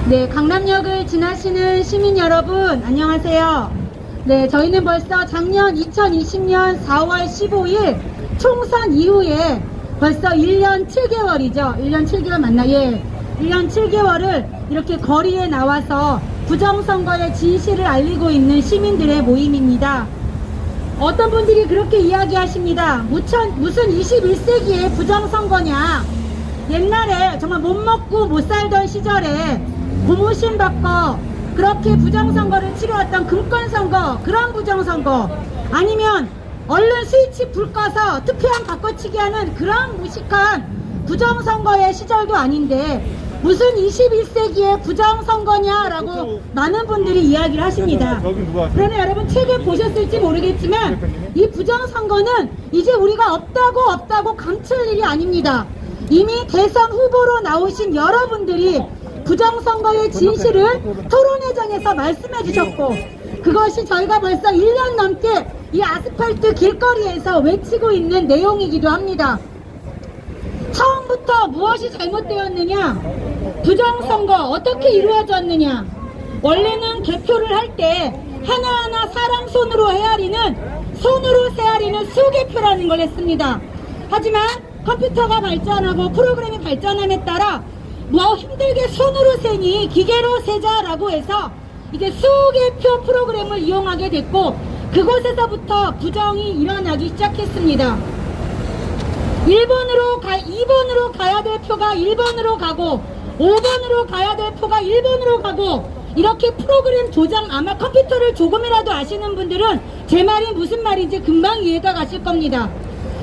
네, 강남역을 지나시는 시민 여러분 안녕하세요. 네, 저희는 벌써 작년 2020년 4월 15일 총선 이후에 벌써 1년 7개월이죠. 1년 7개월 맞나? 예. 1년 7개월을 이렇게 거리에 나와서 부정선거의 진실을 알리고 있는 시민들의 모임입니다. 어떤 분들이 그렇게 이야기하십니다. 무슨 21세기의 부정선거냐. 옛날에 정말 못 먹고 못 살던 시절에 고무신 받고 그렇게 부정선거를 치러왔던 금권선거, 그런 부정선거, 아니면 얼른 스위치 불 꺼서 투표함 바꿔치기 하는 그런 무식한 부정선거의 시절도 아닌데 무슨 21세기의 부정선거냐라고 많은 분들이 이야기를 하십니다. 그러나 여러분 책에 보셨을지 모르겠지만 이 부정선거는 이제 우리가 없다고 감출 일이 아닙니다. 이미 대선 후보로 나오신 여러분들이 부정선거의 진실을 토론회장에서 말씀해 주셨고, 그것이 저희가 벌써 1년 넘게 이 아스팔트 길거리에서 외치고 있는 내용이기도 합니다. 처음부터 무엇이 잘못되었느냐, 부정선거 어떻게 이루어졌느냐. 원래는 개표를 할 때 하나하나 사람 손으로 손으로 세아리는 수개표라는 걸 했습니다. 하지만 컴퓨터가 발전하고 프로그램이 발전함에 따라 뭐 힘들게 손으로 세니 기계로 세자라고 해서 이제 수개표 프로그램을 이용하게 됐고, 그곳에서부터 부정이 일어나기 시작했습니다. 2번으로 가야 될 표가 1번으로 가고 5번으로 가야 될 표가 1번으로 가고, 이렇게 프로그램 조작, 아마 컴퓨터를 조금이라도 아시는 분들은 제 말이 무슨 말인지 금방 이해가 가실 겁니다.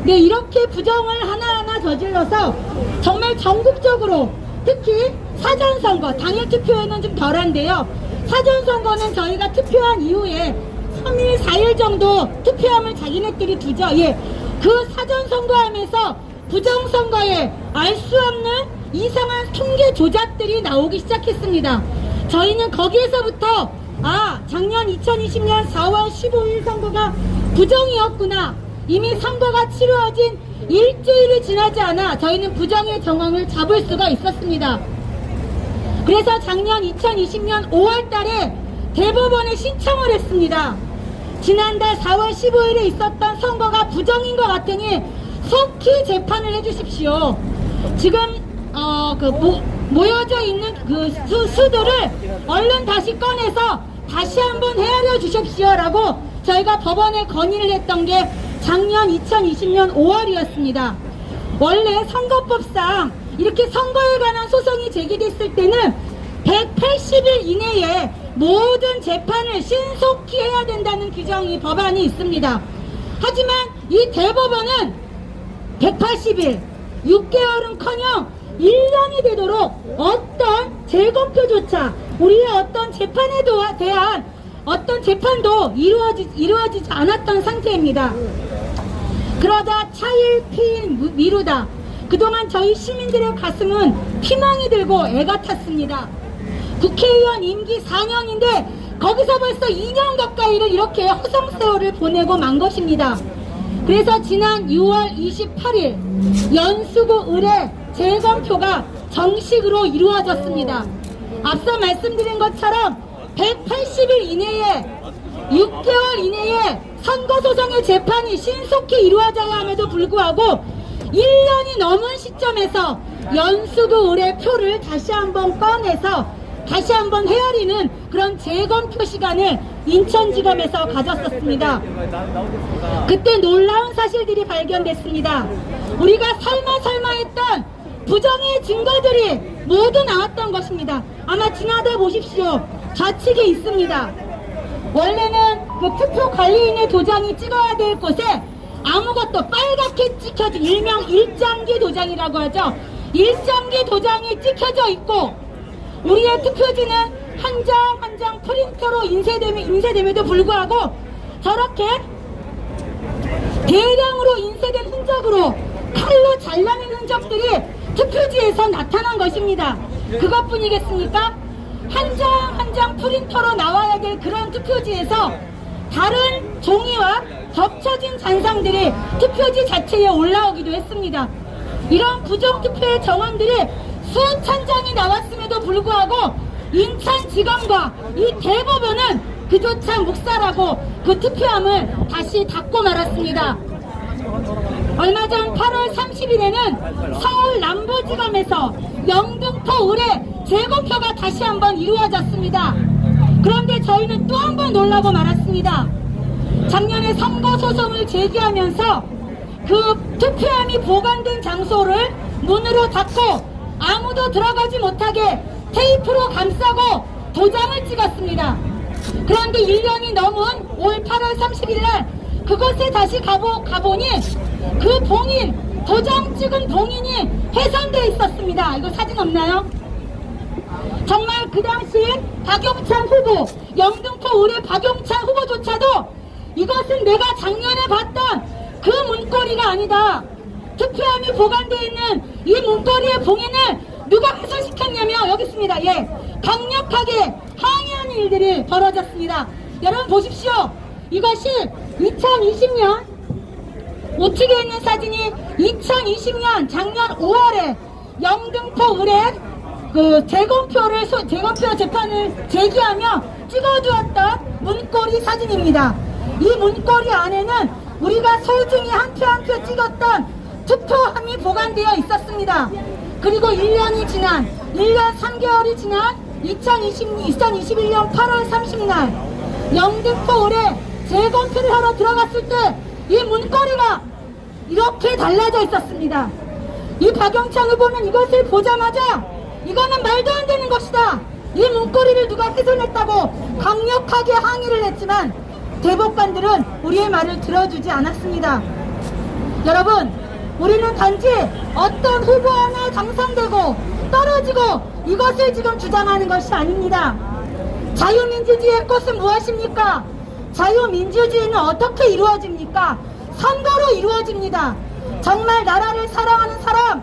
네, 이렇게 부정을 하나하나 저질러서 정말 전국적으로, 특히 사전선거, 당일 투표에는 좀 덜한데요. 사전선거는 저희가 투표한 이후에 3일, 4일 정도 투표함을 자기네들이 두죠. 예. 그 사전선거하면서 부정선거에 알 수 없는 이상한 통계 조작들이 나오기 시작했습니다. 저희는 거기에서부터 작년 2020년 4월 15일 선거가 부정이었구나. 이미 선거가 치루어진 일주일이 지나지 않아 저희는 부정의 정황을 잡을 수가 있었습니다. 그래서 작년 2020년 5월 달에 대법원에 신청을 했습니다. 지난달 4월 15일에 있었던 선거가 부정인 것 같으니 속히 재판을 해주십시오. 지금 모여져 있는 그 수들을 얼른 다시 꺼내서 다시 한번 헤아려 주십시오라고 저희가 법원에 건의를 했던 게 작년 2020년 5월이었습니다. 원래 선거법상 이렇게 선거에 관한 소송이 제기됐을 때는 180일 이내에 모든 재판을 신속히 해야 된다는 규정이 법안이 있습니다. 하지만 이 대법원은 180일, 6개월은커녕 1년이 되도록 어떤 재검표조차 우리의 어떤 재판에 대한 어떤 재판도 이루어지지 않았던 상태입니다. 그러다 차일 피일 미루다 그동안 저희 시민들의 가슴은 피멍이 들고 애가 탔습니다. 국회의원 임기 4년인데 거기서 벌써 2년 가까이를 이렇게 허송세월을 보내고 만 것입니다. 그래서 지난 6월 28일 연수구 을의 재검표가 정식으로 이루어졌습니다. 앞서 말씀드린 것처럼 180일 이내에 6개월 이내에 선거소송의 재판이 신속히 이루어져야 함에도 불구하고 1년이 넘은 시점에서 연수구 을의 표를 다시 한번 꺼내서 다시 한번 헤아리는 그런 재검표 시간을 인천지검에서 가졌었습니다. 그때 놀라운 사실들이 발견됐습니다. 우리가 설마 했던 부정의 증거들이 모두 나왔던 것입니다. 아마 지나다 보십시오. 좌측에 있습니다. 원래는 그 투표 관리인의 도장이 찍어야 될 곳에 아무것도 빨갛게 찍혀진 일명 일장기 도장이라고 하죠. 일장기 도장이 찍혀져 있고 우리의 투표지는 한 장 한 장 프린터로 인쇄됨에도 불구하고 저렇게 대량으로 인쇄된 흔적으로 칼로 잘라낸 흔적들이 투표지에서 나타난 것입니다. 그것뿐이겠습니까? 한 장 한 장 프린터로 나와야 될 그런 투표지에서 다른 종이와 겹쳐진 잔상들이 투표지 자체에 올라오기도 했습니다. 이런 부정투표의 정황들이 수천 장이 나왔음에도 불구하고 인천지검과 이 대법원은 그조차 묵살하고 그 투표함을 다시 닫고 말았습니다. 얼마 전 8월 30일에는 서울 남부지검에서 영등포 의뢰 재검표가 다시 한번 이루어졌습니다. 그런데 저희는 또 한 번 놀라고 말았습니다. 작년에 선거소송을 제기하면서 그 투표함이 보관된 장소를 문으로 닫고 아무도 들어가지 못하게 테이프로 감싸고 도장을 찍었습니다. 그런데 1년이 넘은 올 8월 30일 날 그곳에 다시 가보니 그 봉인, 도장 찍은 봉인이 훼손되어 있었습니다. 이거 사진 없나요? 정말 그 당시 박용찬 후보, 영등포 의뢰 박용찬 후보조차도 이것은 내가 작년에 봤던 그 문고리가 아니다. 투표함이 보관되어 있는 이 문고리의 봉인을 누가 훼손시켰냐며 여기 있습니다. 예, 강력하게 항의하는 일들이 벌어졌습니다. 여러분 보십시오. 이것이 2020년 우측에 있는 사진이 2020년 작년 5월에 영등포 의뢰 재검표 재판을 제기하며 찍어두었던 문고리 사진입니다. 이 문고리 안에는 우리가 소중히 한 표 한 표 찍었던 투표함이 보관되어 있었습니다. 그리고 1년이 지난 1년 3개월이 지난 2021년 8월 30일 영등포 의뢰 재검표를 하러 들어갔을 때 이 문고리가 이렇게 달라져 있었습니다. 이 박용찬 후보는 이것을 보자마자 이거는 말도 안 되는 것이다. 이 문고리를 누가 훼손했다고 강력하게 항의를 했지만 대법관들은 우리의 말을 들어주지 않았습니다. 여러분, 우리는 단지 어떤 후보 하나 당선되고 떨어지고 이것을 지금 주장하는 것이 아닙니다. 자유민주주의의 꽃은 무엇입니까? 자유민주주의는 어떻게 이루어집니까? 선거로 이루어집니다. 정말 나라를 사랑하는 사람,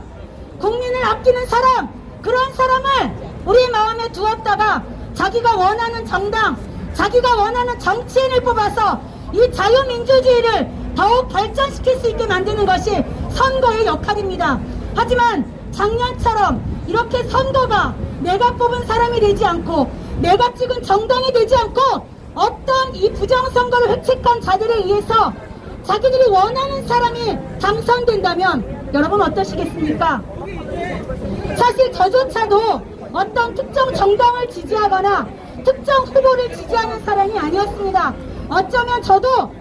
국민을 아끼는 사람, 그런 사람을 우리 마음에 두었다가 자기가 원하는 정당, 자기가 원하는 정치인을 뽑아서 이 자유민주주의를 더욱 발전시킬 수 있게 만드는 것이 선거의 역할입니다. 하지만 작년처럼 이렇게 선거가 내가 뽑은 사람이 되지 않고 내가 찍은 정당이 되지 않고 어떤 이 부정선거를 획책한 자들에 의해서 자기들이 원하는 사람이 당선된다면 여러분 어떠시겠습니까? 사실 저조차도 어떤 특정 정당을 지지하거나 특정 후보를 지지하는 사람이 아니었습니다. 어쩌면 저도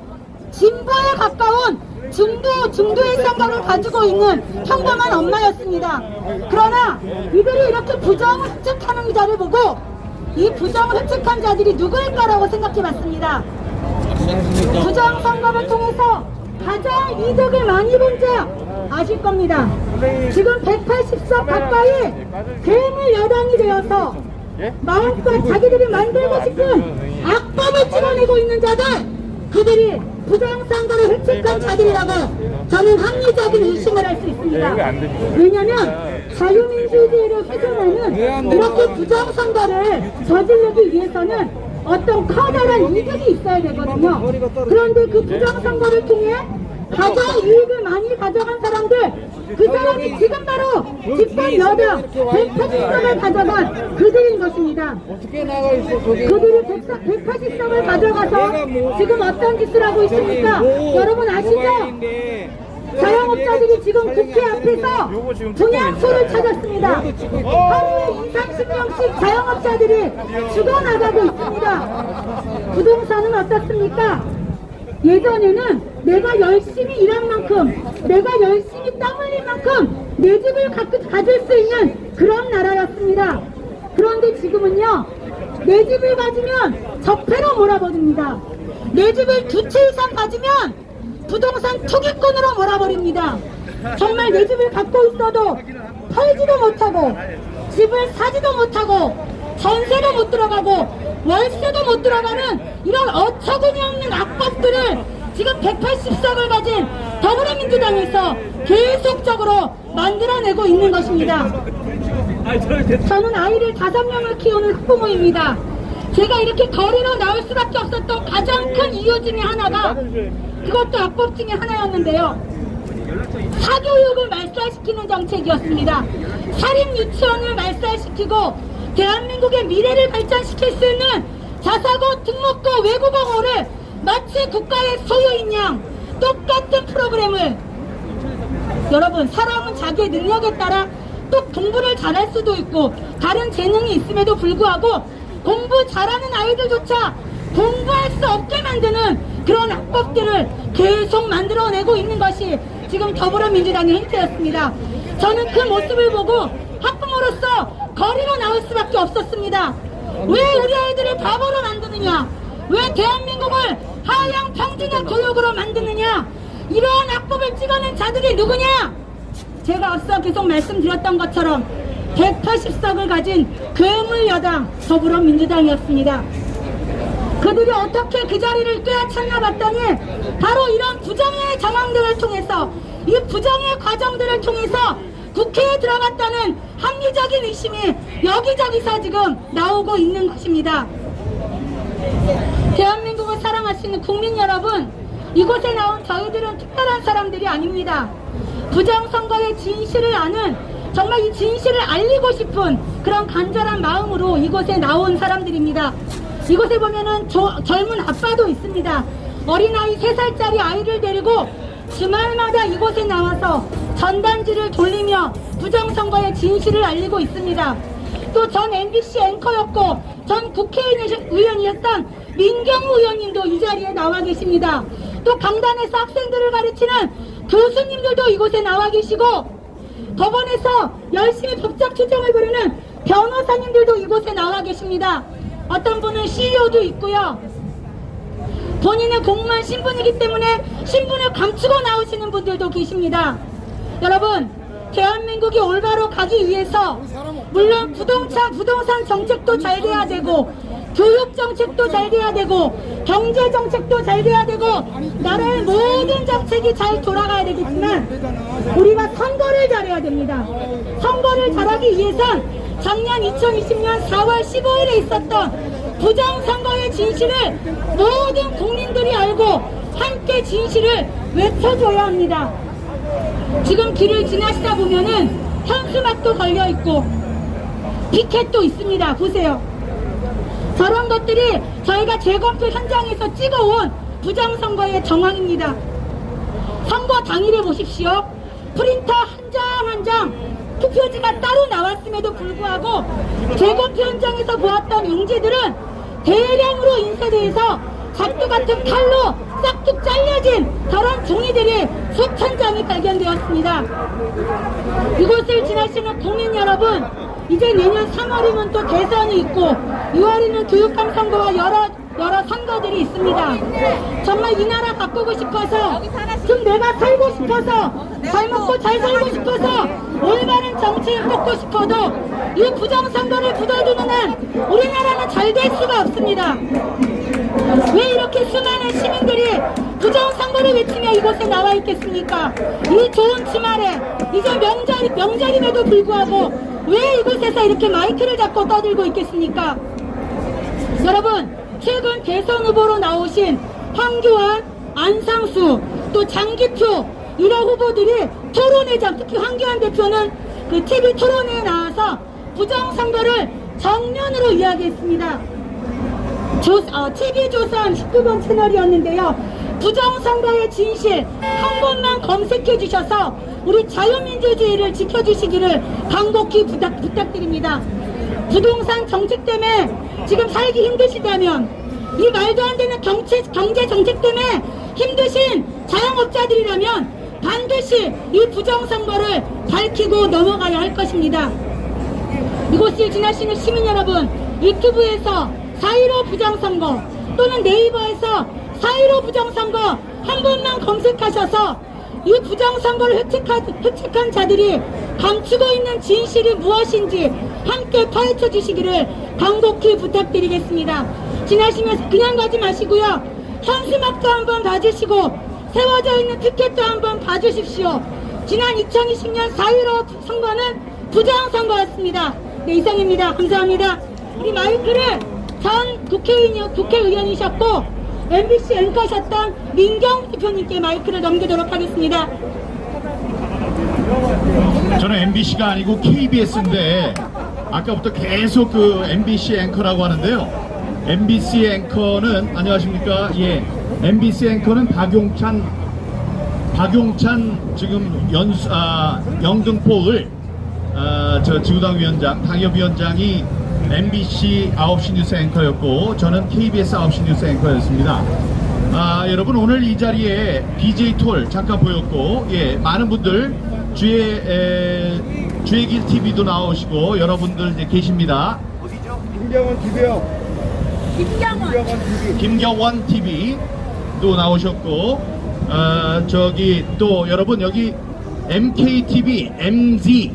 진보에 가까운 중도의 생각을 가지고 있는 평범한 엄마였습니다. 그러나 이들이 이렇게 부정을 획책하는 자를 보고 이 부정을 획책한 자들이 누구일까라고 생각해봤습니다. 부정선거를 통해서 가장 이득을 많이 본 자 아실 겁니다. 지금 180석 가까이 괴물 여당이 되어서 마음껏 자기들이 만들고 싶은 악법을 찍어내고 있는 자들, 그들이 부정선거를 획책한 자들이라고 저는 합리적인 의심을 할 수 있습니다. 왜냐하면 자유민주주의를 훼손하는 이렇게 부정선거를 저지르기 위해서는 어떤 커다란 이득이 있어야 되거든요. 그런데 그 부정선거를 통해 가장 이익을 많이 가져간 사람들, 그 사람이 지금 바로 집권 여당 180석을 가져간 그들인 것입니다. 그들이 180석을 가져가서 지금 어떤 짓을 하고 있습니까? 여러분 아시죠? 자영업자들이 지금 국회 앞에서 분향소를 찾았습니다. 하루에 20, 30명씩 자영업자들이 죽어나가고 있습니다. 부동산은 어떻습니까? 예전에는 내가 열심히 일한 만큼, 내가 열심히 땀 흘린 만큼 내 집을 가질 수 있는 그런 나라였습니다. 그런데 지금은요, 내 집을 가지면 적폐로 몰아버립니다. 내 집을 2채 이상 가지면 부동산 투기꾼으로 몰아버립니다. 정말 내 집을 갖고 있어도 팔지도 못하고 집을 사지도 못하고 전세도 못 들어가고 월세도 못 들어가는 이런 어처구니없는 악법들을 지금 180석을 가진 더불어민주당에서 계속적으로 만들어내고 있는 것입니다. 저는 아이를 5명을 키우는 학부모입니다. 제가 이렇게 거리로 나올 수밖에 없었던 가장 큰 이유 중에 하나가 그것도 악법 중에 하나였는데요. 사교육을 말살시키는 정책이었습니다. 사립유치원을 말살시키고 대한민국의 미래를 발전시킬 수 있는 자사고, 특목고, 외국어고를 마치 국가의 소유인 양 똑같은 프로그램을, 여러분, 사람은 자기의 능력에 따라 또 공부를 잘할 수도 있고 다른 재능이 있음에도 불구하고 공부 잘하는 아이들조차 공부할 수 없게 만드는 그런 악법들을 계속 만들어내고 있는 것이 지금 더불어민주당의 행태였습니다. 저는 그 모습을 보고 학부모로서 거리로 나올 수밖에 없었습니다. 왜 우리 아이들을 바보로 만드느냐, 왜 대한민국을 하향 평준화 교육으로 만드느냐, 이러한 악법을 찍어낸 자들이 누구냐? 제가 앞서 계속 말씀드렸던 것처럼 180석을 가진 괴물 여당 더불어민주당이었습니다. 그들이 어떻게 그 자리를 꿰찼나 봤더니 바로 이런 부정의 정황들을 통해서, 이 부정의 과정들을 통해서 국회에 들어갔다는 합리적인 의심이 여기저기서 지금 나오고 있는 것입니다. 대한민국을 사랑하시는 국민 여러분, 이곳에 나온 저희들은 특별한 사람들이 아닙니다. 부정선거의 진실을 아는, 정말 이 진실을 알리고 싶은 그런 간절한 마음으로 이곳에 나온 사람들입니다. 이곳에 보면은 젊은 아빠도 있습니다. 어린아이 3살짜리 아이를 데리고 주말마다 이곳에 나와서 전단지를 돌리며 부정선거의 진실을 알리고 있습니다. 또 전 MBC 앵커였고 전 국회의원이었던 민경우 의원님도 이 자리에 나와 계십니다. 또 강단에서 학생들을 가르치는 교수님들도 이곳에 나와 계시고, 법원에서 열심히 법적 추정을 벌이는 변호사님들도 이곳에 나와 계십니다. 어떤 분은 CEO도 있고요. 본인은 공무원 신분이기 때문에 신분을 감추고 나오시는 분들도 계십니다. 여러분, 대한민국이 올바로 가기 위해서 물론 부동산 정책도 잘 돼야 되고, 교육 정책도 잘 돼야 되고, 경제 정책도 잘 돼야 되고, 나라의 모든 정책이 잘 돌아가야 되겠지만 우리가 선거를 잘해야 됩니다. 선거를 잘하기 위해선 작년 2020년 4월 15일에 있었던 부정선거의 진실을 모든 국민들이 알고 함께 진실을 외쳐줘야 합니다. 지금 길을 지나시다 보면은 현수막도 걸려있고 피켓도 있습니다. 보세요. 저런 것들이 저희가 재검표 현장에서 찍어온 부정선거의 정황입니다. 선거 당일에 보십시오. 프린터 한 장 한 장 투표지가 따로 나왔음에도 불구하고 재검표 현장에서 보았던 용지들은 대량으로 인쇄돼서 작두 같은 칼로 싹둑 잘려진 저런 종이들이 수천 장이 발견되었습니다. 이곳을 지나시는 국민 여러분, 이제 내년 3월이면 또 대선이 있고 6월에는 교육감 선거와 여러 선거들이 있습니다. 정말 이 나라 바꾸고 싶어서, 좀 내가 살고 싶어서, 잘 먹고 잘 살고 싶어서 올바른 정치인 뽑고 싶어도 이 부정선거를 묻어두는 한 우리나라는 잘 될 수가 없습니다. 왜 이렇게 수많은 시민들이 부정선거를 외치며 이곳에 나와 있겠습니까? 이 좋은 주말에, 이제 명절임에도 불구하고 왜 이곳에서 이렇게 마이크를 잡고 떠들고 있겠습니까? 여러분, 최근 대선 후보로 나오신 황교안, 안상수, 또 장기표, 이런 후보들이 토론회장, 특히 황교안 대표는 그 TV 토론회에 나와서 부정선거를 정면으로 이야기했습니다. TV조선 19번 채널이었는데요. 부정선거의 진실 한 번만 검색해 주셔서 우리 자유민주주의를 지켜주시기를 간곡히 부탁드립니다. 부동산 정책 때문에 지금 살기 힘드시다면, 이 말도 안 되는 경제 정책 때문에 힘드신 자영업자들이라면 반드시 이 부정선거를 밝히고 넘어가야 할 것입니다. 이곳을 지나시는 시민 여러분, 유튜브에서 4.15 부정선거 또는 네이버에서 4.15 부정선거 한 번만 검색하셔서 이 부정선거를 획책한 자들이 감추고 있는 진실이 무엇인지 함께 파헤쳐 주시기를 간곡히 부탁드리겠습니다. 지나시면서 그냥 가지 마시고요. 현수막도 한번 봐주시고 세워져 있는 티켓도 한번 봐주십시오. 지난 2020년 4.15 선거는 부정선거였습니다. 네, 이상입니다. 감사합니다. 우리 마이크를 전 국회의원이셨고 MBC 앵커셨던 민경 대표님께 마이크를 넘기도록 하겠습니다. 저는 MBC가 아니고 KBS인데 아까부터 계속 그 MBC 앵커라고 하는데요. MBC 앵커는 안녕하십니까? 예, MBC 앵커는 박용찬 지금 영등포을 저 지구당 위원장, 당협위원장이 MBC 9시 뉴스 앵커였고 저는 KBS 9시 뉴스 앵커였습니다. 여러분 오늘 이 자리에 BJ 톨 잠깐 보였고, 예, 많은 분들 주의 길 TV도 나오시고 여러분들 이제 계십니다. 어디죠? 김경원 TV요. 김경원 TV도 나오셨고, 저기 또 여러분 여기 MKTV MZ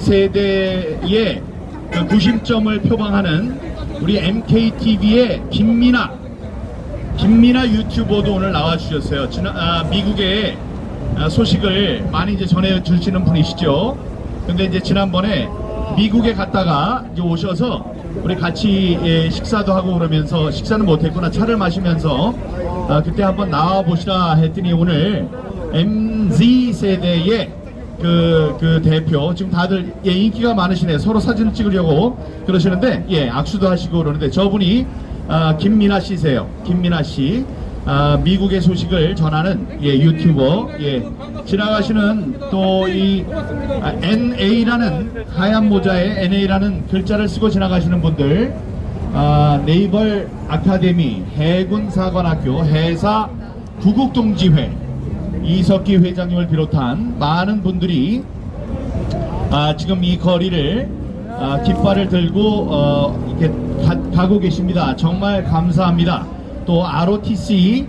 세대의 그 구심점을 표방하는 우리 MKTV의 김민아 유튜버도 오늘 나와주셨어요. 미국의 소식을 많이 이제 전해주시는 분이시죠. 근데 이제 지난번에 미국에 갔다가 이제 오셔서 우리 같이 식사도 하고 그러면서, 식사는 못했구나, 차를 마시면서 그때 한번 나와보시라 했더니 오늘 MZ 세대의 그 대표, 지금 다들 인기가 많으시네. 서로 사진을 찍으려고 그러시는데, 악수도 하시고 그러는데 저분이 김민아 씨세요. 김민아 씨, 미국의 소식을 전하는 유튜버. 지나가시는 또 이 NA라는 하얀 모자에 NA라는 글자를 쓰고 지나가시는 분들, 네이벌 아카데미 해군사관학교 해사 구국동지회 이석기 회장님을 비롯한 많은 분들이 지금 이 거리를 깃발을 들고 이렇게 가고 계십니다. 정말 감사합니다. 또 ROTC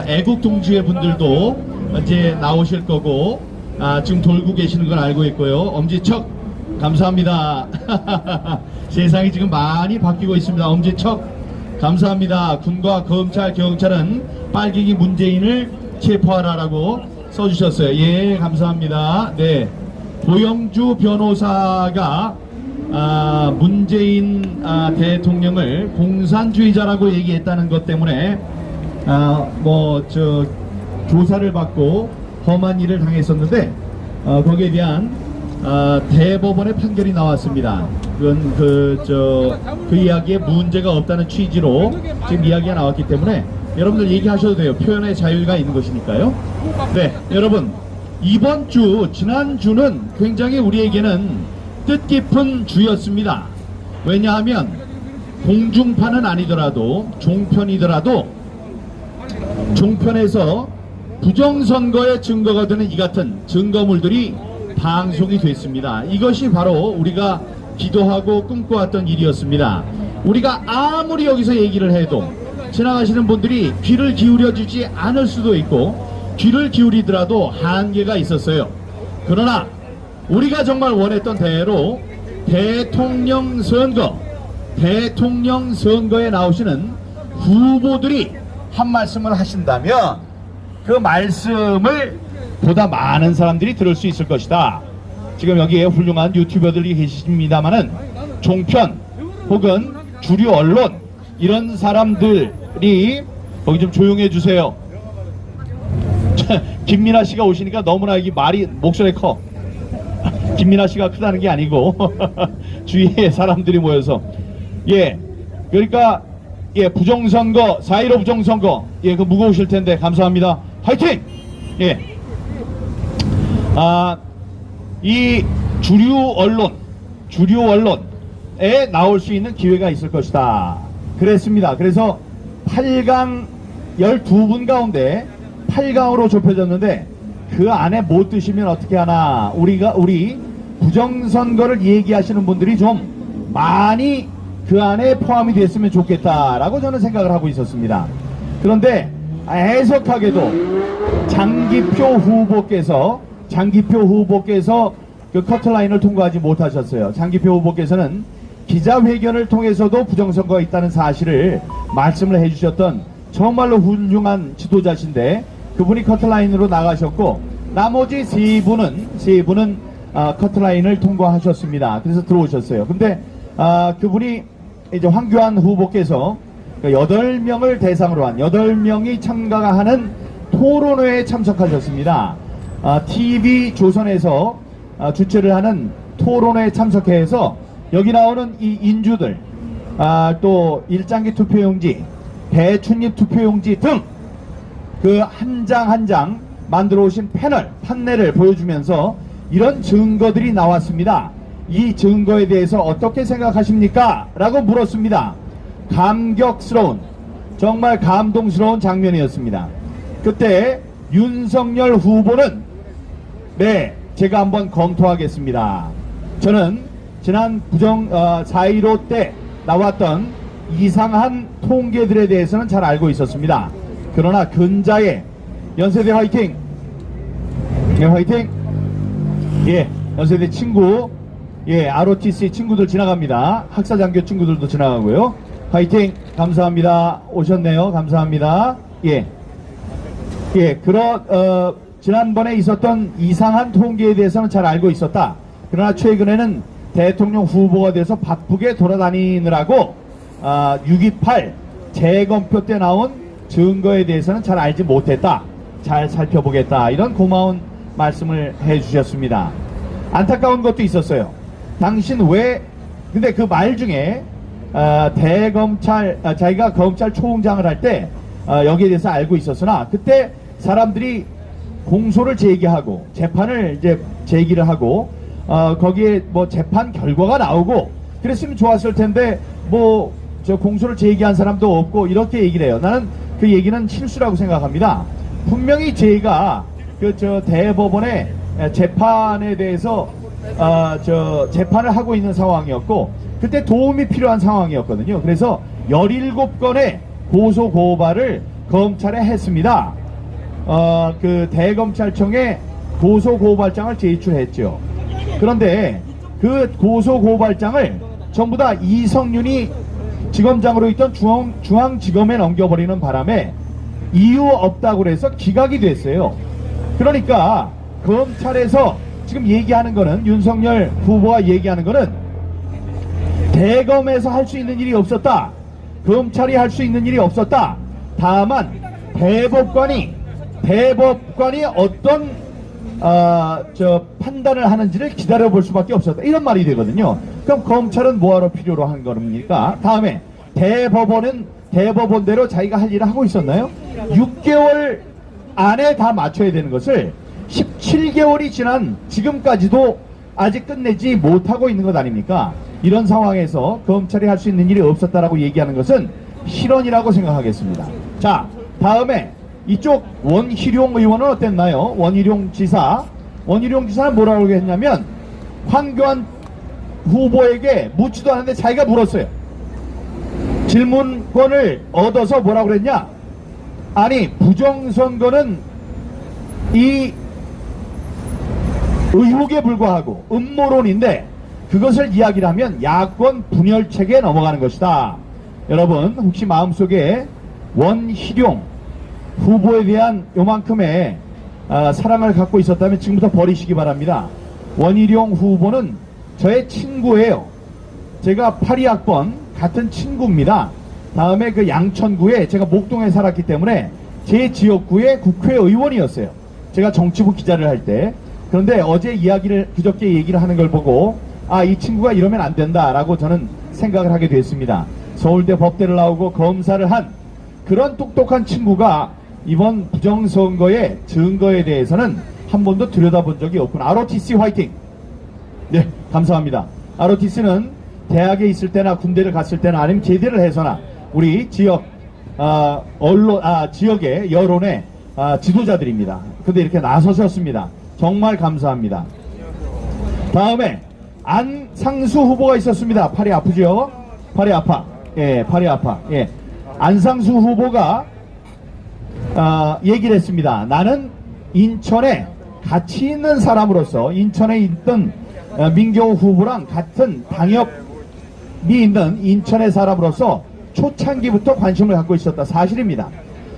애국동지회 분들도 이제 나오실 거고, 지금 돌고 계시는 걸 알고 있고요. 엄지척 감사합니다. 세상이 지금 많이 바뀌고 있습니다. 엄지척 감사합니다. 군과 검찰, 경찰은 빨갱이 문재인을 체포하라라고 써주셨어요. 예, 감사합니다. 네, 고영주 변호사가 문재인 대통령을 공산주의자라고 얘기했다는 것 때문에 조사를 받고 험한 일을 당했었는데, 거기에 대한 대법원의 판결이 나왔습니다. 그건 그 이야기에 문제가 없다는 취지로 지금 이야기가 나왔기 때문에 여러분들 얘기하셔도 돼요. 표현의 자유가 있는 것이니까요. 네, 여러분, 이번 주, 지난주는 굉장히 우리에게는 뜻깊은 주였습니다. 왜냐하면 공중파는 아니더라도 종편이더라도 종편에서 부정선거의 증거가 되는 이 같은 증거물들이 방송이 됐습니다. 이것이 바로 우리가 기도하고 꿈꿔왔던 일이었습니다. 우리가 아무리 여기서 얘기를 해도 지나가시는 분들이 귀를 기울여 주지 않을 수도 있고, 귀를 기울이더라도 한계가 있었어요. 그러나 우리가 정말 원했던 대로 대통령 선거에 나오시는 후보들이 한 말씀을 하신다면 그 말씀을 보다 많은 사람들이 들을 수 있을 것이다. 지금 여기에 훌륭한 유튜버들이 계십니다만은 종편 혹은 주류 언론 이런 사람들이 거기 좀 조용해 주세요. 김민아 씨가 오시니까 너무나 이게 말이 목소리 커. 김민아 씨가 크다는 게 아니고 주위에 사람들이 모여서, 그러니까 부정선거, 4.15 부정선거, 그 무거우실 텐데 감사합니다. 화이팅! 이 주류 언론에 나올 수 있는 기회가 있을 것이다. 그랬습니다. 그래서 8강 12분 가운데 8강으로 좁혀졌는데 그 안에 못 드시면 어떻게 하나. 우리 부정선거를 얘기하시는 분들이 좀 많이 그 안에 포함이 됐으면 좋겠다라고 저는 생각을 하고 있었습니다. 그런데 애석하게도 장기표 후보께서 그 커트라인을 통과하지 못하셨어요. 장기표 후보께서는 기자회견을 통해서도 부정선거가 있다는 사실을 말씀을 해주셨던 정말로 훌륭한 지도자신데, 그분이 커트라인으로 나가셨고 나머지 세 분은 커트라인을 통과하셨습니다. 그래서 들어오셨어요. 근데 그분이 이제 황교안 후보께서 8명을 대상으로 한 8명이 참가하는 토론회에 참석하셨습니다. TV 조선에서 주최를 하는 토론회에 참석해서 여기 나오는 이 인주들, 또 일장기 투표용지, 배춧잎 투표용지 등 그 한 장 한 장 만들어 오신 판넬을 보여주면서 이런 증거들이 나왔습니다. 이 증거에 대해서 어떻게 생각하십니까? 라고 물었습니다. 감격스러운, 정말 감동스러운 장면이었습니다. 그때 윤석열 후보는 네, 제가 한번 검토하겠습니다. 저는 지난 4.15 때 나왔던 이상한 통계들에 대해서는 잘 알고 있었습니다. 그러나 근자에 연세대 화이팅! 네, 화이팅! 예, 연세대 친구, 예, ROTC 친구들 지나갑니다. 학사장교 친구들도 지나가고요. 화이팅! 감사합니다. 오셨네요. 감사합니다. 예. 예, 지난번에 있었던 이상한 통계에 대해서는 잘 알고 있었다. 그러나 최근에는 대통령 후보가 돼서 바쁘게 돌아다니느라고 6.28 재검표 때 나온 증거에 대해서는 잘 알지 못했다. 잘 살펴보겠다. 이런 고마운 말씀을 해주셨습니다. 안타까운 것도 있었어요. 당신 근데 그 말 중에 자기가 검찰 초홍장을 할 때 여기에 대해서 알고 있었으나 그때 사람들이 공소를 제기하고 재판을 이제 제기를 하고 거기에 뭐 재판 결과가 나오고 그랬으면 좋았을 텐데 뭐 저 공소를 제기한 사람도 없고 이렇게 얘기를 해요. 나는 그 얘기는 실수라고 생각합니다. 분명히 제가 저 대법원의 재판에 대해서 재판을 하고 있는 상황이었고 그때 도움이 필요한 상황이었거든요. 그래서 17건의 고소 고발을 검찰에 했습니다. 그 대검찰청에 고소 고발장을 제출했죠. 그런데 그 고소 고발장을 전부 다 이성윤이 지검장으로 있던 중앙지검에 넘겨버리는 바람에 이유 없다고 그래서 기각이 됐어요. 그러니까 검찰에서 지금 얘기하는 거는 윤석열 후보가 얘기하는 거는 대검에서 할 수 있는 일이 없었다. 검찰이 할 수 있는 일이 없었다. 다만 대법관이 어떤 판단을 하는지를 기다려볼 수밖에 없었다. 이런 말이 되거든요. 그럼 검찰은 뭐하러 필요로 한 겁니까? 다음에 대법원은 대법원대로 자기가 할 일을 하고 있었나요? 6개월 안에 다 맞춰야 되는 것을 17개월이 지난 지금까지도 아직 끝내지 못하고 있는 것 아닙니까? 이런 상황에서 검찰이 할 수 있는 일이 없었다라고 얘기하는 것은 실언이라고 생각하겠습니다. 자, 다음에 이쪽 원희룡 의원은 어땠나요? 원희룡 지사는 뭐라고 했냐면 황교안 후보에게 묻지도 않았는데 자기가 물었어요. 질문권을 얻어서 뭐라고 그랬냐? 아니, 부정선거는 이 의혹에 불과하고 음모론인데 그것을 이야기를 하면 야권 분열책에 넘어가는 것이다. 여러분 혹시 마음속에 원희룡 후보에 대한 요만큼의 사랑을 갖고 있었다면 지금부터 버리시기 바랍니다. 원희룡 후보는 저의 친구예요. 제가 82학번 같은 친구입니다. 다음에 그 양천구에 제가 목동에 살았기 때문에 제 지역구의 국회의원이었어요. 제가 정치부 기자를 할 때. 그런데 어제 그저께 얘기를 하는 걸 보고 이 친구가 이러면 안 된다라고 저는 생각을 하게 됐습니다. 서울대 법대를 나오고 검사를 한 그런 똑똑한 친구가 이번 부정선거의 증거에 대해서는 한 번도 들여다본 적이 없구나. ROTC 화이팅! 네, 감사합니다. ROTC는 대학에 있을 때나 군대를 갔을 때나 아니면 제대를 해서나 우리 지역 지역의 여론의 지도자들입니다. 근데 이렇게 나서셨습니다. 정말 감사합니다. 다음에 안상수 후보가 있었습니다. 팔이 아프죠? 팔이 아파. 예, 팔이 아파. 예. 안상수 후보가 얘기를 했습니다. 나는 인천에 같이 있는 사람으로서 인천에 있던 민경호 후보랑 같은 당협이 있는 인천의 사람으로서 초창기부터 관심을 갖고 있었다. 사실입니다.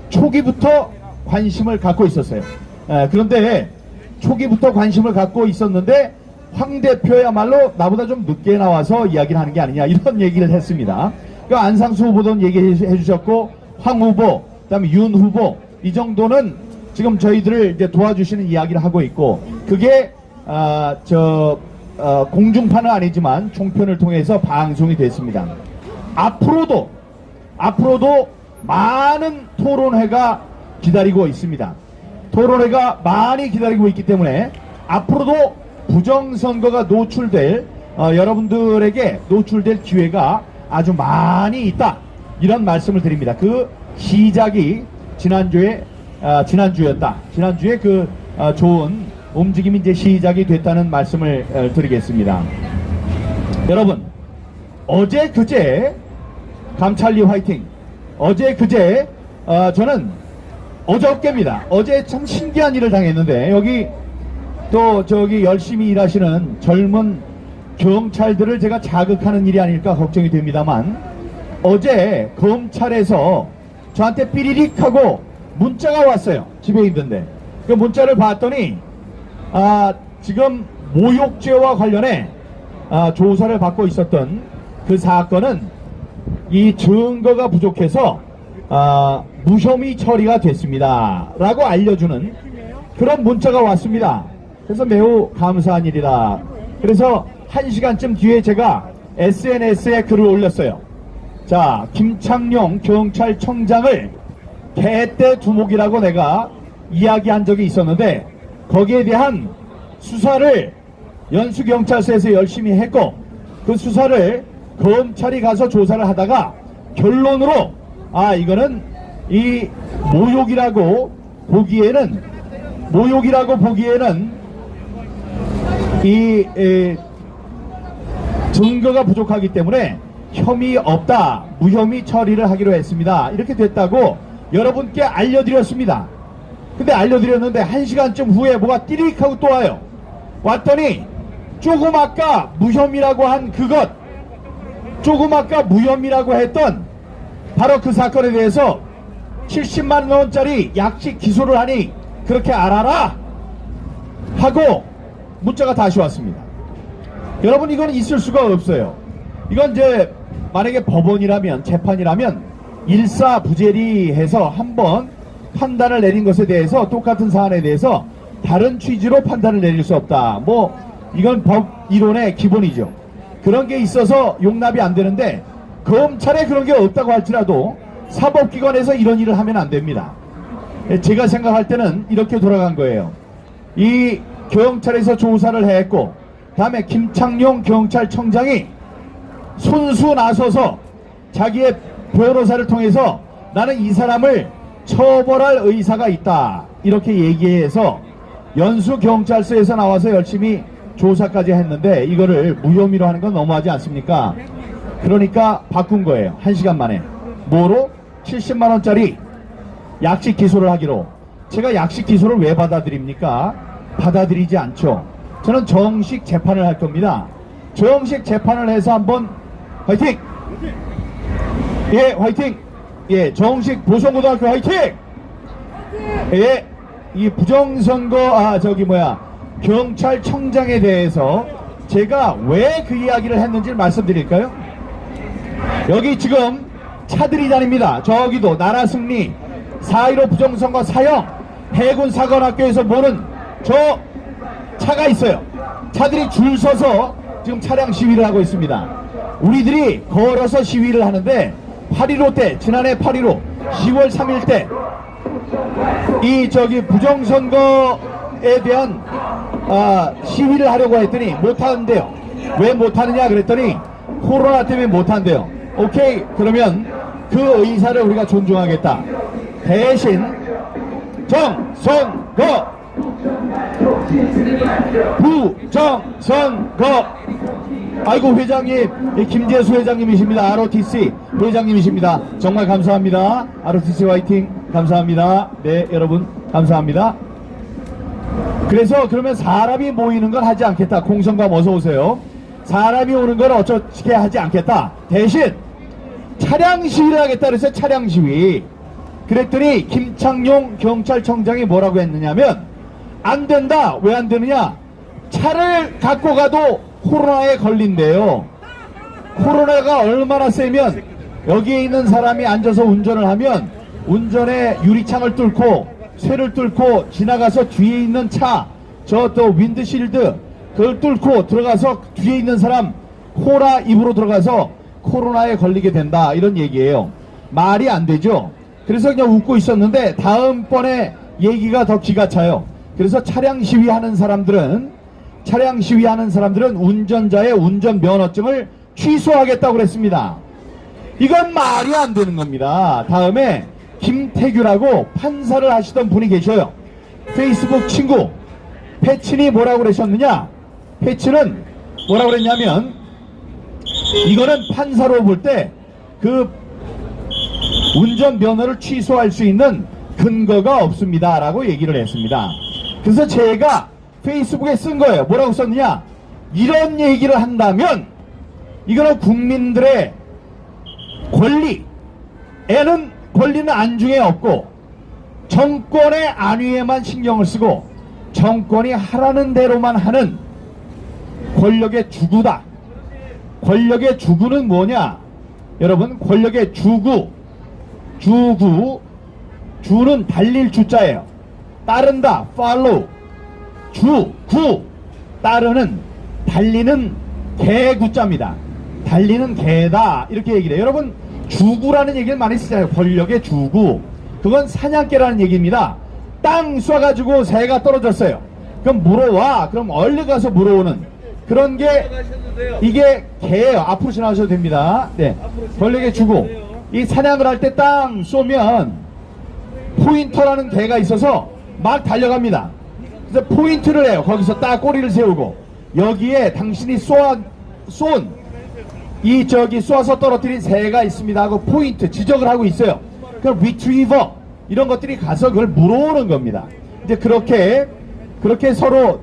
초기부터 관심을 갖고 있었어요. 그런데 초기부터 관심을 갖고 있었는데 황 대표야말로 나보다 좀 늦게 나와서 이야기를 하는 게 아니냐 이런 얘기를 했습니다. 그러니까 안상수 후보도 얘기해 주셨고 황 후보 그다음에 윤 후보 이 정도는 지금 저희들을 이제 도와주시는 이야기를 하고 있고 그게 공중파는 아니지만 종편을 통해서 방송이 됐습니다. 앞으로도 많은 토론회가 기다리고 있습니다. 토론회가 많이 기다리고 있기 때문에 앞으로도 부정선거가 여러분들에게 노출될 기회가 아주 많이 있다, 이런 말씀을 드립니다. 그 시작이 지난주에 그 좋은 움직임이 이제 시작이 됐다는 말씀을 드리겠습니다. 여러분, 어제 그제 감찰리 화이팅. 어제 그제 저는 어저께입니다. 어제 참 신기한 일을 당했는데, 여기 또 저기 열심히 일하시는 젊은 경찰들을 제가 자극하는 일이 아닐까 걱정이 됩니다만, 어제 검찰에서 저한테 삐리릭 하고 문자가 왔어요. 집에 있는데 그 문자를 봤더니 지금 모욕죄와 관련해 조사를 받고 있었던 그 사건은 이 증거가 부족해서 무혐의 처리가 됐습니다 라고 알려주는 그런 문자가 왔습니다. 그래서 매우 감사한 일이다. 그래서 1시간쯤 뒤에 제가 SNS에 글을 올렸어요. 자, 김창룡 경찰청장을 개떼 두목이라고 내가 이야기한 적이 있었는데, 거기에 대한 수사를 연수경찰서에서 열심히 했고, 그 수사를 검찰이 가서 조사를 하다가 결론으로 이거는 이 모욕이라고 보기에는 이 증거가 부족하기 때문에 혐의 없다, 무혐의 처리를 하기로 했습니다. 이렇게 됐다고 여러분께 알려드렸습니다. 근데 알려드렸는데 1시간쯤 후에 뭐가 띠릭 하고 또 와요. 왔더니 조금 아까 무혐의라고 한 그것, 조금 아까 무혐의라고 했던 바로 그 사건에 대해서 70만원짜리 약식 기소를 하니 그렇게 알아라 하고 문자가 다시 왔습니다. 여러분, 이건 있을 수가 없어요. 이건 이제 만약에 법원이라면, 재판이라면 일사부재리해서 한번 판단을 내린 것에 대해서, 똑같은 사안에 대해서 다른 취지로 판단을 내릴 수 없다. 뭐 이건 법 이론의 기본이죠. 그런 게 있어서 용납이 안 되는데, 검찰에 그런 게 없다고 할지라도 사법기관에서 이런 일을 하면 안 됩니다. 제가 생각할 때는 이렇게 돌아간 거예요. 이 경찰에서 조사를 했고, 다음에 김창룡 경찰청장이 손수 나서서 자기의 변호사를 통해서 나는 이 사람을 처벌할 의사가 있다, 이렇게 얘기해서 연수경찰서에서 나와서 열심히 조사까지 했는데, 이거를 무혐의로 하는 건 너무하지 않습니까? 그러니까 바꾼 거예요. 1시간 만에. 뭐로? 70만원짜리 약식 기소를 하기로. 제가 약식 기소를 왜 받아들입니까? 받아들이지 않죠. 저는 정식 재판을 할 겁니다. 정식 재판을 해서 한번 화이팅! 예, 화이팅! 예, 정식 보성고등학교 화이팅! 예, 이 부정선거, 경찰청장에 대해서 제가 왜 그 이야기를 했는지 말씀드릴까요? 여기 지금 차들이 다닙니다. 저기도 나라승리, 4.15 부정선거 사형, 해군사관학교에서 모는 저 차가 있어요. 차들이 줄 서서 지금 차량 시위를 하고 있습니다. 우리들이 걸어서 시위를 하는데, 8.15 때, 지난해 8.15 10월 3일 때 이 부정선거에 대한 시위를 하려고 했더니 못하는데요. 왜 못하느냐 그랬더니 코로나 때문에 못한대요. 오케이, 그러면 그 의사를 우리가 존중하겠다. 대신 정선거, 부정선거. 아이고, 회장님, 김재수 회장님이십니다. ROTC 회장님이십니다. 정말 감사합니다. ROTC 화이팅. 감사합니다. 네, 여러분 감사합니다. 그래서 그러면 사람이 모이는 건 하지 않겠다. 공성감 어서 오세요. 사람이 오는 건 어떻게 하지 않겠다. 대신 차량 시위를 하겠다 그래서 차량 시위. 그랬더니 김창룡 경찰청장이 뭐라고 했느냐면, 안 된다. 왜 안 되느냐? 차를 갖고 가도 코로나에 걸린대요. 코로나가 얼마나 세면 여기에 있는 사람이 앉아서 운전을 하면 운전에 유리창을 뚫고 쇠를 뚫고 지나가서 뒤에 있는 차 저 또 윈드실드 그걸 뚫고 들어가서 뒤에 있는 사람 코나 입으로 들어가서 코로나에 걸리게 된다 이런 얘기예요. 말이 안 되죠. 그래서 그냥 웃고 있었는데 다음번에 얘기가 더 기가 차요. 그래서 차량 시위하는 사람들은 운전자의 운전면허증을 취소하겠다고 그랬습니다. 이건 말이 안 되는 겁니다. 다음에 김태규라고 판사를 하시던 분이 계셔요. 페이스북 친구 패친이 뭐라고 그러셨느냐, 패친은 뭐라고 그랬냐면 이거는 판사로 볼 때 그 운전면허를 취소할 수 있는 근거가 없습니다 라고 얘기를 했습니다. 그래서 제가 페이스북에 쓴 거예요. 뭐라고 썼느냐, 이런 얘기를 한다면 이거는 국민들의 권리는 안중에 없고 정권의 안위에만 신경을 쓰고 정권이 하라는 대로만 하는 권력의 주구다. 권력의 주구는 뭐냐, 여러분, 권력의 주는 달릴 주자예요. 따른다, follow. 구, 따르는, 달리는 개구자입니다. 달리는 개다 이렇게 얘기를 해요. 여러분, 주구라는 얘기를 많이 쓰잖아요. 권력의 주구. 그건 사냥개라는 얘기입니다. 땅 쏴가지고 새가 떨어졌어요. 그럼 물어와. 그럼 얼른 가서 물어오는 그런 게 이게 개예요. 앞으로 지나가셔도 됩니다. 네, 권력의 주구. 이 사냥을 할 때 땅 쏘면 포인터라는 개가 있어서 막 달려갑니다. 그래서 포인트를 해요. 거기서 딱 꼬리를 세우고 여기에 당신이 쏘아서 떨어뜨린 새가 있습니다 하고 포인트 지적을 하고 있어요. 그럼 리트리버 이런 것들이 가서 그걸 물어오는 겁니다. 이제 그렇게 서로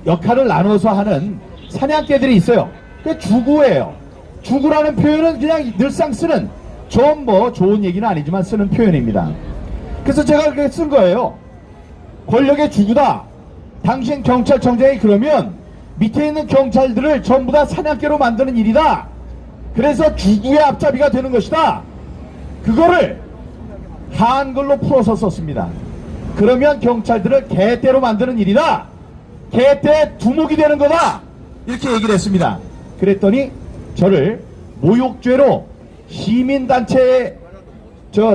역할을 나눠서 하는 사냥개들이 있어요. 그게 주구예요. 주구라는 표현은 그냥 늘상 쓰는, 좀 뭐 좋은 얘기는 아니지만 쓰는 표현입니다. 그래서 제가 그렇게 쓴 거예요. 권력의 주구다. 당신 경찰청장이 그러면 밑에 있는 경찰들을 전부 다 사냥개로 만드는 일이다. 그래서 주구의 앞잡이가 되는 것이다. 그거를 한글로 풀어서 썼습니다. 그러면 경찰들을 개떼로 만드는 일이다. 개떼 두목이 되는 거다. 이렇게 얘기를 했습니다. 그랬더니 저를 모욕죄로 시민단체의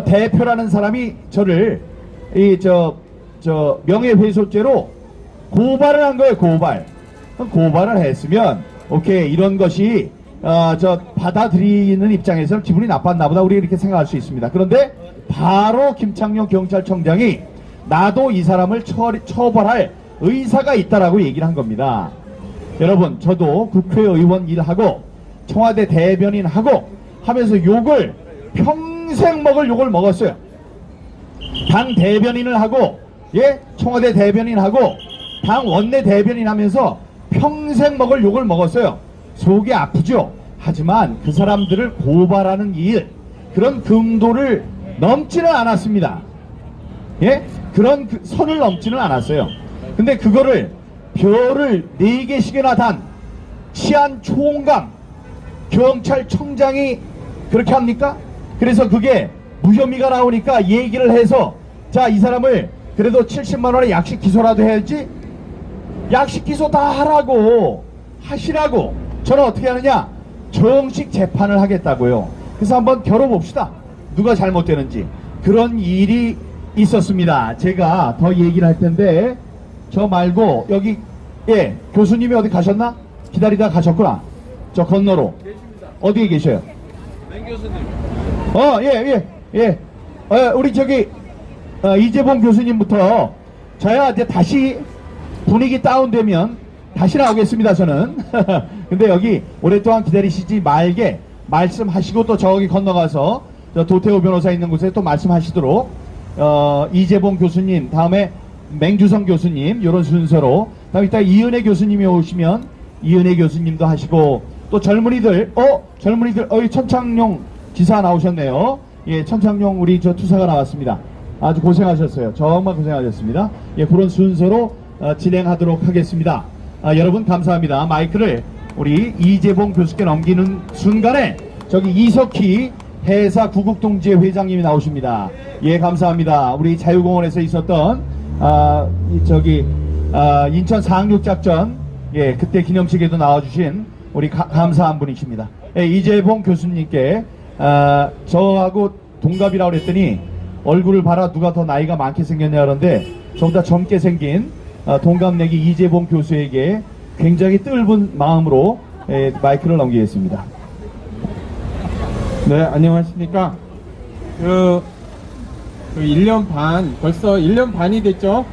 대표라는 사람이 저를 명예훼손죄로 고발을 한 거예요. 고발을 했으면 오케이, 이런 것이 받아들이는 입장에서는 기분이 나빴나 보다 우리 이렇게 생각할 수 있습니다. 그런데 바로 김창룡 경찰청장이 나도 이 사람을 처벌할 의사가 있다라고 얘기를 한 겁니다. 여러분, 저도 국회의원 일하고 청와대 대변인 하고 하면서 욕을 평생 먹을 욕을 먹었어요. 당 대변인을 하고, 청와대 대변인 하고 당 원내 대변인 하면서 평생 먹을 욕을 먹었어요. 속이 아프죠. 하지만 그 사람들을 고발하는 일, 그런 금도를 넘지는 않았습니다. 그런 선을 넘지는 않았어요. 근데 그거를 별을 4개씩이나 단 치안총감 경찰청장이 그렇게 합니까? 그래서 그게 무혐의가 나오니까 얘기를 해서 자, 이 사람을 그래도 70만원의 약식 기소라도 해야지. 약식 기소 다 하시라고 저는 어떻게 하느냐, 정식 재판을 하겠다고요. 그래서 한번 겨뤄봅시다. 누가 잘못되는지. 그런 일이 있었습니다. 제가 더 얘기를 할 텐데 저 말고 여기 교수님이 어디 가셨나? 기다리다 가셨구나. 저 건너로. 어디에 계셔요? 맹 교수님. 우리 이재봉 교수님부터 저야 이제 다시 분위기 다운되면 다시 나오겠습니다, 저는. 근데 여기 오랫동안 기다리시지 말게 말씀하시고 또 저기 건너가서 저 도태호 변호사 있는 곳에 또 말씀하시도록 이재봉 교수님, 다음에 맹주성 교수님, 이런 순서로. 다음에 이따 이은혜 교수님이 오시면 이은혜 교수님도 하시고, 또 젊은이들, 천창용 지사 나오셨네요. 예, 천창용 우리 저 투사가 나왔습니다. 아주 고생하셨어요. 정말 고생하셨습니다. 예, 그런 순서로 진행하도록 하겠습니다. 여러분 감사합니다. 마이크를 우리 이재봉 교수께 넘기는 순간에 저기 이석희 해사 구국동지회 회장님이 나오십니다. 예, 감사합니다. 우리 자유공원에서 있었던 인천 상륙 작전, 예, 그때 기념식에도 나와주신 우리 감사한 분이십니다. 예, 이재봉 교수님께, 저하고 동갑이라고 그랬더니 얼굴을 봐라 누가 더 나이가 많게 생겼냐 그러는데 저보다 젊게 생긴 동갑내기 이재봉 교수에게 굉장히 뜰분 마음으로 마이크를 넘기겠습니다. 네, 안녕하십니까. 1년 반, 벌써 1년 반이 됐죠?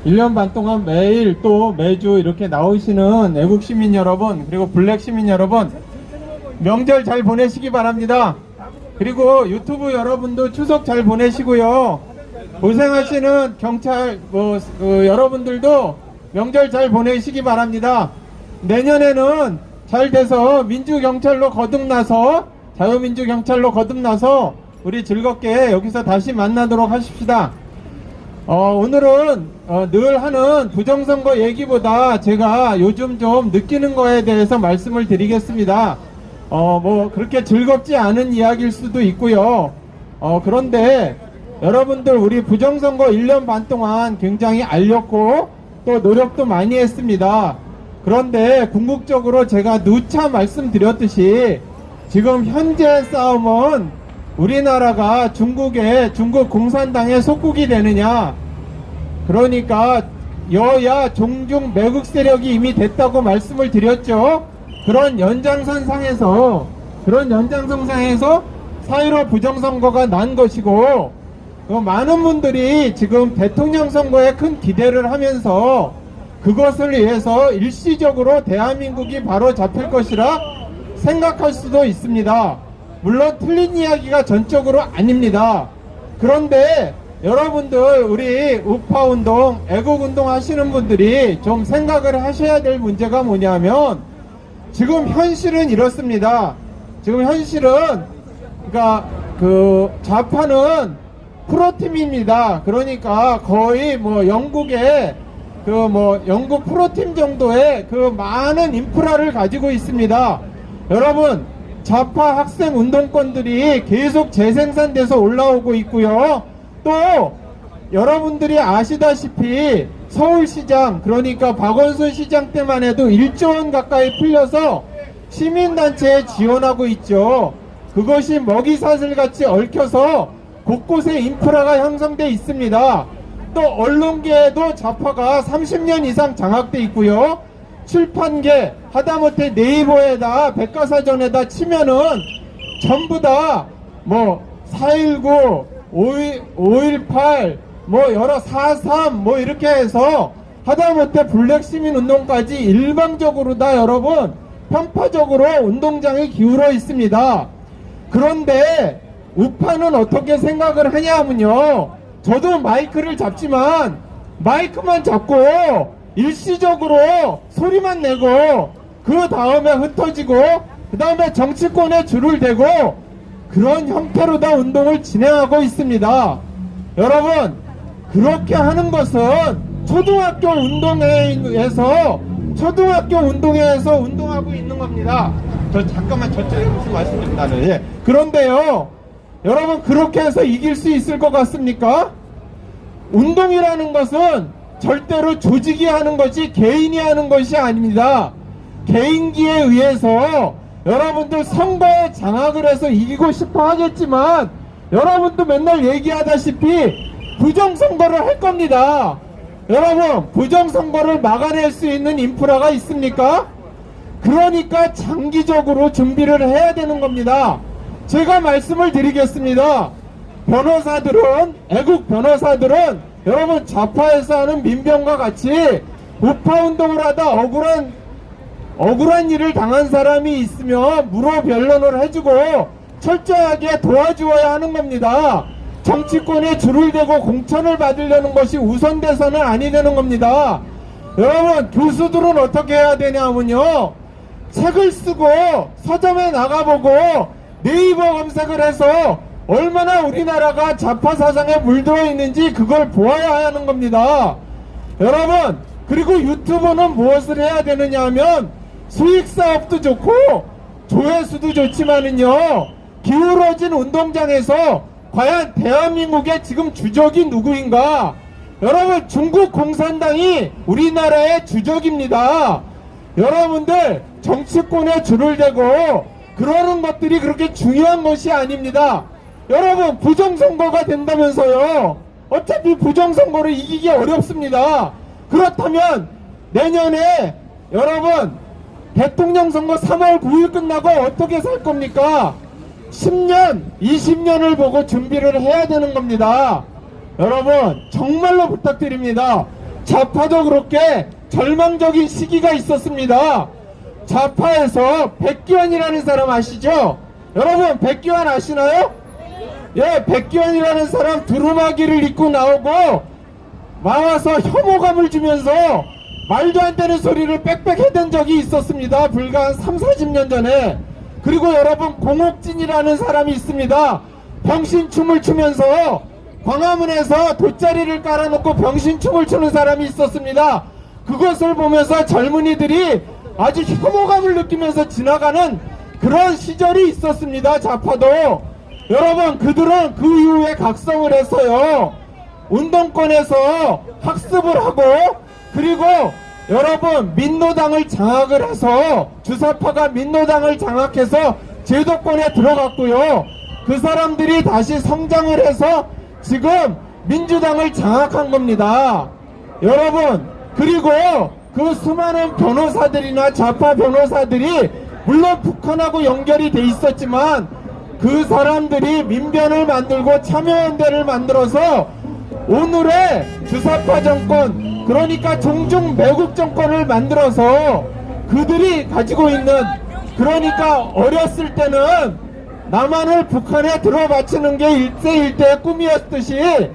1년 반 동안 매일 또 매주 이렇게 나오시는 애국 시민 여러분, 그리고 블랙 시민 여러분, 명절 잘 보내시기 바랍니다. 그리고 유튜브 여러분도 추석 잘 보내시고요. 고생하시는 경찰, 여러분들도 명절 잘 보내시기 바랍니다. 내년에는 잘 돼서 민주경찰로 거듭나서, 자유민주경찰로 거듭나서 우리 즐겁게 여기서 다시 만나도록 하십시다. 오늘은 늘 하는 부정선거 얘기보다 제가 요즘 좀 느끼는 거에 대해서 말씀을 드리겠습니다. 그렇게 즐겁지 않은 이야기일 수도 있고요. 그런데 여러분들 우리 부정선거 1년 반 동안 굉장히 알렸고 또 노력도 많이 했습니다. 그런데 궁극적으로 제가 누차 말씀드렸듯이 지금 현재 싸움은 우리나라가 중국 공산당의 속국이 되느냐, 그러니까 여야 종중 매국 세력이 이미 됐다고 말씀을 드렸죠. 그런 연장선상에서 4.15 부정선거가 난 것이고, 많은 분들이 지금 대통령 선거에 큰 기대를 하면서 그것을 위해서 일시적으로 대한민국이 바로 잡힐 것이라 생각할 수도 있습니다. 물론 틀린 이야기가 전적으로 아닙니다. 그런데 여러분들 우리 우파운동, 애국운동 하시는 분들이 좀 생각을 하셔야 될 문제가 뭐냐면, 지금 현실은 이렇습니다. 지금 현실은 그러니까 좌파는 프로팀입니다. 그러니까 거의 영국의 영국 프로팀 정도의 많은 인프라를 가지고 있습니다. 여러분, 좌파 학생 운동권들이 계속 재생산돼서 올라오고 있고요. 또 여러분들이 아시다시피 서울시장, 그러니까 박원순 시장 때만 해도 1조 원 가까이 풀려서 시민단체에 지원하고 있죠. 그것이 먹이사슬같이 얽혀서 곳곳에 인프라가 형성돼 있습니다. 또 언론계에도 좌파가 30년 이상 장악돼 있고요. 출판계, 하다못해 네이버에다 백과사전에다 치면은 전부 다 4.19, 5.18, 여러 4.3 이렇게 해서 하다못해 블랙시민운동까지 일방적으로 다 여러분 편파적으로 운동장에 기울어 있습니다. 그런데 우파는 어떻게 생각을 하냐면요, 저도 마이크를 잡지만 마이크만 잡고 일시적으로 소리만 내고 그 다음에 흩어지고 그 다음에 정치권에 줄을 대고 그런 형태로 다 운동을 진행하고 있습니다. 여러분, 그렇게 하는 것은 초등학교 운동회에서 운동하고 있는 겁니다. 잠깐만 저쪽에 무슨 말씀 좀 나눠요. 예. 그런데요, 여러분, 그렇게 해서 이길 수 있을 것 같습니까? 운동이라는 것은 절대로 조직이 하는 것이 개인이 하는 것이 아닙니다. 개인기에 의해서 여러분들 선거에 장악을 해서 이기고 싶어 하겠지만 여러분도 맨날 얘기하다시피 부정선거를 할 겁니다. 여러분, 부정선거를 막아낼 수 있는 인프라가 있습니까? 그러니까 장기적으로 준비를 해야 되는 겁니다. 제가 말씀을 드리겠습니다. 애국 변호사들은 여러분 좌파에서 하는 민병과 같이 우파운동을 하다 억울한 일을 당한 사람이 있으면 무료 변론을 해주고 철저하게 도와주어야 하는 겁니다. 정치권에 줄을 대고 공천을 받으려는 것이 우선돼서는 아니 되는 겁니다. 여러분, 교수들은 어떻게 해야 되냐면요, 책을 쓰고 서점에 나가보고 네이버 검색을 해서 얼마나 우리나라가 좌파 사상에 물들어 있는지 그걸 보아야 하는 겁니다. 여러분, 그리고 유튜브는 무엇을 해야 되느냐 하면 수익사업도 좋고 조회수도 좋지만은요, 기울어진 운동장에서 과연 대한민국의 지금 주적이 누구인가, 여러분, 중국 공산당이 우리나라의 주적입니다. 여러분들 정치권에 줄을 대고 그러는 것들이 그렇게 중요한 것이 아닙니다. 여러분, 부정선거가 된다면서요. 어차피 부정선거를 이기기 어렵습니다. 그렇다면 내년에 여러분 대통령 선거 3월 9일 끝나고 어떻게 살 겁니까? 10년, 20년을 보고 준비를 해야 되는 겁니다. 여러분, 정말로 부탁드립니다. 좌파도 그렇게 절망적인 시기가 있었습니다. 좌파에서 백기환이라는 사람 아시죠? 여러분, 백기환 아시나요? 예, 백기환이라는 사람 두루마기를 입고 나오고 나와서 혐오감을 주면서 말도 안 되는 소리를 빽빽 해댄 적이 있었습니다. 불과 한 3, 40년 전에. 그리고 여러분, 공옥진이라는 사람이 있습니다. 병신춤을 추면서 광화문에서 돗자리를 깔아놓고 병신춤을 추는 사람이 있었습니다. 그것을 보면서 젊은이들이 아주 혐오감을 느끼면서 지나가는 그런 시절이 있었습니다. 좌파도. 여러분, 그들은 그 이후에 각성을 해서요, 운동권에서 학습을 하고, 그리고 여러분, 민노당을 장악을 해서, 주사파가 민노당을 장악해서 제도권에 들어갔고요. 그 사람들이 다시 성장을 해서 지금 민주당을 장악한 겁니다. 여러분, 그리고 그 수많은 변호사들이나 좌파 변호사들이 물론 북한하고 연결이 돼 있었지만 그 사람들이 민변을 만들고 참여연대를 만들어서 오늘의 주사파 정권, 그러니까 종중 매국 정권을 만들어서 그들이 가지고 있는, 그러니까 어렸을 때는 남한을 북한에 들어바치는 게 일제일대의 꿈이었듯이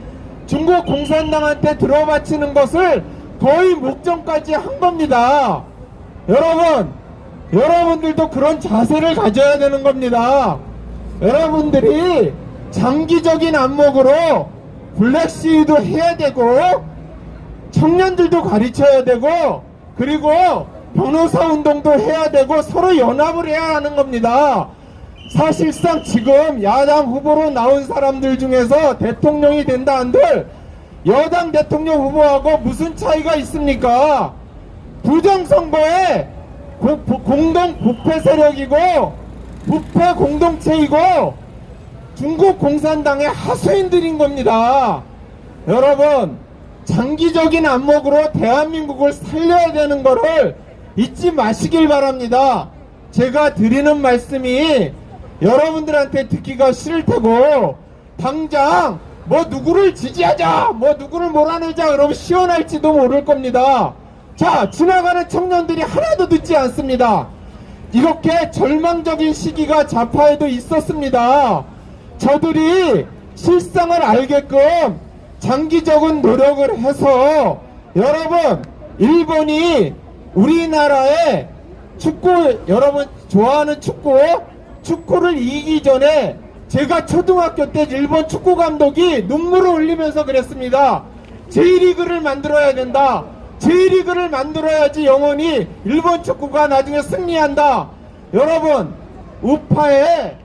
중국 공산당한테 들어바치는 것을 거의 목전까지 한 겁니다. 여러분, 여러분들도 그런 자세를 가져야 되는 겁니다. 여러분들이 장기적인 안목으로 블랙시위도 해야 되고 청년들도 가르쳐야 되고 그리고 변호사 운동도 해야 되고 서로 연합을 해야 하는 겁니다. 사실상 지금 야당 후보로 나온 사람들 중에서 대통령이 된다 한들 여당 대통령 후보하고 무슨 차이가 있습니까? 부정선거에 공동 부패 세력이고 부패 공동체이고 중국 공산당의 하수인들인 겁니다. 여러분, 장기적인 안목으로 대한민국을 살려야 되는 거를 잊지 마시길 바랍니다. 제가 드리는 말씀이 여러분들한테 듣기가 싫을 테고 당장 뭐 누구를 지지하자, 뭐 누구를 몰아내자 그러면 시원할지도 모를 겁니다. 자, 지나가는 청년들이 하나도 듣지 않습니다. 이렇게 절망적인 시기가 좌파에도 있었습니다. 저들이 실상을 알게끔 장기적인 노력을 해서 여러분, 일본이 우리나라의 축구, 여러분 좋아하는 축구를 이기기 전에 제가 초등학교 때 일본 축구 감독이 눈물을 흘리면서 그랬습니다. J리그를 만들어야 된다. J리그를 만들어야지 영원히 일본 축구가 나중에 승리한다. 여러분, 우파의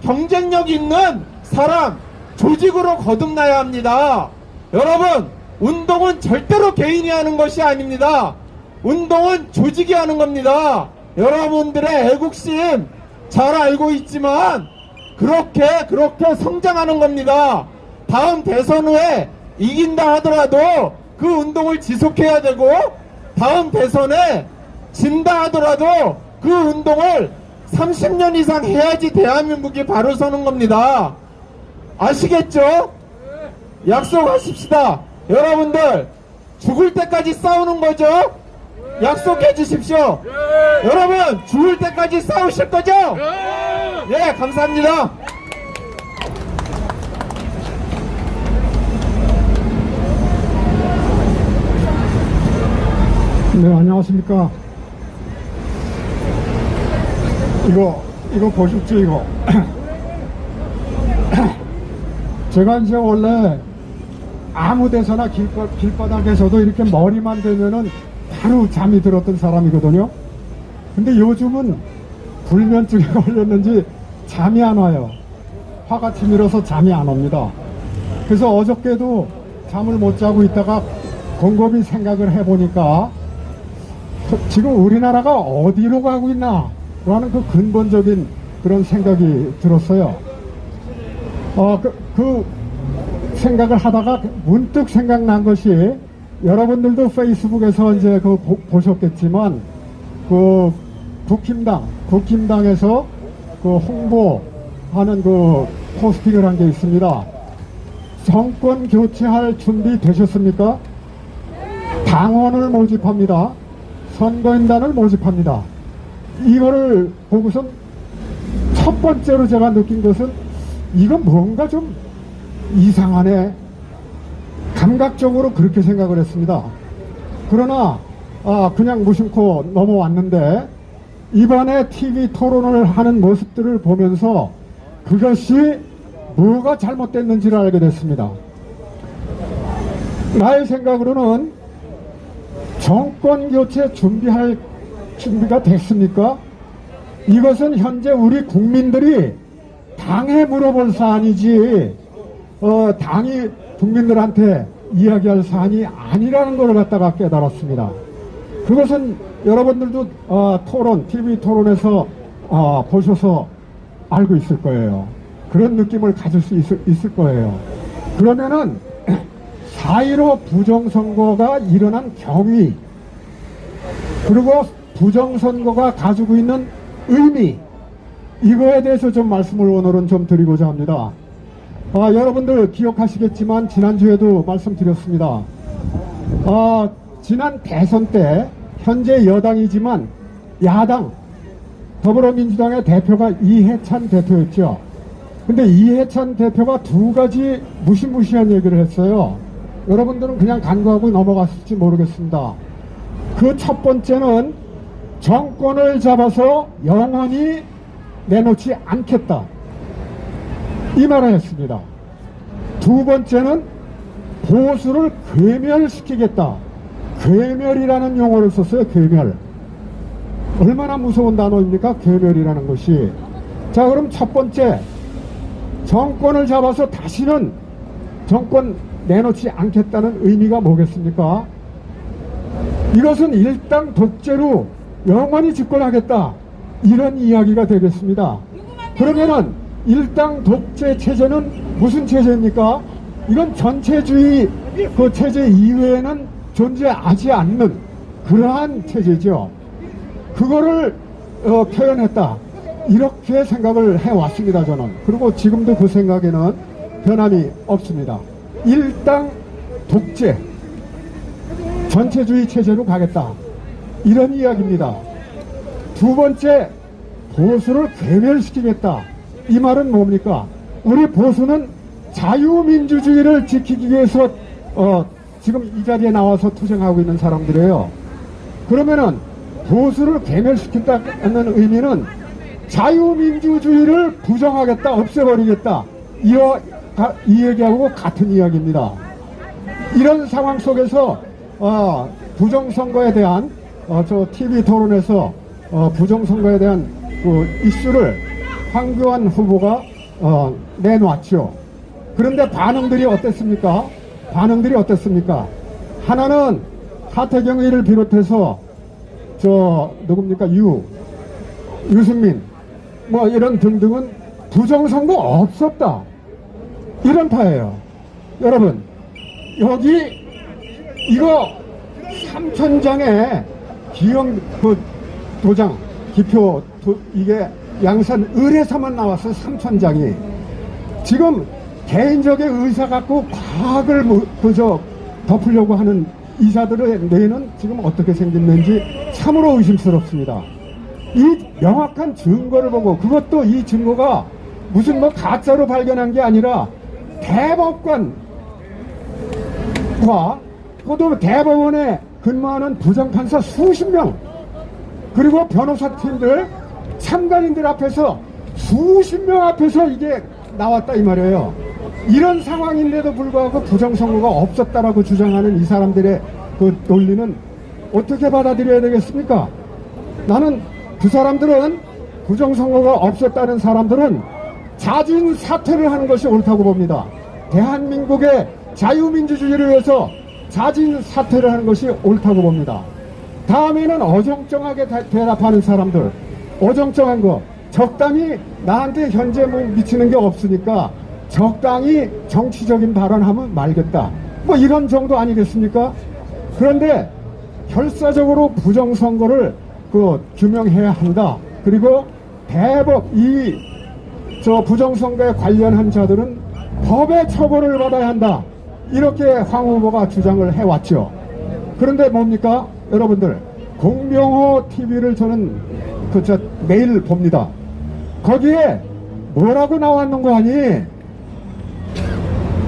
경쟁력 있는 사람, 조직으로 거듭나야 합니다. 여러분, 운동은 절대로 개인이 하는 것이 아닙니다. 운동은 조직이 하는 겁니다. 여러분들의 애국심 잘 알고 있지만 그렇게 성장하는 겁니다. 다음 대선 후에 이긴다 하더라도 그 운동을 지속해야 되고 다음 대선에 진다 하더라도 그 운동을 30년 이상 해야지 대한민국이 바로 서는 겁니다. 아시겠죠? 약속하십시다. 여러분들 죽을 때까지 싸우는 거죠? 약속해 주십시오. 여러분, 죽을 때까지 싸우실 거죠? 예, 감사합니다. 네, 안녕하십니까. 이거 보십시오, 이거. 제가 이제 원래 아무 데서나 길바닥에서도 이렇게 머리만 대면은 바로 잠이 들었던 사람이거든요. 근데 요즘은 불면증에 걸렸는지 잠이 안 와요. 화가 치밀어서 잠이 안 옵니다. 그래서 어저께도 잠을 못 자고 있다가 곰곰이 생각을 해보니까 지금 우리나라가 어디로 가고 있나 라는 그 근본적인 그런 생각이 들었어요. 그 생각을 하다가 문득 생각난 것이, 여러분들도 페이스북에서 이제 보셨겠지만 그 국힘당에서 그 홍보하는 그 포스팅을 한 게 있습니다. 정권 교체할 준비 되셨습니까? 당원을 모집합니다. 선거인단을 모집합니다. 이거를 보고선 첫 번째로 제가 느낀 것은 이건 뭔가 좀 이상하네. 감각적으로 그렇게 생각을 했습니다. 그러나 그냥 무심코 넘어왔는데, 이번에 TV 토론을 하는 모습들을 보면서 그것이 뭐가 잘못됐는지를 알게 됐습니다. 나의 생각으로는 정권 교체 준비가 됐습니까? 이것은 현재 우리 국민들이 당에 물어볼 사안이지 당이 국민들한테 이야기할 사안이 아니라는 걸 갖다가 깨달았습니다. 그것은 여러분들도 TV 토론에서 보셔서 알고 있을 거예요. 그런 느낌을 가질 수 있을 거예요. 그러면은 4.15 부정선거가 일어난 경위, 그리고 부정선거가 가지고 있는 의미, 이거에 대해서 좀 말씀을 오늘은 좀 드리고자 합니다. 여러분들 기억하시겠지만 지난주에도 말씀드렸습니다. 지난 대선 때 현재 여당이지만 야당 더불어민주당의 대표가 이해찬 대표였죠. 근데 이해찬 대표가 두 가지 무시무시한 얘기를 했어요. 여러분들은 그냥 간과하고 넘어갔을지 모르겠습니다. 그 첫 번째는 정권을 잡아서 영원히 내놓지 않겠다, 이 말을 했습니다. 두 번째는 보수를 괴멸시키겠다. 괴멸이라는 용어를 썼어요. 괴멸. 얼마나 무서운 단어입니까? 괴멸이라는 것이. 자, 그럼 첫 번째, 정권을 잡아서 다시는 정권 내놓지 않겠다는 의미가 뭐겠습니까? 이것은 일당 독재로 영원히 집권하겠다, 이런 이야기가 되겠습니다. 그러면은 일당 독재 체제는 무슨 체제입니까? 이건 전체주의 그 체제 이외에는 존재하지 않는 그러한 체제죠. 그거를 표현했다, 이렇게 생각을 해왔습니다, 저는. 그리고 지금도 그 생각에는 변함이 없습니다. 일당 독재, 전체주의 체제로 가겠다, 이런 이야기입니다. 두 번째, 보수를 괴멸시키겠다. 이 말은 뭡니까? 우리 보수는 자유민주주의를 지키기 위해서 지금 이 자리에 나와서 투쟁하고 있는 사람들이에요. 그러면은 보수를 괴멸시킨다는 의미는 자유민주주의를 부정하겠다, 없애버리겠다, 이 얘기하고 같은 이야기입니다. 이런 상황 속에서 부정선거에 대한 TV 토론에서 부정선거에 대한 그 이슈를 황교안 후보가 내놓았죠. 그런데 반응들이 어땠습니까? 하나는 하태경 의를 비롯해서 누굽니까? 유승민 뭐 이런 등등은 부정선거 없었다, 이런 파예요. 여러분, 여기 이거 3,000장의 기형 도장, 기표 이게 양산 을에서만 나왔어. 3,000장이. 지금 개인적인 의사 갖고 과학을 덮으려고 하는 이사들의 뇌는 지금 어떻게 생겼는지 참으로 의심스럽습니다. 이 명확한 증거를 보고, 그것도 이 증거가 무슨 가짜로 발견한 게 아니라 대법관과 또 대법원에 근무하는 부장판사 수십 명, 그리고 변호사팀들, 참관인들 앞에서 수십 명 앞에서 이게 나왔다, 이 말이에요. 이런 상황인데도 불구하고 부정선거가 없었다라고 주장하는 이 사람들의 그 논리는 어떻게 받아들여야 되겠습니까? 나는 그 사람들은, 부정선거가 없었다는 사람들은 자진 사퇴를 하는 것이 옳다고 봅니다. 대한민국의 자유민주주의를 위해서 자진 사퇴를 하는 것이 옳다고 봅니다. 다음에는 어정쩡하게 대답하는 사람들, 어정쩡한 거, 적당히 나한테 현재 뭐 미치는 게 없으니까 적당히 정치적인 발언하면 말겠다. 뭐 이런 정도 아니겠습니까? 그런데 결사적으로 부정선거를 규명해야 한다. 그리고 대법 부정선거에 관련한 자들은 법의 처벌을 받아야 한다. 이렇게 황 후보가 주장을 해왔죠. 그런데 뭡니까? 여러분들, 공병호 TV를 저는 매일 봅니다. 거기에 뭐라고 나왔는 거 아니?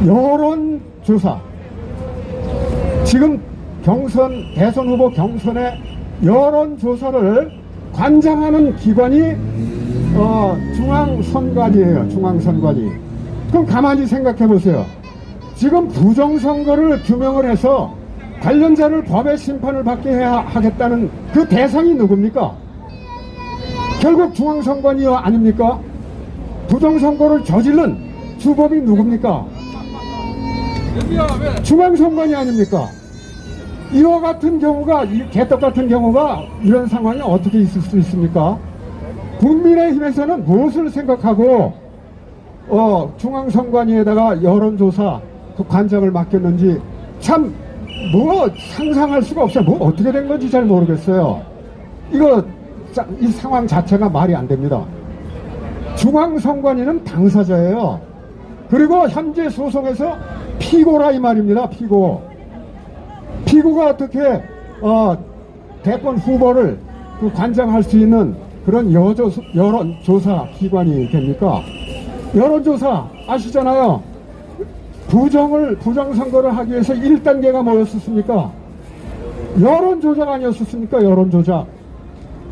여론조사. 지금 대선 후보 경선의 여론조사를 관장하는 기관이 중앙선관위예요. 중앙선관위. 그럼 가만히 생각해 보세요. 지금 부정선거를 규명을 해서 관련자를 법의 심판을 받게 해야 하겠다는 그 대상이 누굽니까? 결국 중앙선관위 아닙니까? 부정선거를 저지른 주범이 누굽니까? 중앙선관위 아닙니까? 이와 같은 경우가, 이 개떡 같은 경우가 이런 상황이 어떻게 있을 수 있습니까? 국민의힘에서는 무엇을 생각하고 중앙선관위에다가 여론조사 관장을 맡겼는지 참 상상할 수가 없어요. 어떻게 된 건지 잘 모르겠어요. 이 상황 자체가 말이 안 됩니다. 중앙선관위는 당사자예요. 그리고 현재 소송에서 피고라 이 말입니다. 피고가 어떻게 대권 후보를 관장할 수 있는 그런 여론조사 기관이 됩니까? 여론조사 아시잖아요. 부정선거를 하기 위해서 1단계가 뭐였었습니까? 여론조작 아니었었습니까? 여론조작.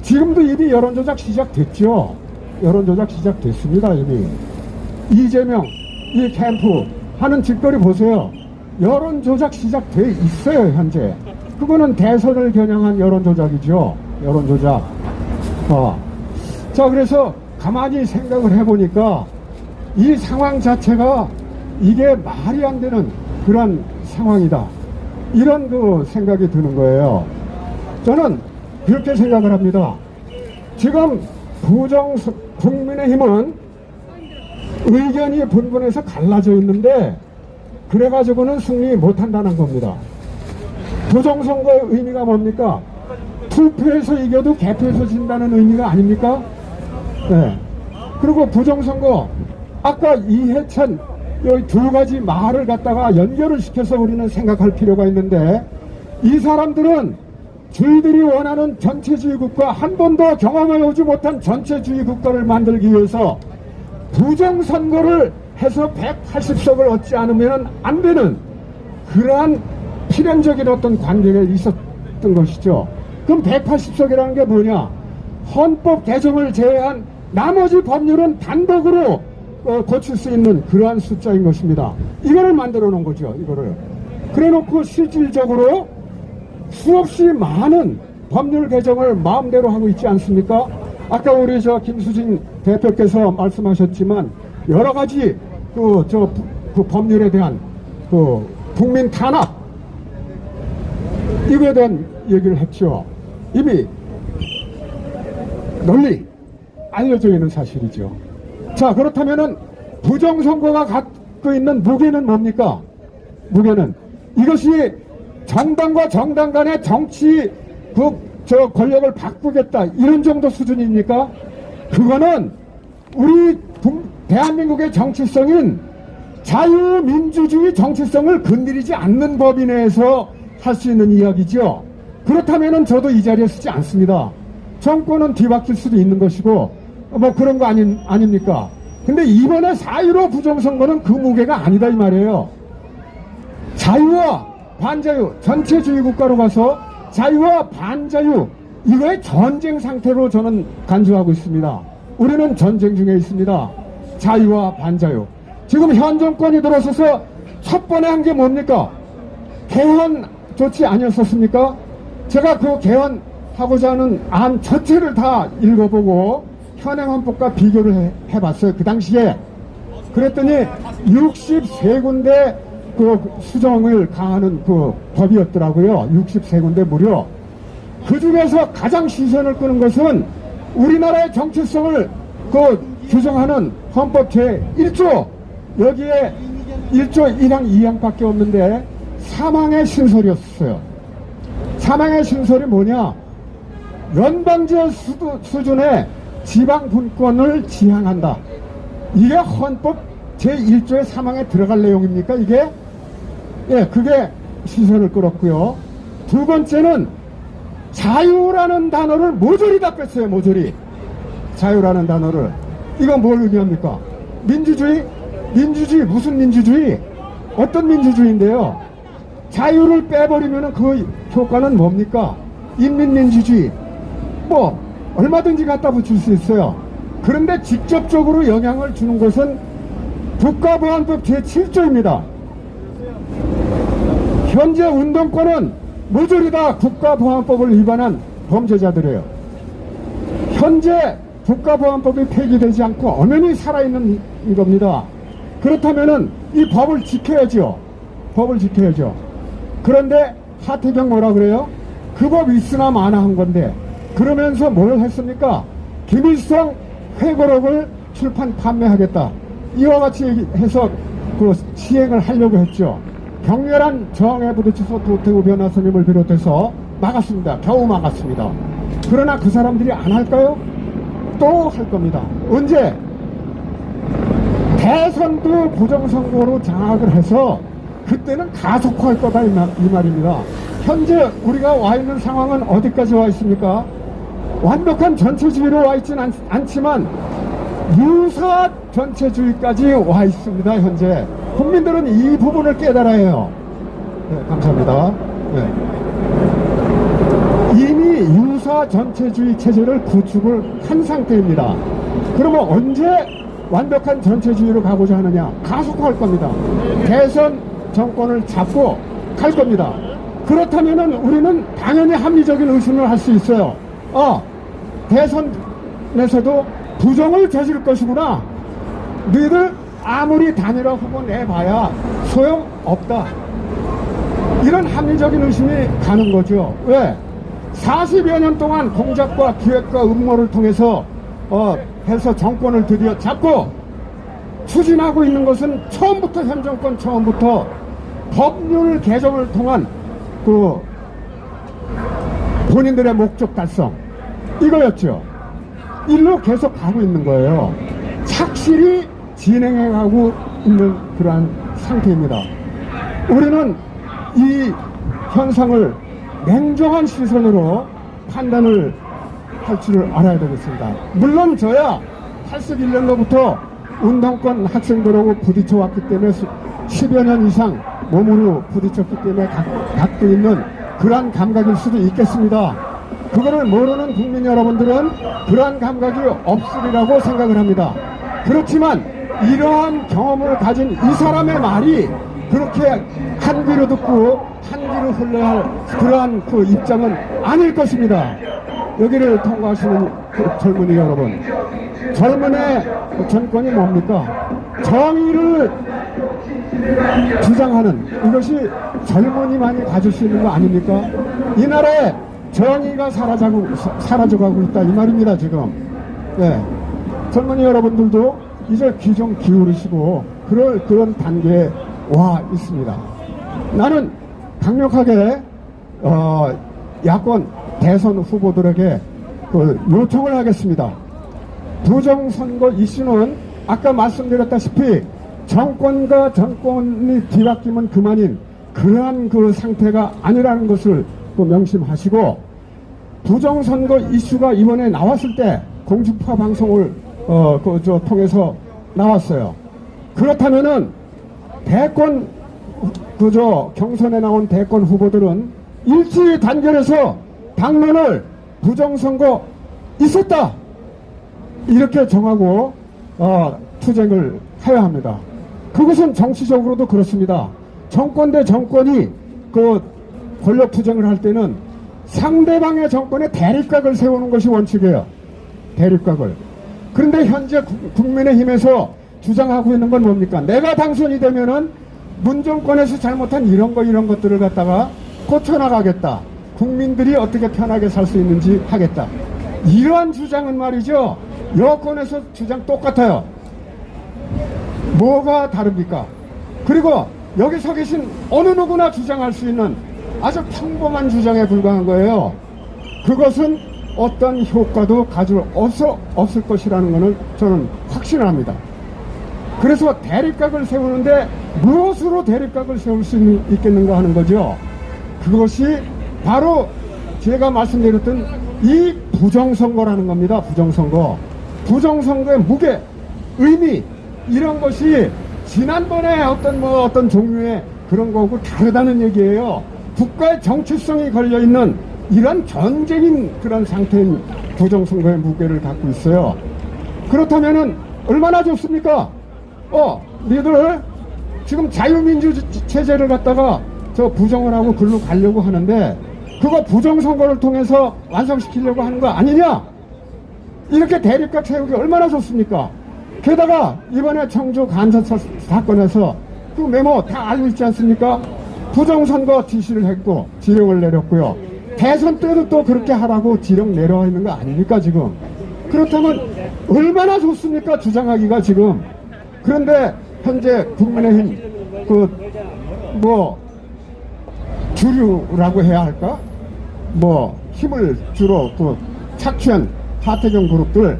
지금도 이미 여론조작 시작됐죠. 여론조작 시작됐습니다. 이미. 이재명 이 캠프 하는 짓거리 보세요. 여론조작 시작돼 있어요. 현재. 그거는 대선을 겨냥한 여론조작이죠. 여론조작. 자, 그래서 가만히 생각을 해보니까 이 상황 자체가 이게 말이 안 되는 그런 상황이다. 이런 생각이 드는 거예요. 저는 그렇게 생각을 합니다. 지금 국민의힘은 의견이 분분해서 갈라져 있는데 그래가지고는 승리 못한다는 겁니다. 부정선거의 의미가 뭡니까? 투표에서 이겨도 개표에서 진다는 의미가 아닙니까? 네. 그리고 부정선거, 아까 이해찬 이 두 가지 말을 갖다가 연결을 시켜서 우리는 생각할 필요가 있는데, 이 사람들은 저희들이 원하는 전체주의 국가, 한 번도 경험해 오지 못한 전체주의 국가를 만들기 위해서 부정선거를 해서 180석을 얻지 않으면 안 되는 그러한 필연적인 어떤 관계가 있었던 것이죠. 그럼 180석이라는 게 뭐냐? 헌법 개정을 제외한 나머지 법률은 단독으로 고칠 수 있는 그러한 숫자인 것입니다. 이거를 만들어 놓은 거죠. 이거를. 그래 놓고 실질적으로 수없이 많은 법률 개정을 마음대로 하고 있지 않습니까? 아까 우리 김수진 대표께서 말씀하셨지만 여러 가지 그 법률에 대한 국민 탄압 이거에 대한 얘기를 했죠. 이미 널리 알려져 있는 사실이죠. 자, 그렇다면은 부정선거가 갖고 있는 무게는 뭡니까? 무게는 이것이 정당과 정당 간의 정치 권력을 바꾸겠다 이런 정도 수준입니까? 그거는 우리 대한민국의 정치성인 자유민주주의 정치성을 건드리지 않는 법인 내에서 할 수 있는 이야기죠. 그렇다면은 저도 이 자리에 서지 않습니다. 정권은 뒤바뀔 수도 있는 것이고 뭐 그런 거 아닙니까? 근데 이번에 4.15 부정선거는 그 무게가 아니다 이 말이에요. 자유와 반자유, 전체주의 국가로 가서 자유와 반자유, 이거의 전쟁 상태로 저는 간주하고 있습니다. 우리는 전쟁 중에 있습니다. 자유와 반자유. 지금 현 정권이 들어서서 첫 번에 한 게 뭡니까? 개헌 조치 아니었었습니까? 제가 그 개헌하고자 하는 안 전체를 다 읽어보고 현행 헌법과 비교를 해봤어요. 그 당시에 그랬더니 63군데 그 수정을 가하는 그 법이었더라고요. 63군데 무려. 그 중에서 가장 시선을 끄는 것은 우리나라의 정체성을 그 규정하는 헌법 제1조, 여기에 1조 1항 2항밖에 없는데 사망의 신설이었어요. 사망의 신설이 뭐냐? 연방제 수준의 지방 분권을 지향한다. 이게 헌법 제1조의 사망에 들어갈 내용입니까, 이게? 예, 그게 시선을 끌었고요. 두 번째는 자유라는 단어를 모조리 다 뺐어요, 모조리. 자유라는 단어를. 이건 뭘 의미합니까? 민주주의? 민주주의, 무슨 민주주의? 어떤 민주주의인데요? 자유를 빼버리면 그 효과는 뭡니까? 인민민주주의. 뭐, 얼마든지 갖다 붙일 수 있어요. 그런데 직접적으로 영향을 주는 것은 국가보안법 제7조입니다. 현재 운동권은 모조리 다 국가보안법을 위반한 범죄자들이에요. 현재 국가보안법이 폐기되지 않고 엄연히 살아있는 겁니다. 그렇다면은 이 법을 지켜야죠. 법을 지켜야죠. 그런데 하태경 뭐라 그래요? 그 법 있으나 마나 한 건데, 그러면서 뭘 했습니까? 김일성 회고록을 출판 판매하겠다. 이와 같이 해서 그 시행을 하려고 했죠. 격렬한 저항에 부딪혀서 도태우 변호사님을 비롯해서 막았습니다. 겨우 막았습니다. 그러나 그 사람들이 안 할까요? 또 할 겁니다. 언제? 대선도 부정선거로 장악을 해서 그때는 가속화할 거다 이 말입니다. 현재 우리가 와 있는 상황은 어디까지 와 있습니까? 완벽한 전체주의로 와 있지는 않지만 유사 전체주의까지 와 있습니다. 현재 국민들은 이 부분을 깨달아야 해요. 네, 감사합니다. 네. 이미 유사 전체주의 체제를 구축을 한 상태입니다. 그러면 언제 완벽한 전체주의로 가고자 하느냐? 가속화할 겁니다. 대선 정권을 잡고 갈 겁니다. 그렇다면은 우리는 당연히 합리적인 의심을 할 수 있어요. 대선에서도 부정을 저지를 것이구나. 너희들 아무리 단일화 후보 내봐야 소용없다. 이런 합리적인 의심이 가는 거죠. 왜? 40여 년 동안 공작과 기획과 음모를 통해서 해서 정권을 드디어 잡고 추진하고 있는 것은 처음부터, 현 정권 처음부터 법률 개정을 통한 그 본인들의 목적 달성, 이거였죠. 일로 계속 가고 있는 거예요. 착실히 진행해 가고 있는 그러한 상태입니다. 우리는 이 현상을 냉정한 시선으로 판단을 할 줄을 알아야 되겠습니다. 물론 저야 81년도부터 운동권 학생들하고 부딪혀 왔기 때문에 10여 년 이상 몸으로 부딪혔기 때문에 갖고 있는 그러한 감각일 수도 있겠습니다. 그거를 모르는 국민 여러분들은 그러한 감각이 없으리라고 생각을 합니다. 그렇지만 이러한 경험을 가진 이 사람의 말이 그렇게 한 귀로 듣고 한 귀로 흘러야 할 그러한 그 입장은 아닐 것입니다. 여기를 통과하시는 그 젊은이 여러분, 젊은의 정권이 뭡니까? 정의를 주장하는, 이것이 젊은이만이 가질 수 있는 거 아닙니까? 이 나라에 정의가 사라져가고 있다 이 말입니다. 지금 젊은이 여러분들도 이제 귀 좀 기울이시고 그런 단계에 와 있습니다. 나는 강력하게 야권 대선 후보들에게 그 요청을 하겠습니다. 부정선거 이슈는 아까 말씀드렸다시피 정권과 정권이 뒤바뀌면 그만인 그러한 그 상태가 아니라는 것을 또 명심하시고, 부정선거 이슈가 이번에 나왔을 때 공중파 방송을 통해서 나왔어요. 그렇다면은 대권 경선에 나온 대권 후보들은 일치 단결해서 당론을 부정선거 있었다 이렇게 정하고 투쟁을 해야 합니다. 그것은 정치적으로도 그렇습니다. 정권 대 정권이 그 권력 투쟁을 할 때는 상대방의 정권에 대립각을 세우는 것이 원칙이에요. 대립각을. 그런데 현재 국민의힘에서 주장하고 있는 건 뭡니까? 내가 당선이 되면은 문정권에서 잘못한 이런 것들을 갖다가 고쳐나가겠다. 국민들이 어떻게 편하게 살 수 있는지 하겠다. 이러한 주장은 말이죠. 여권에서 주장 똑같아요. 뭐가 다릅니까? 그리고 여기 서 계신 어느 누구나 주장할 수 있는 아주 평범한 주장에 불과한 거예요. 그것은 어떤 효과도 가질 없을 것이라는 것을 저는 확신합니다. 그래서 대립각을 세우는데 무엇으로 대립각을 세울 수 있겠는가 하는 거죠. 그것이 바로 제가 말씀드렸던 이 부정선거라는 겁니다. 부정선거. 부정선거의 무게, 의미, 이런 것이 지난번에 어떤 종류의 그런 거하고 다르다는 얘기예요. 국가의 정체성이 걸려있는 이런 전쟁인 그런 상태인 부정선거의 무게를 갖고 있어요. 그렇다면은 얼마나 좋습니까? 니들 지금 자유민주 체제를 갖다가 저 부정을 하고 글로 가려고 하는데 그거 부정선거를 통해서 완성시키려고 하는 거 아니냐? 이렇게 대립각 세우기 얼마나 좋습니까? 게다가 이번에 청주 간사차 사건에서 그 메모 다 알고 있지 않습니까? 부정선거 지시를 했고 지령을 내렸고요. 대선 때도 또 그렇게 하라고 지령 내려와 있는 거 아닙니까 지금? 그렇다면 얼마나 좋습니까 주장하기가 지금? 그런데 현재 국민의힘 주류라고 해야 할까? 힘을 주로 착취한 하태경 그룹들,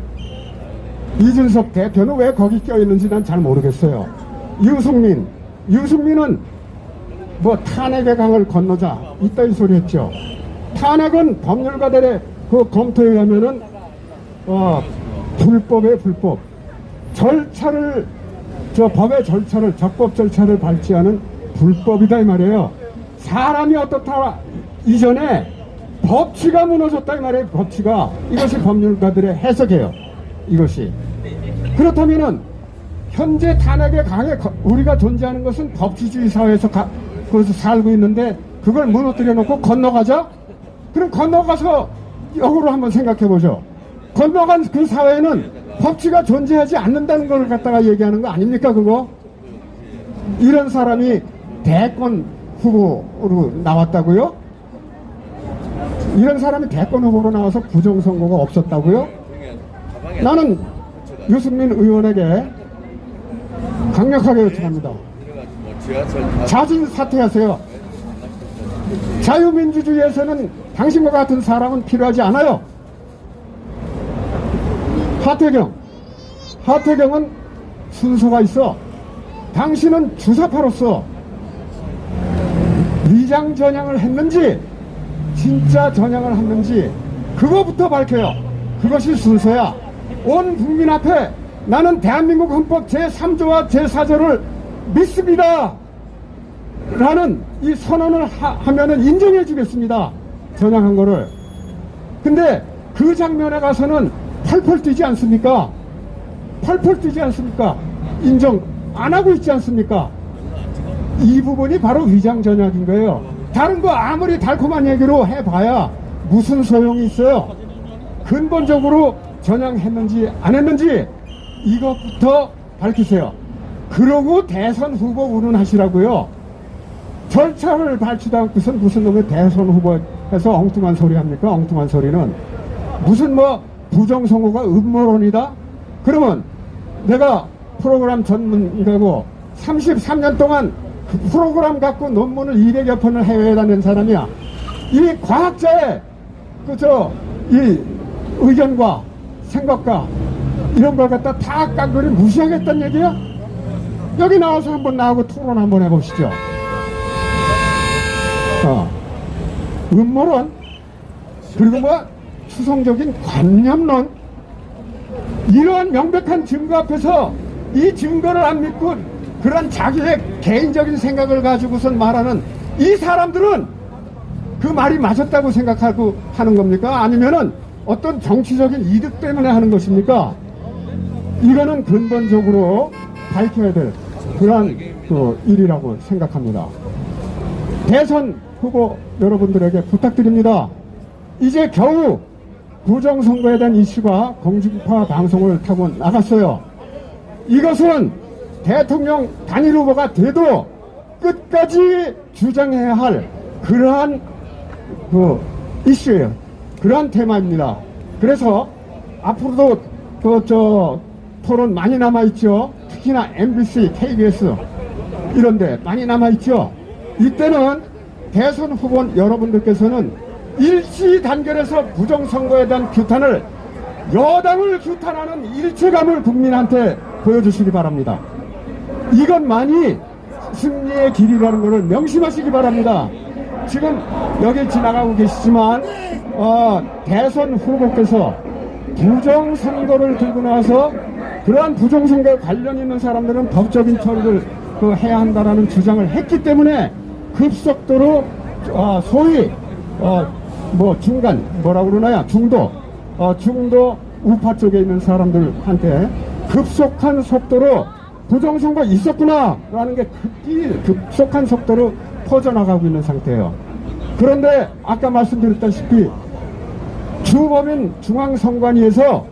이준석 대표는 왜 거기 껴있는지 난 잘 모르겠어요. 유승민은 탄핵의 강을 건너자 이따위 소리 했죠. 탄핵은 법률가들의 그 검토에 의하면은 불법의 불법 절차를 법의 절차를 적법 절차를 밟지 않은 불법이다 이 말이에요. 사람이 어떻다 이전에 법치가 무너졌다 이 말이에요. 법치가. 이것이 법률가들의 해석이에요. 이것이. 그렇다면은 현재 탄핵의 강에 우리가 존재하는 것은 법치주의 사회에서 거기서 살고 있는데 그걸 무너뜨려 놓고 건너가자? 그럼 건너가서 역으로 한번 생각해 보죠. 건너간 그 사회는 법치가 존재하지 않는다는 걸 갖다가 얘기하는 거 아닙니까 그거? 이런 사람이 대권 후보로 나왔다고요? 이런 사람이 대권 후보로 나와서 부정선거가 없었다고요? 나는 유승민 의원에게 강력하게 요청합니다. 자진 사퇴하세요. 자유민주주의에서는 당신과 같은 사람은 필요하지 않아요. 하태경은 순서가 있어. 당신은 주사파로서 위장 전향을 했는지 진짜 전향을 했는지 그거부터 밝혀요. 그것이 순서야. 온 국민 앞에 나는 대한민국 헌법 제3조와 제4조를 믿습니다 라는 이 선언을 하면은 인정해 주겠습니다. 전향한 거를. 근데 그 장면에 가서는 펄펄 뛰지 않습니까? 펄펄 뛰지 않습니까? 인정 안 하고 있지 않습니까? 이 부분이 바로 위장 전략인 거예요. 다른 거 아무리 달콤한 얘기로 해봐야 무슨 소용이 있어요. 근본적으로 전향했는지 안 했는지 이것부터 밝히세요. 그러고 대선 후보 운운하시라고요. 절차를 밟지도 않고선 무슨 놈의 대선 후보에서 엉뚱한 소리 합니까? 엉뚱한 소리는 무슨 부정선거가 음모론이다? 그러면 내가 프로그램 전문가고 33년 동안 그 프로그램 갖고 논문을 200여 편을 해외에 다닌 사람이야. 이 과학자의 이 의견과 생각과 이런 걸 갖다 다 깡그리 무시하겠다는 얘기야? 여기 나와서 한번 나하고 토론 한번 해보시죠. 음모론 그리고 추상적인 관념론, 이러한 명백한 증거 앞에서 이 증거를 안 믿고 그런 자기의 개인적인 생각을 가지고선 말하는 이 사람들은 그 말이 맞았다고 생각하고 하는 겁니까? 아니면은 어떤 정치적인 이득 때문에 하는 것입니까? 이거는 근본적으로 밝혀야 될 그러한 일이라고 생각합니다. 대선 후보 여러분들에게 부탁드립니다. 이제 겨우 부정선거에 대한 이슈가 공중파 방송을 타고 나갔어요. 이것은 대통령 단일 후보가 돼도 끝까지 주장해야 할 그러한 그 이슈예요. 그러한 테마입니다. 그래서 앞으로도 토론 많이 남아있죠. 특히나 MBC, KBS 이런데 많이 남아있죠. 이때는 대선 후보 여러분들께서는 일시 단결해서 부정선거에 대한 규탄을, 여당을 규탄하는 일체감을 국민한테 보여주시기 바랍니다. 이것만이 승리의 길이라는 것을 명심하시기 바랍니다. 지금 여기 지나가고 계시지만 대선 후보께서 부정선거를 들고 나와서 그러한 부정선거에 관련 있는 사람들은 법적인 처리를 해야 한다라는 주장을 했기 때문에 급속도로 소위 중간 뭐라고 그러나요? 중도 우파 쪽에 있는 사람들한테 급속한 속도로 부정선거 있었구나라는 게 급속한 속도로 퍼져나가고 있는 상태예요. 그런데 아까 말씀드렸다시피 주법인 중앙선관위에서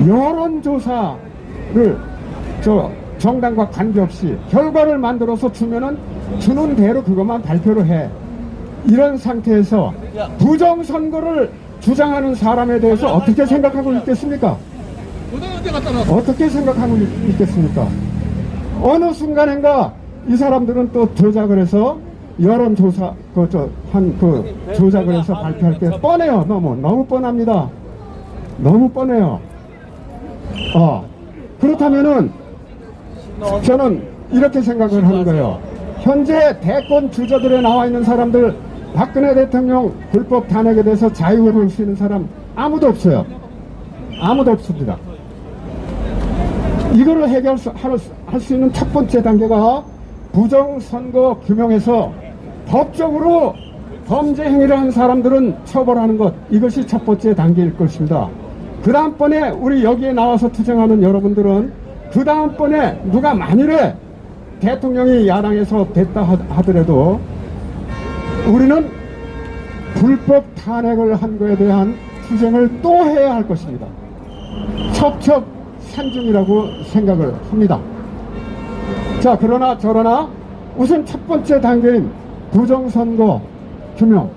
여론조사를 정당과 관계없이 결과를 만들어서 주는 대로 그것만 발표를 해. 이런 상태에서 부정선거를 주장하는 사람에 대해서 어떻게 생각하고 있겠습니까? 어떻게 생각하고 있겠습니까? 어느 순간인가 이 사람들은 또 조작을 해서 여론조사 조작을 해서 발표할 때 뻔해요. 너무 뻔합니다. 너무 뻔해요. 그렇다면은 저는 이렇게 생각을 하는 거예요. 현재 대권 주자들에 나와 있는 사람들, 박근혜 대통령 불법 탄핵에 대해서 자유를 볼 수 있는 사람 아무도 없어요. 아무도 없습니다. 이거를 해결할 수 있는 첫 번째 단계가 부정선거 규명에서 법적으로 범죄 행위를 한 사람들은 처벌하는 것, 이것이 첫 번째 단계일 것입니다. 그 다음번에 우리 여기에 나와서 투쟁하는 여러분들은 그 다음번에 누가 만일에 대통령이 야당에서 됐다 하더라도 우리는 불법 탄핵을 한 거에 대한 투쟁을 또 해야 할 것입니다. 첩첩산중이라고 생각을 합니다. 자, 그러나 저러나 우선 첫 번째 단계인 부정선거 규명,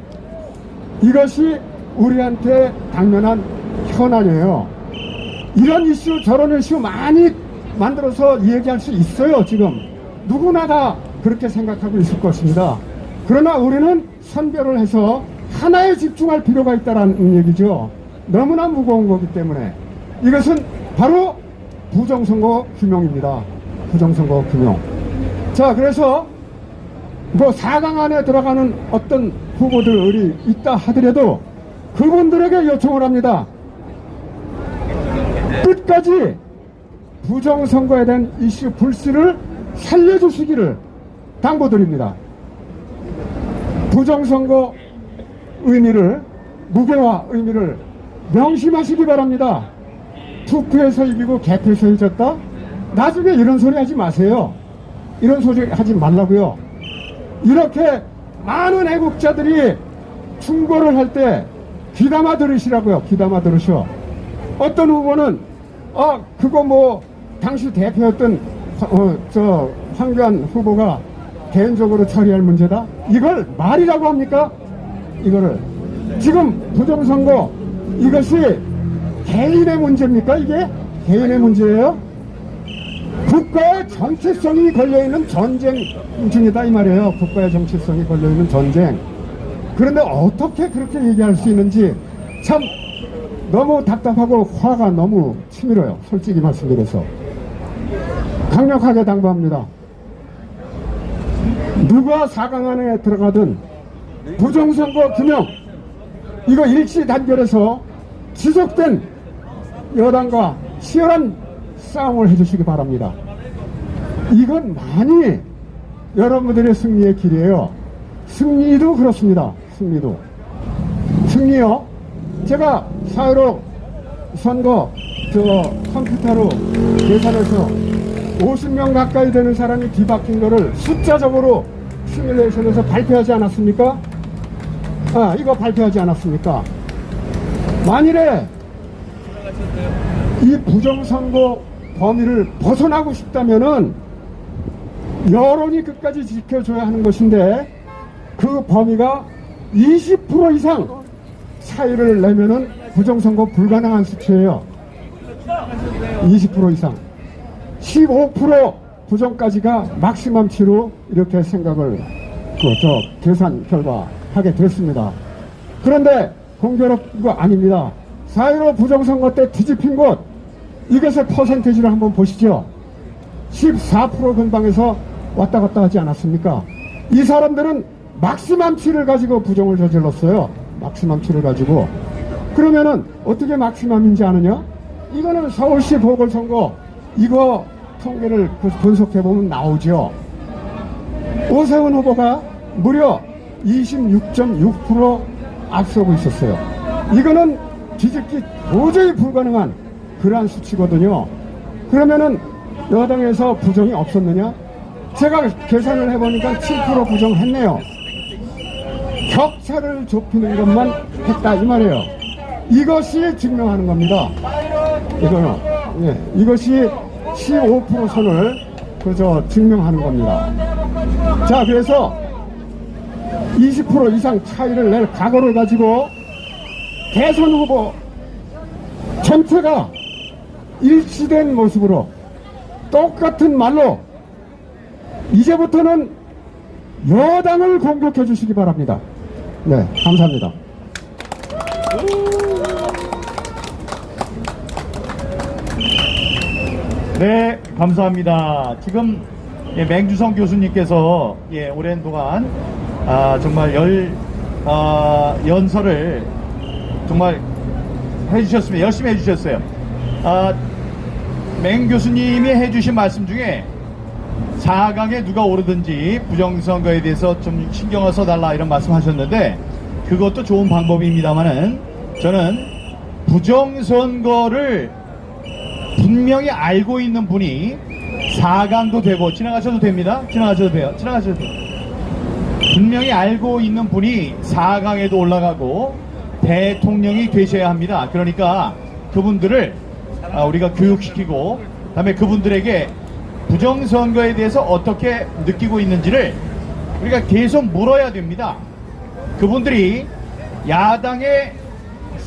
이것이 우리한테 당면한 현안이에요. 이런 이슈 저런 이슈 많이 만들어서 얘기할 수 있어요. 지금 누구나 다 그렇게 생각하고 있을 것입니다. 그러나 우리는 선별을 해서 하나에 집중할 필요가 있다는 얘기죠. 너무나 무거운 거기 때문에 이것은 바로 부정선거 규명입니다. 부정선거 규명. 자, 그래서 4강 안에 들어가는 어떤 후보들이 있다 하더라도 그분들에게 요청을 합니다. 끝까지 부정선거에 대한 이슈 불씨를 살려주시기를 당부드립니다. 부정선거 의미를, 무게와 의미를 명심하시기 바랍니다. 투표에서 이기고 개표에서 이겼다? 나중에 이런 소리 하지 마세요. 이런 소리 하지 말라고요. 이렇게 많은 애국자들이 충고를 할 때 귀담아 들으시라고요. 귀담아 들으셔. 어떤 후보는 그거 당시 대표였던 황교안 후보가 개인적으로 처리할 문제다? 이걸 말이라고 합니까? 이거를 지금 부정선거 이것이 개인의 문제입니까? 이게 개인의 문제예요? 국가의 정체성이 걸려있는 전쟁 중이다 이 말이에요. 국가의 정체성이 걸려있는 전쟁. 그런데 어떻게 그렇게 얘기할 수 있는지 참 너무 답답하고 화가 너무 치밀어요. 솔직히 말씀드려서 강력하게 당부합니다. 누가 4강 안에 들어가든 부정선거 규명 이거 일시 단결해서 지속된 여당과 치열한 싸움을 해주시기 바랍니다. 이건 많이 여러분들의 승리의 길이에요. 승리도 그렇습니다. 승리요. 제가 4.15 선거 컴퓨터로 계산해서 50명 가까이 되는 사람이 뒤바뀐 거를 숫자적으로 시뮬레이션에서 발표하지 않았습니까? 이거 발표하지 않았습니까? 만일에 이 부정선거 범위를 벗어나고 싶다면은 여론이 끝까지 지켜줘야 하는 것인데 그 범위가 20% 이상 차이를 내면은 부정선거 불가능한 수치예요. 20% 이상. 15% 부정까지가 막시멈치로 이렇게 생각을 계산 결과 하게 됐습니다. 그런데 공교롭고 아닙니다. 4.15 부정선거 때 뒤집힌 곳, 이것의 퍼센테이지를 한번 보시죠. 14% 근방에서 왔다 갔다 하지 않았습니까? 이 사람들은 막시멈치를 가지고 부정을 저질렀어요. 막시멈치를 가지고. 그러면은 어떻게 막시멈인지 아느냐? 이거는 서울시 보궐선거 이거 통계를 분석해보면 나오죠. 오세훈 후보가 무려 26.6% 앞서고 있었어요. 이거는 뒤집기 도저히 불가능한 그러한 수치거든요. 그러면은 여당에서 부정이 없었느냐? 제가 계산을 해보니까 7% 부정했네요. 격차를 좁히는 것만 했다 이 말이에요. 이것이 증명하는 겁니다. 이거는 이것이 15% 선을 증명하는 겁니다. 자, 그래서 20% 이상 차이를 낼 각오를 가지고 대선 후보 전체가 일치된 모습으로 똑같은 말로 이제부터는 여당을 공격해 주시기 바랍니다. 네, 감사합니다. 네, 감사합니다. 지금 맹주성 교수님께서 오랜 동안 정말 연설을 정말 해주셨습니다. 열심히 해주셨어요. 맹 교수님이 해주신 말씀 중에 4강에 누가 오르든지 부정선거에 대해서 좀 신경을 써달라 이런 말씀 하셨는데 그것도 좋은 방법입니다만은 저는 부정선거를 분명히 알고 있는 분이 4강도 되고 지나가셔도 됩니다. 지나가셔도 돼요. 분명히 알고 있는 분이 4강에도 올라가고 대통령이 되셔야 합니다. 그러니까 그분들을 우리가 교육시키고 그다음에 그분들에게 부정선거에 대해서 어떻게 느끼고 있는지를 우리가 계속 물어야 됩니다. 그분들이 야당의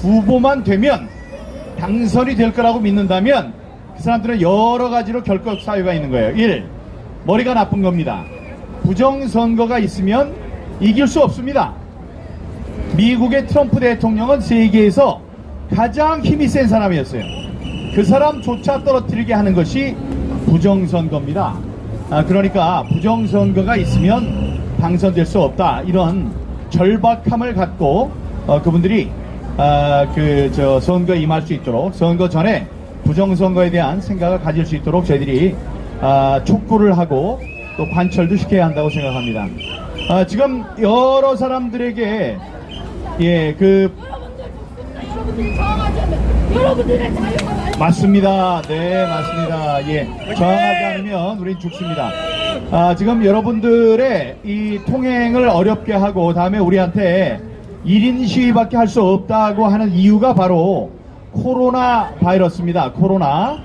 후보만 되면 당선이 될 거라고 믿는다면 그 사람들은 여러 가지로 결격 사유가 있는 거예요. 1. 머리가 나쁜 겁니다. 부정선거가 있으면 이길 수 없습니다. 미국의 트럼프 대통령은 세계에서 가장 힘이 센 사람이었어요. 그 사람조차 떨어뜨리게 하는 것이 부정선거입니다. 그러니까 부정선거가 있으면 당선될 수 없다. 이런 절박함을 갖고 그분들이 선거에 임할 수 있도록 선거 전에 부정선거에 대한 생각을 가질 수 있도록 저희들이 촉구를 하고 또 관철도 시켜야 한다고 생각합니다. 지금 여러 사람들에게 여러분들의 자유가 맞습니다. 네, 맞습니다. 저항하지 않으면 우린 죽습니다. 지금 여러분들의 이 통행을 어렵게 하고 다음에 우리한테 1인 시위밖에 할 수 없다고 하는 이유가 바로 코로나 바이러스입니다. 코로나.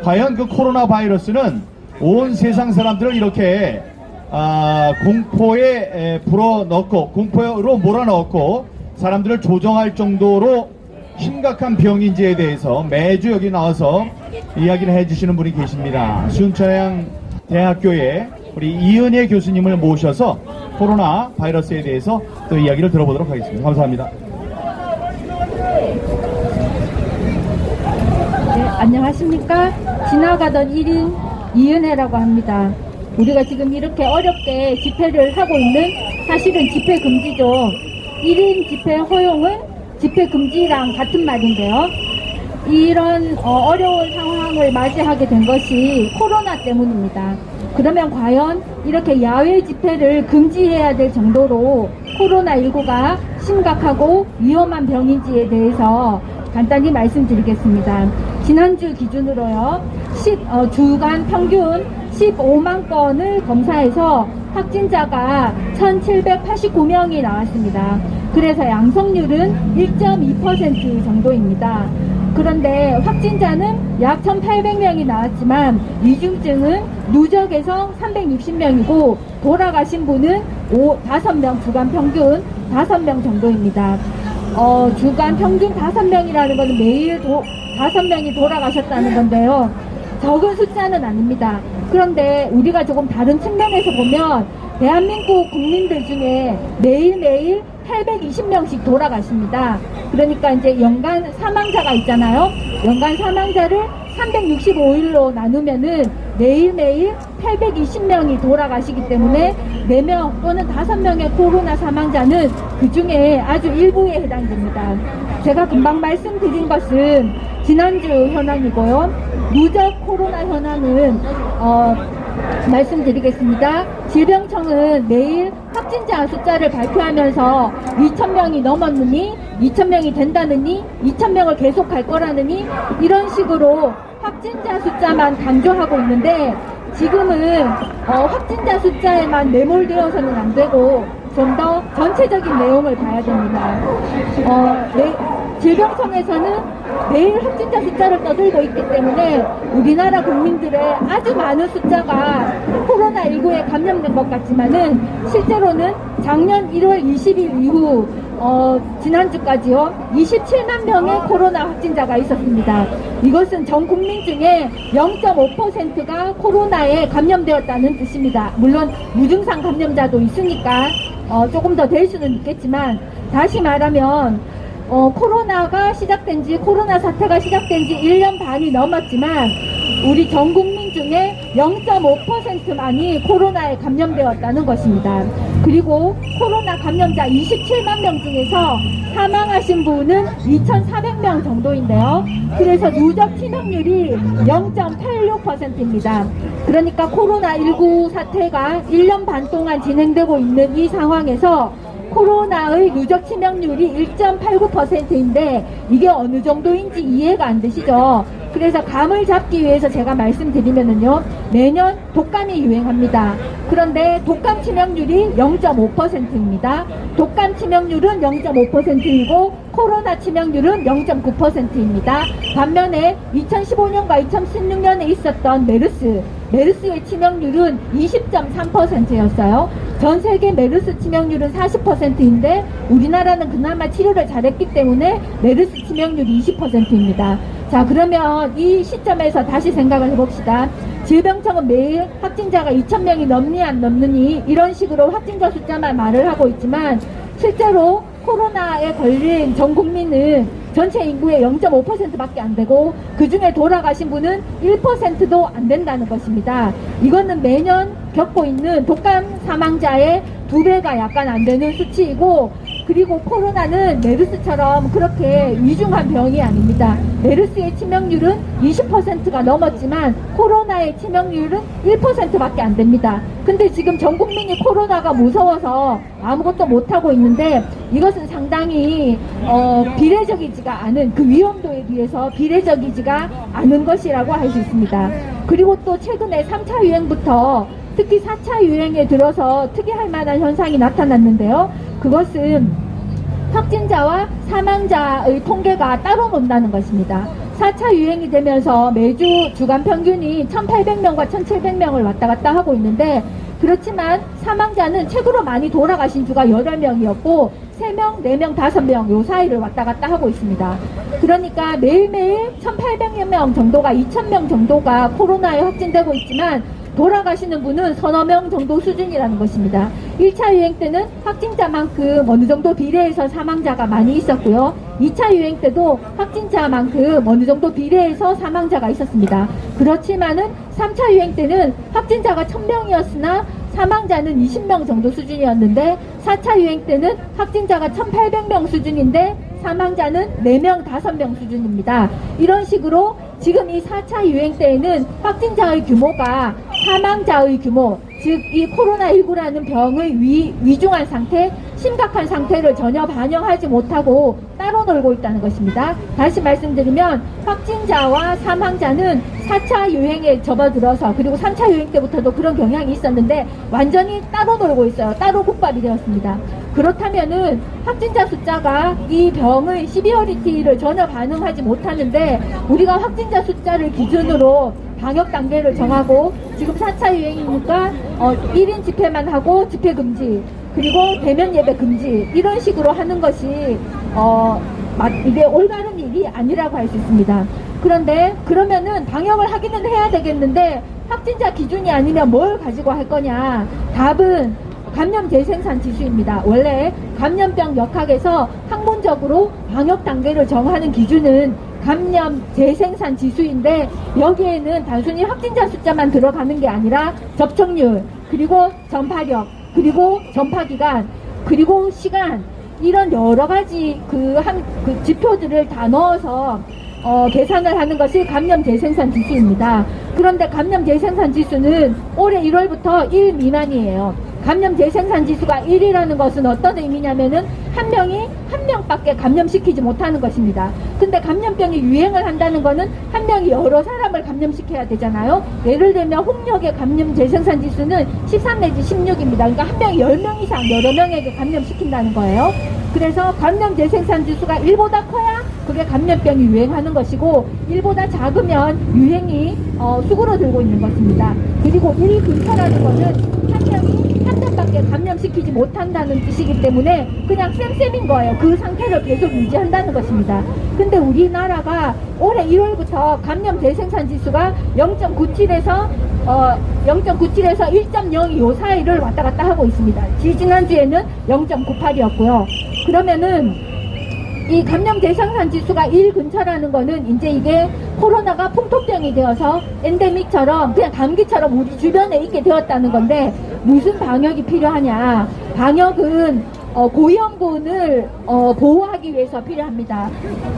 과연 그 코로나 바이러스는 온 세상 사람들을 이렇게 공포에 불어넣고 공포로 몰아넣고 사람들을 조종할 정도로 심각한 병인지에 대해서 매주 여기 나와서 이야기를 해주시는 분이 계십니다. 순천향 대학교의 우리 이은혜 교수님을 모셔서 코로나 바이러스에 대해서 또 이야기를 들어보도록 하겠습니다. 감사합니다. 네, 안녕하십니까? 지나가던 1인 이은혜라고 합니다. 우리가 지금 이렇게 어렵게 집회를 하고 있는 사실은 집회 금지죠. 1인 집회 허용은 집회 금지랑 같은 말인데요. 이런 어려운 상황을 맞이하게 된 것이 코로나 때문입니다. 그러면 과연 이렇게 야외 집회를 금지해야 될 정도로 코로나19가 심각하고 위험한 병인지에 대해서 간단히 말씀드리겠습니다. 지난주 기준으로요, 주간 평균 15만 건을 검사해서 확진자가 1,789명이 나왔습니다. 그래서 양성률은 1.2% 정도입니다. 그런데 확진자는 약 1,800명이 나왔지만 위중증은 누적해서 360명이고 돌아가신 분은 5명, 주간 평균 5명 정도입니다. 주간 평균 5명이라는 것은 매일 5명이 돌아가셨다는 건데요. 적은 숫자는 아닙니다. 그런데 우리가 조금 다른 측면에서 보면 대한민국 국민들 중에 매일매일 820명씩 돌아가십니다. 그러니까 이제 연간 사망자가 있잖아요. 연간 사망자를 365일로 나누면은 매일매일 820명이 돌아가시기 때문에 4명 또는 5명의 코로나 사망자는 그 중에 아주 일부에 해당됩니다. 제가 금방 말씀드린 것은 지난주 현황이고요. 누적 코로나 현황은 말씀드리겠습니다. 질병청은 매일 확진자 숫자를 발표하면서 2,000명이 넘었느니, 2,000명이 된다느니, 2,000명을 계속 갈 거라느니 이런 식으로 확진자 숫자만 강조하고 있는데 지금은 확진자 숫자에만 매몰되어서는 안 되고 좀 더 전체적인 내용을 봐야 됩니다. 질병청에서는 매일 확진자 숫자를 떠들고 있기 때문에 우리나라 국민들의 아주 많은 숫자가 코로나19에 감염된 것 같지만은 실제로는 작년 1월 20일 이후 지난주까지요 27만 명의 코로나 확진자가 있었습니다. 이것은 전 국민 중에 0.5%가 코로나에 감염되었다는 뜻입니다. 물론 무증상 감염자도 있으니까 조금 더 될 수는 있겠지만 다시 말하면 코로나 사태가 시작된 지 1년 반이 넘었지만 우리 전 국민 중에 0.5%만이 코로나에 감염되었다는 것입니다. 그리고 코로나 감염자 27만 명 중에서 사망하신 분은 2,400명 정도인데요. 그래서 누적 치명률이 0.86%입니다. 그러니까 코로나19 사태가 1년 반 동안 진행되고 있는 이 상황에서 코로나의 누적 치명률이 1.89%인데 이게 어느 정도인지 이해가 안 되시죠? 그래서 감을 잡기 위해서 제가 말씀드리면은요, 매년 독감이 유행합니다. 그런데 독감 치명률이 0.5%입니다. 독감 치명률은 0.5%이고 코로나 치명률은 0.9%입니다. 반면에 2015년과 2016년에 있었던 메르스의 치명률은 20.3%였어요. 전 세계 메르스 치명률은 40%인데 우리나라는 그나마 치료를 잘했기 때문에 메르스 치명률이 20%입니다. 자, 그러면 이 시점에서 다시 생각을 해봅시다. 질병청은 매일 확진자가 2,000명이 넘니 안 넘느니 이런 식으로 확진자 숫자만 말을 하고 있지만 실제로 코로나에 걸린 전 국민은 전체 인구의 0.5%밖에 안 되고 그 중에 돌아가신 분은 1%도 안 된다는 것입니다. 이거는 매년 겪고 있는 독감 사망자의 2배가 약간 안 되는 수치이고 그리고 코로나는 메르스처럼 그렇게 위중한 병이 아닙니다. 메르스의 치명률은 20%가 넘었지만 코로나의 치명률은 1%밖에 안 됩니다. 근데 지금 전 국민이 코로나가 무서워서 아무것도 못하고 있는데 이것은 상당히 비례적이지가 않은 그 위험도에 비해서 비례적이지가 않은 것이라고 할 수 있습니다. 그리고 또 최근에 3차 유행부터 특히 4차 유행에 들어서 특이할 만한 현상이 나타났는데요. 그것은 확진자와 사망자의 통계가 따로 논다는 것입니다. 4차 유행이 되면서 매주 주간 평균이 1,800명과 1,700명을 왔다 갔다 하고 있는데 그렇지만 사망자는 최고로 많이 돌아가신 주가 8명이었고 3명, 4명, 5명 요 사이를 왔다 갔다 하고 있습니다. 그러니까 매일매일 1,800여 명 정도가 2,000명 정도가 코로나에 확진되고 있지만 돌아가시는 분은 서너 명 정도 수준이라는 것입니다. 1차 유행 때는 확진자만큼 어느 정도 비례해서 사망자가 많이 있었고요. 2차 유행 때도 확진자만큼 어느 정도 비례해서 사망자가 있었습니다. 그렇지만은 3차 유행 때는 확진자가 1,000명이었으나 사망자는 20명 정도 수준이었는데 4차 유행 때는 확진자가 1,800명 수준인데 사망자는 4명, 5명 수준입니다. 이런 식으로 지금 이 4차 유행 때에는 확진자의 규모가 사망자의 규모, 즉 이 코로나19라는 병의 위중한 상태, 심각한 상태를 전혀 반영하지 못하고 따로 놀고 있다는 것입니다. 다시 말씀드리면 확진자와 사망자는 4차 유행에 접어들어서 그리고 3차 유행 때부터도 그런 경향이 있었는데 완전히 따로 놀고 있어요. 따로 국밥이 되었습니다. 그렇다면은 확진자 숫자가 이 병의 시비어리티를 전혀 반응하지 못하는데 우리가 확진자 숫자를 기준으로 방역 단계를 정하고 지금 4차 유행이니까 1인 집회만 하고 집회 금지 그리고 대면 예배 금지 이런 식으로 하는 것이 이게 올바른 일이 아니라고 할 수 있습니다. 그런데 그러면은 방역을 하기는 해야 되겠는데 확진자 기준이 아니면 뭘 가지고 할 거냐? 답은 감염 재생산 지수입니다. 원래 감염병 역학에서 학문적으로 방역 단계를 정하는 기준은 감염 재생산 지수인데 여기에는 단순히 확진자 숫자만 들어가는 게 아니라 접촉률, 그리고 전파력, 그리고 전파기간, 그리고 시간 이런 여러 가지 그 지표들을 다 넣어서 계산을 하는 것이 감염 재생산 지수입니다. 그런데 감염 재생산 지수는 올해 1월부터 1 미만이에요. 감염 재생산 지수가 1이라는 것은 어떤 의미냐면은 한 명이 한 명밖에 감염시키지 못하는 것입니다. 근데 감염병이 유행을 한다는 거는 한 명이 여러 사람을 감염시켜야 되잖아요. 예를 들면 홍역의 감염 재생산 지수는 13 내지 16입니다. 그러니까 한 명이 10명 이상 여러 명에게 감염시킨다는 거예요. 그래서 감염 재생산 지수가 1보다 커야 그게 감염병이 유행하는 것이고 1보다 작으면 유행이 수그러들고 있는 것입니다. 그리고 1 근처라는 것은 한 명이 한 명밖에 감염시키지 못한다는 뜻이기 때문에 그냥 쌤쌤인 거예요. 그 상태를 계속 유지한다는 것입니다. 근데 우리나라가 올해 1월부터 감염 재생산 지수가 0.97에서 1.02 요 사이를 왔다 갔다 하고 있습니다. 지난주에는 0.98이었고요. 그러면은 이 감염 재생산 지수가 1 근처라는 거는 이제 이게 코로나가 풍토병이 되어서 엔데믹처럼 그냥 감기처럼 우리 주변에 있게 되었다는 건데 무슨 방역이 필요하냐? 방역은 고위험군을 보호하기 위해서 필요합니다.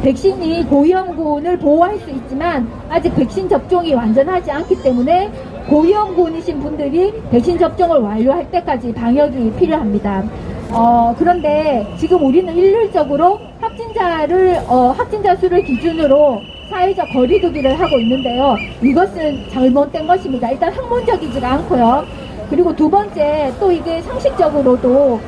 백신이 고위험군을 보호할 수 있지만 아직 백신 접종이 완전하지 않기 때문에 고위험군이신 분들이 백신 접종을 완료할 때까지 방역이 필요합니다. 그런데 지금 우리는 일률적으로 확진자 수를 기준으로 사회적 거리두기를 하고 있는데요. 이것은 잘못된 것입니다. 일단 학문적이지가 않고요. 그리고 두 번째 또 이게 상식적으로도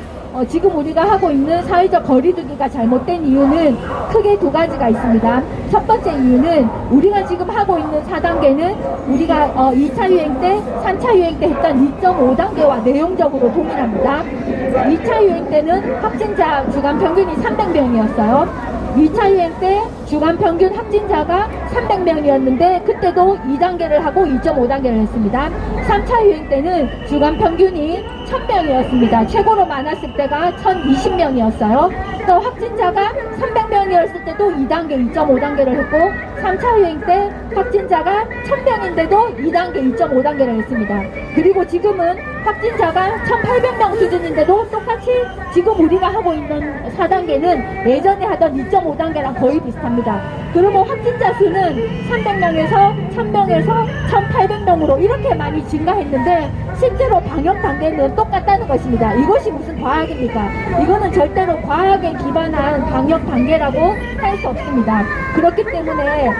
지금 우리가 하고 있는 사회적 거리두기가 잘못된 이유는 크게 두 가지가 있습니다. 첫 번째 이유는 우리가 지금 하고 있는 4단계는 우리가 2차 유행 때, 3차 유행 때 했던 2.5단계와 내용적으로 동일합니다. 2차 유행 때는 확진자 주간 평균이 300명이었어요. 2차 유행 때 주간 평균 확진자가 300명이었는데 그때도 2단계를 하고 2.5단계를 했습니다. 3차 유행 때는 주간 평균이 1000명이었습니다. 최고로 많았을 때가 1020명이었어요. 또 확진자가 300명이었을 때도 2단계, 2.5단계를 했고 3차 유행 때 확진자가 1000명인데도 2단계, 2.5단계를 했습니다. 그리고 지금은 확진자가 1800명 수준인데도 똑같이 지금 우리가 하고 있는 4단계는 예전에 하던 2.5단계랑 거의 비슷합니다. 그러면 확진자 수는 300명에서 1000명에서 1800명으로 이렇게 많이 증가했는데 실제로 방역 단계는 똑같다는 것입니다. 이것이 무슨 과학입니까? 이거는 절대로 과학에 기반한 방역 단계라고 할 수 없습니다. 그렇기 때문에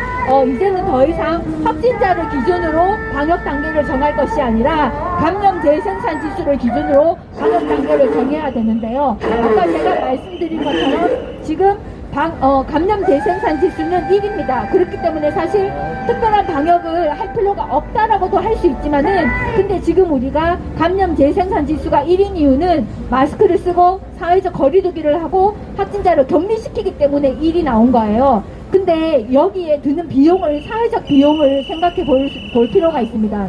이제는 더 이상 확진자를 기준으로 방역 단계를 정할 것이 아니라 감염 재생산 지수를 기준으로 방역 단계를 정해야 되는데요. 아까 제가 말씀드린 것처럼 지금 감염 재생산 지수는 1입니다. 그렇기 때문에 사실 특별한 방역을 할 필요가 없다라고도 할 수 있지만은 근데 지금 우리가 감염 재생산 지수가 1인 이유는 마스크를 쓰고 사회적 거리두기를 하고 확진자를 격리시키기 때문에 1이 나온 거예요. 근데 여기에 드는 비용을 사회적 비용을 생각해 볼 필요가 있습니다.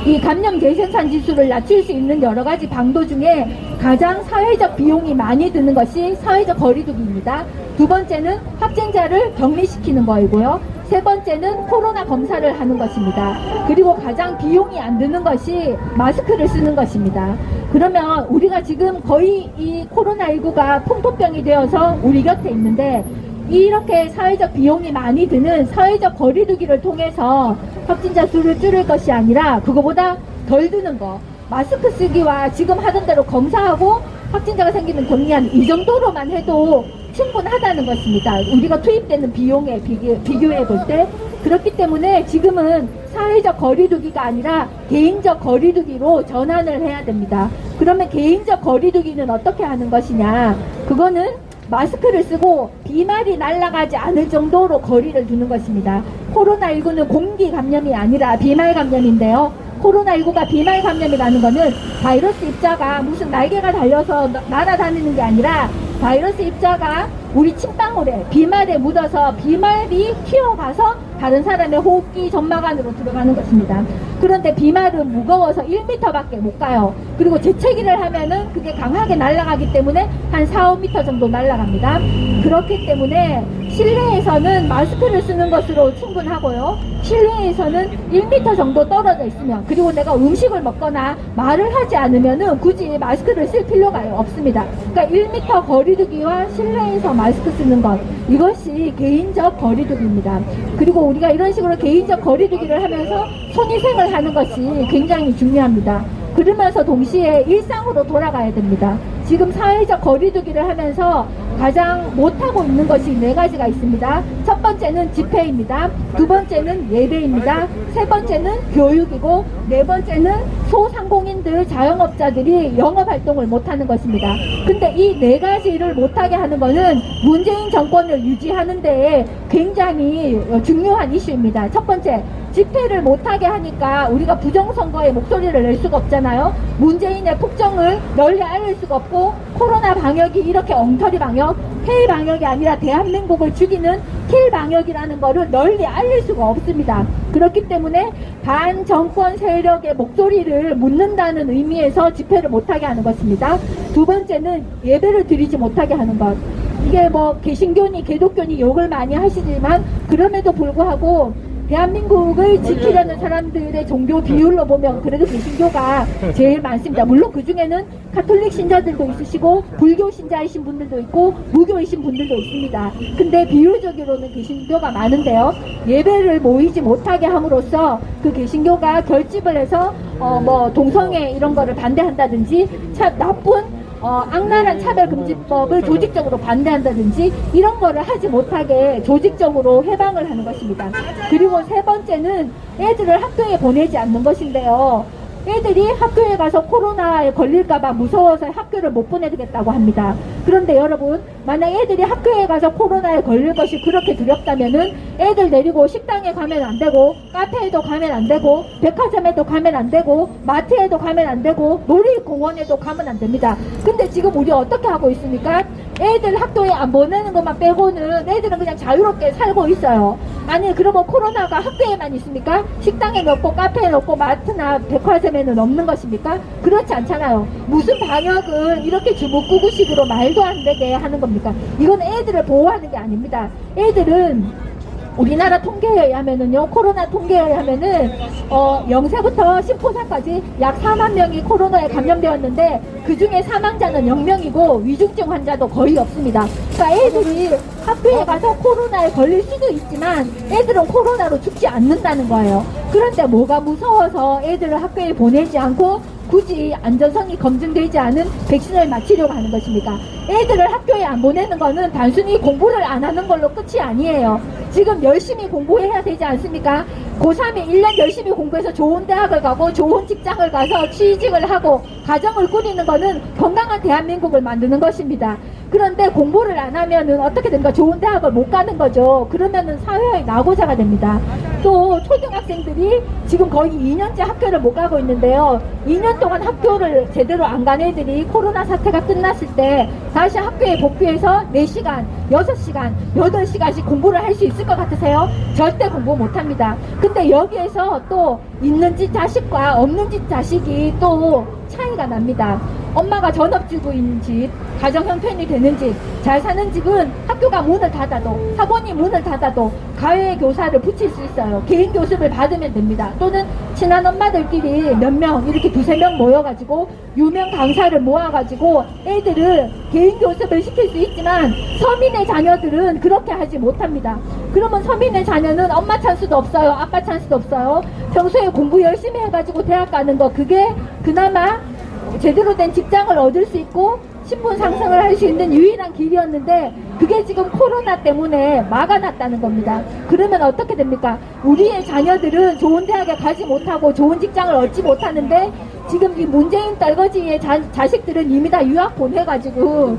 이 감염 재생산 지수를 낮출 수 있는 여러 가지 방도 중에 가장 사회적 비용이 많이 드는 것이 사회적 거리두기입니다. 두 번째는 확진자를 격리시키는 거이고요. 세 번째는 코로나 검사를 하는 것입니다. 그리고 가장 비용이 안 드는 것이 마스크를 쓰는 것입니다. 그러면 우리가 지금 거의 이 코로나19가 풍토병이 되어서 우리 곁에 있는데 이렇게 사회적 비용이 많이 드는 사회적 거리두기를 통해서 확진자 수를 줄일 것이 아니라 그거보다 덜 드는 거 마스크 쓰기와 지금 하던 대로 검사하고 확진자가 생기면 격리하는 이 정도로만 해도 충분하다는 것입니다. 우리가 투입되는 비용에 비교해 볼 때. 그렇기 때문에 지금은 사회적 거리두기가 아니라 개인적 거리두기로 전환을 해야 됩니다. 그러면 개인적 거리두기는 어떻게 하는 것이냐? 그거는 마스크를 쓰고 비말이 날아가지 않을 정도로 거리를 두는 것입니다. 코로나19는 공기 감염이 아니라 비말 감염인데요. 코로나19가 비말 감염이라는 것은 바이러스 입자가 무슨 날개가 달려서 날아다니는 게 아니라 바이러스 입자가 우리 침방울에 비말에 묻어서 비말이 튀어가서 다른 사람의 호흡기 점막 안으로 들어가는 것입니다. 그런데 비말은 무거워서 1m밖에 못 가요. 그리고 재채기를 하면은 그게 강하게 날아가기 때문에 한 4, 5m 정도 날아갑니다. 그렇기 때문에 실내에서는 마스크를 쓰는 것으로 충분하고요. 실내에서는 1m 정도 떨어져 있으면, 그리고 내가 음식을 먹거나 말을 하지 않으면은 굳이 마스크를 쓸 필요가 없습니다. 그러니까 1m 거리두기와 실내에서 마스크 쓰는 것, 이것이 개인적 거리두기입니다. 그리고 우리가 이런 식으로 개인적 거리두기를 하면서 손위생을 하는 것이 굉장히 중요합니다. 그러면서 동시에 일상으로 돌아가야 됩니다. 지금 사회적 거리두기를 하면서 가장 못하고 있는 것이 4가지가 있습니다. 첫 번째는 집회입니다. 두 번째는 예배입니다. 세 번째는 교육이고, 네 번째는 소상공인들, 자영업자들이 영업활동을 못하는 것입니다. 근데 이 4가지를 못하게 하는 것은 문재인 정권을 유지하는 데에 굉장히 중요한 이슈입니다. 첫 번째, 집회를 못하게 하니까 우리가 부정선거에 목소리를 낼 수가 없잖아요. 문재인의 폭정을 널리 알릴 수가 없고, 코로나 방역이 이렇게 엉터리 방역, 킬 방역이 아니라 대한민국을 죽이는 킬 방역이라는 거를 널리 알릴 수가 없습니다. 그렇기 때문에 반정권 세력의 목소리를 묻는다는 의미에서 집회를 못하게 하는 것입니다. 두 번째는 예배를 드리지 못하게 하는 것. 이게 뭐 개신교니 개독교니 욕을 많이 하시지만, 그럼에도 불구하고 대한민국을 지키려는 사람들의 종교 비율로 보면 그래도 개신교가 제일 많습니다. 물론 그 중에는 가톨릭 신자들도 있으시고 불교 신자이신 분들도 있고 무교이신 분들도 있습니다. 근데 비율적으로는 개신교가 많은데요. 예배를 모이지 못하게 함으로써 그 개신교가 결집을 해서 뭐 동성애 이런 거를 반대한다든지 참 나쁜 악랄한 차별금지법을 조직적으로 반대한다든지 이런 거를 하지 못하게 조직적으로 해방을 하는 것입니다. 그리고 세 번째는 애들을 학교에 보내지 않는 것인데요. 애들이 학교에 가서 코로나에 걸릴까봐 무서워서 학교를 못 보내겠다고 합니다. 그런데 여러분, 만약 애들이 학교에 가서 코로나에 걸릴 것이 그렇게 두렵다면은 애들 데리고 식당에 가면 안 되고, 카페에도 가면 안 되고, 백화점에도 가면 안 되고, 마트에도 가면 안 되고, 놀이공원에도 가면 안 됩니다. 근데 지금 우리 어떻게 하고 있습니까? 애들 학교에 안 보내는 것만 빼고는 애들은 그냥 자유롭게 살고 있어요. 아니, 그러면 코로나가 학교에만 있습니까? 식당에 없고, 카페에 없고, 마트나 백화점에는 없는 것입니까? 그렇지 않잖아요. 무슨 방역은 이렇게 주먹구구식으로 말도 안 되게 하는 겁니까? 이건 애들을 보호하는 게 아닙니다. 애들은 우리나라 통계에 의하면은요, 코로나 통계에 의하면은 0세부터 10호사까지 약 4만 명이 코로나에 감염되었는데 그 중에 사망자는 0명이고 위중증 환자도 거의 없습니다. 그러니까 애들이 학교에 가서 코로나에 걸릴 수도 있지만 애들은 코로나로 죽지 않는다는 거예요. 그런데 뭐가 무서워서 애들을 학교에 보내지 않고 굳이 안전성이 검증되지 않은 백신을 맞히려고 하는 것입니까? 애들을 학교에 안 보내는 거는 단순히 공부를 안 하는 걸로 끝이 아니에요. 지금 열심히 공부해야 되지 않습니까? 고3에 1년 열심히 공부해서 좋은 대학을 가고 좋은 직장을 가서 취직을 하고 가정을 꾸리는 거는 건강한 대한민국을 만드는 것입니다. 그런데 공부를 안 하면은 어떻게 됩니까? 좋은 대학을 못 가는 거죠. 그러면은 사회의 낙오자가 됩니다. 또 초등학생들이 지금 거의 2년째 학교를 못 가고 있는데요. 2년 동안 학교를 제대로 안 간 애들이 코로나 사태가 끝났을 때 다시 학교에 복귀해서 4시간, 6시간, 8시간씩 공부를 할 수 있을 것 같으세요? 절대 공부 못 합니다. 근데 여기에서 또 있는 집 자식과 없는 집 자식이 또 차이가 납니다. 엄마가 전업주부인 집, 가정 형편이 되는 집, 잘 사는 집은 학교가 문을 닫아도, 학원이 문을 닫아도 가외 교사를 붙일 수 있어요. 개인 교습을 받으면 됩니다. 또는 친한 엄마들끼리 몇 명, 이렇게 2-3명 모여가지고 유명 강사를 모아가지고 애들을 개인 교습을 시킬 수 있지만 서민의 자녀들은 그렇게 하지 못합니다. 그러면 서민의 자녀는 엄마 찬스도 없어요. 아빠 찬스도 없어요. 평소에 공부 열심히 해가지고 대학 가는 거, 그게 그나마 제대로 된 직장을 얻을 수 있고 신분 상승을 할 수 있는 유일한 길이었는데 그게 지금 코로나 때문에 막아놨다는 겁니다. 그러면 어떻게 됩니까? 우리의 자녀들은 좋은 대학에 가지 못하고 좋은 직장을 얻지 못하는데 지금 이 문재인 떨거지의 자식들은 이미 다 유학 보내가지고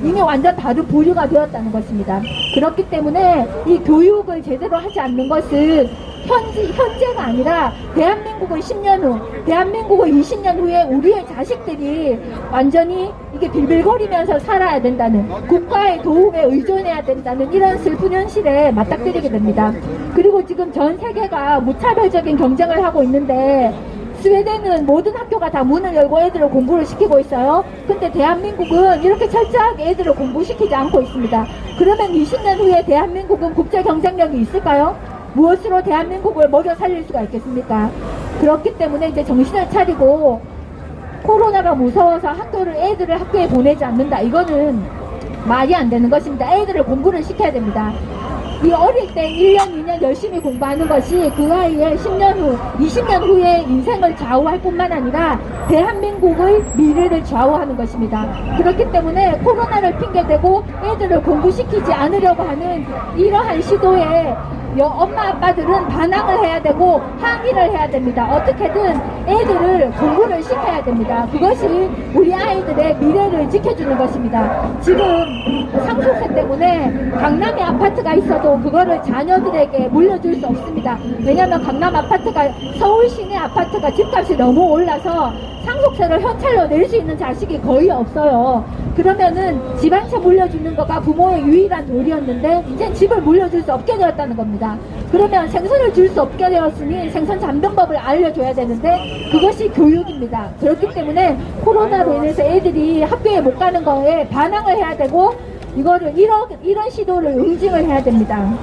이미 완전 다른 부류가 되었다는 것입니다. 그렇기 때문에 이 교육을 제대로 하지 않는 것은 현재가 아니라 대한민국은 10년 후, 대한민국은 20년 후에 우리의 자식들이 완전히 이게 빌빌거리면서 살아야 된다는, 국가의 도움에 의존해야 된다는 이런 슬픈 현실에 맞닥뜨리게 됩니다. 그리고 지금 전 세계가 무차별적인 경쟁을 하고 있는데 스웨덴은 모든 학교가 다 문을 열고 애들을 공부를 시키고 있어요. 근데 대한민국은 이렇게 철저하게 애들을 공부시키지 않고 있습니다. 그러면 20년 후에 대한민국은 국제 경쟁력이 있을까요? 무엇으로 대한민국을 먹여 살릴 수가 있겠습니까? 그렇기 때문에 이제 정신을 차리고 코로나가 무서워서 애들을 학교에 보내지 않는다. 이거는 말이 안 되는 것입니다. 애들을 공부를 시켜야 됩니다. 이 어릴 때 1년, 2년 열심히 공부하는 것이 그 아이의 10년 후, 20년 후에 인생을 좌우할 뿐만 아니라 대한민국의 미래를 좌우하는 것입니다. 그렇기 때문에 코로나를 핑계대고 애들을 공부시키지 않으려고 하는 이러한 시도에 엄마 아빠들은 반항을 해야 되고 항의를 해야 됩니다. 어떻게든 애들을 공부를 시켜야 됩니다. 그것이 우리 아이들의 미래를 지켜주는 것입니다. 지금 상속세 때문에 강남에 아파트가 있어도 그거를 자녀들에게 물려줄 수 없습니다. 왜냐하면 강남 아파트가 서울 시내 아파트가 집값이 너무 올라서 상속세를 현찰로 낼 수 있는 자식이 거의 없어요. 그러면은 집 한 채 물려주는 거가 부모의 유일한 도리였는데 이제 집을 물려줄 수 없게 되었다는 겁니다. 그러면 생선을 줄 수 없게 되었으니 생선 잠병법을 알려줘야 되는데 그것이 교육입니다. 그렇기 때문에 코로나로 인해서 애들이 학교에 못 가는 거에 반항을 해야 되고 이거를 이런 시도를 응징을 해야 됩니다.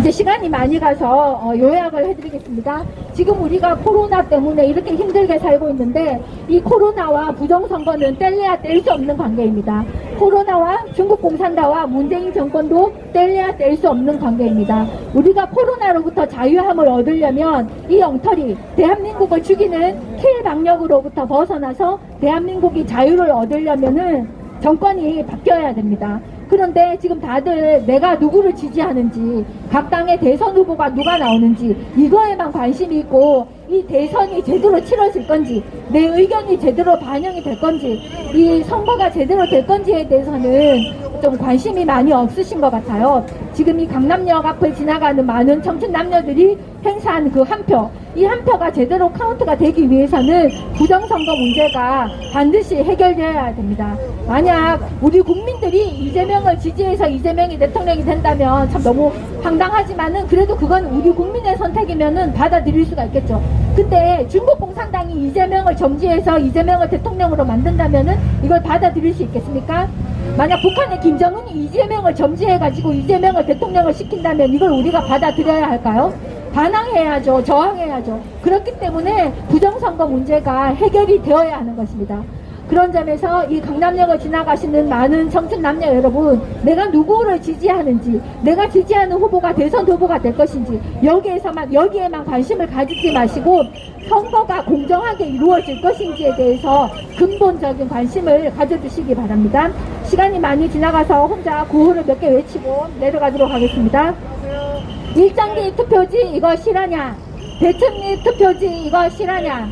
이제 시간이 많이 가서 요약을 해드리겠습니다. 지금 우리가 코로나 때문에 이렇게 힘들게 살고 있는데 이 코로나와 부정선거는 뗄래야 뗄 수 없는 관계입니다. 코로나와 중국 공산당과 문재인 정권도 뗄래야 뗄 수 없는 관계입니다. 우리가 코로나로부터 자유함을 얻으려면 이 엉터리 대한민국을 죽이는 킬 방역으로부터 벗어나서 대한민국이 자유를 얻으려면은 정권이 바뀌어야 됩니다. 그런데 지금 다들 내가 누구를 지지하는지 각 당의 대선 후보가 누가 나오는지 이거에만 관심이 있고 이 대선이 제대로 치러질 건지 내 의견이 제대로 반영이 될 건지 이 선거가 제대로 될 건지에 대해서는 좀 관심이 많이 없으신 것 같아요. 지금 이 강남역 앞을 지나가는 많은 청춘 남녀들이 행사한 그 한 표, 이 한 표가 제대로 카운트가 되기 위해서는 부정선거 문제가 반드시 해결되어야 됩니다. 만약 우리 국민들이 이재명을 지지해서 이재명이 대통령이 된다면 참 너무 황당하지만은 그래도 그건 우리 국민의 선택이면은 받아들일 수가 있겠죠. 근데 중국 공산당이 이재명을 정지해서 이재명을 대통령으로 만든다면은 이걸 받아들일 수 있겠습니까? 만약 북한의 김정은이 이재명을 점지해가지고 이재명을 대통령을 시킨다면 이걸 우리가 받아들여야 할까요? 반항해야죠. 저항해야죠. 그렇기 때문에 부정선거 문제가 해결이 되어야 하는 것입니다. 그런 점에서 이 강남역을 지나가시는 많은 청춘 남녀 여러분, 내가 누구를 지지하는지, 내가 지지하는 후보가 대선 후보가 될 것인지 여기에만 관심을 가지지 마시고 선거가 공정하게 이루어질 것인지에 대해서 근본적인 관심을 가져주시기 바랍니다. 시간이 많이 지나가서 혼자 구호를 몇 개 외치고 내려가도록 하겠습니다. 일장기 투표지 이거 실하냐? 대천리 투표지 이거 실하냐?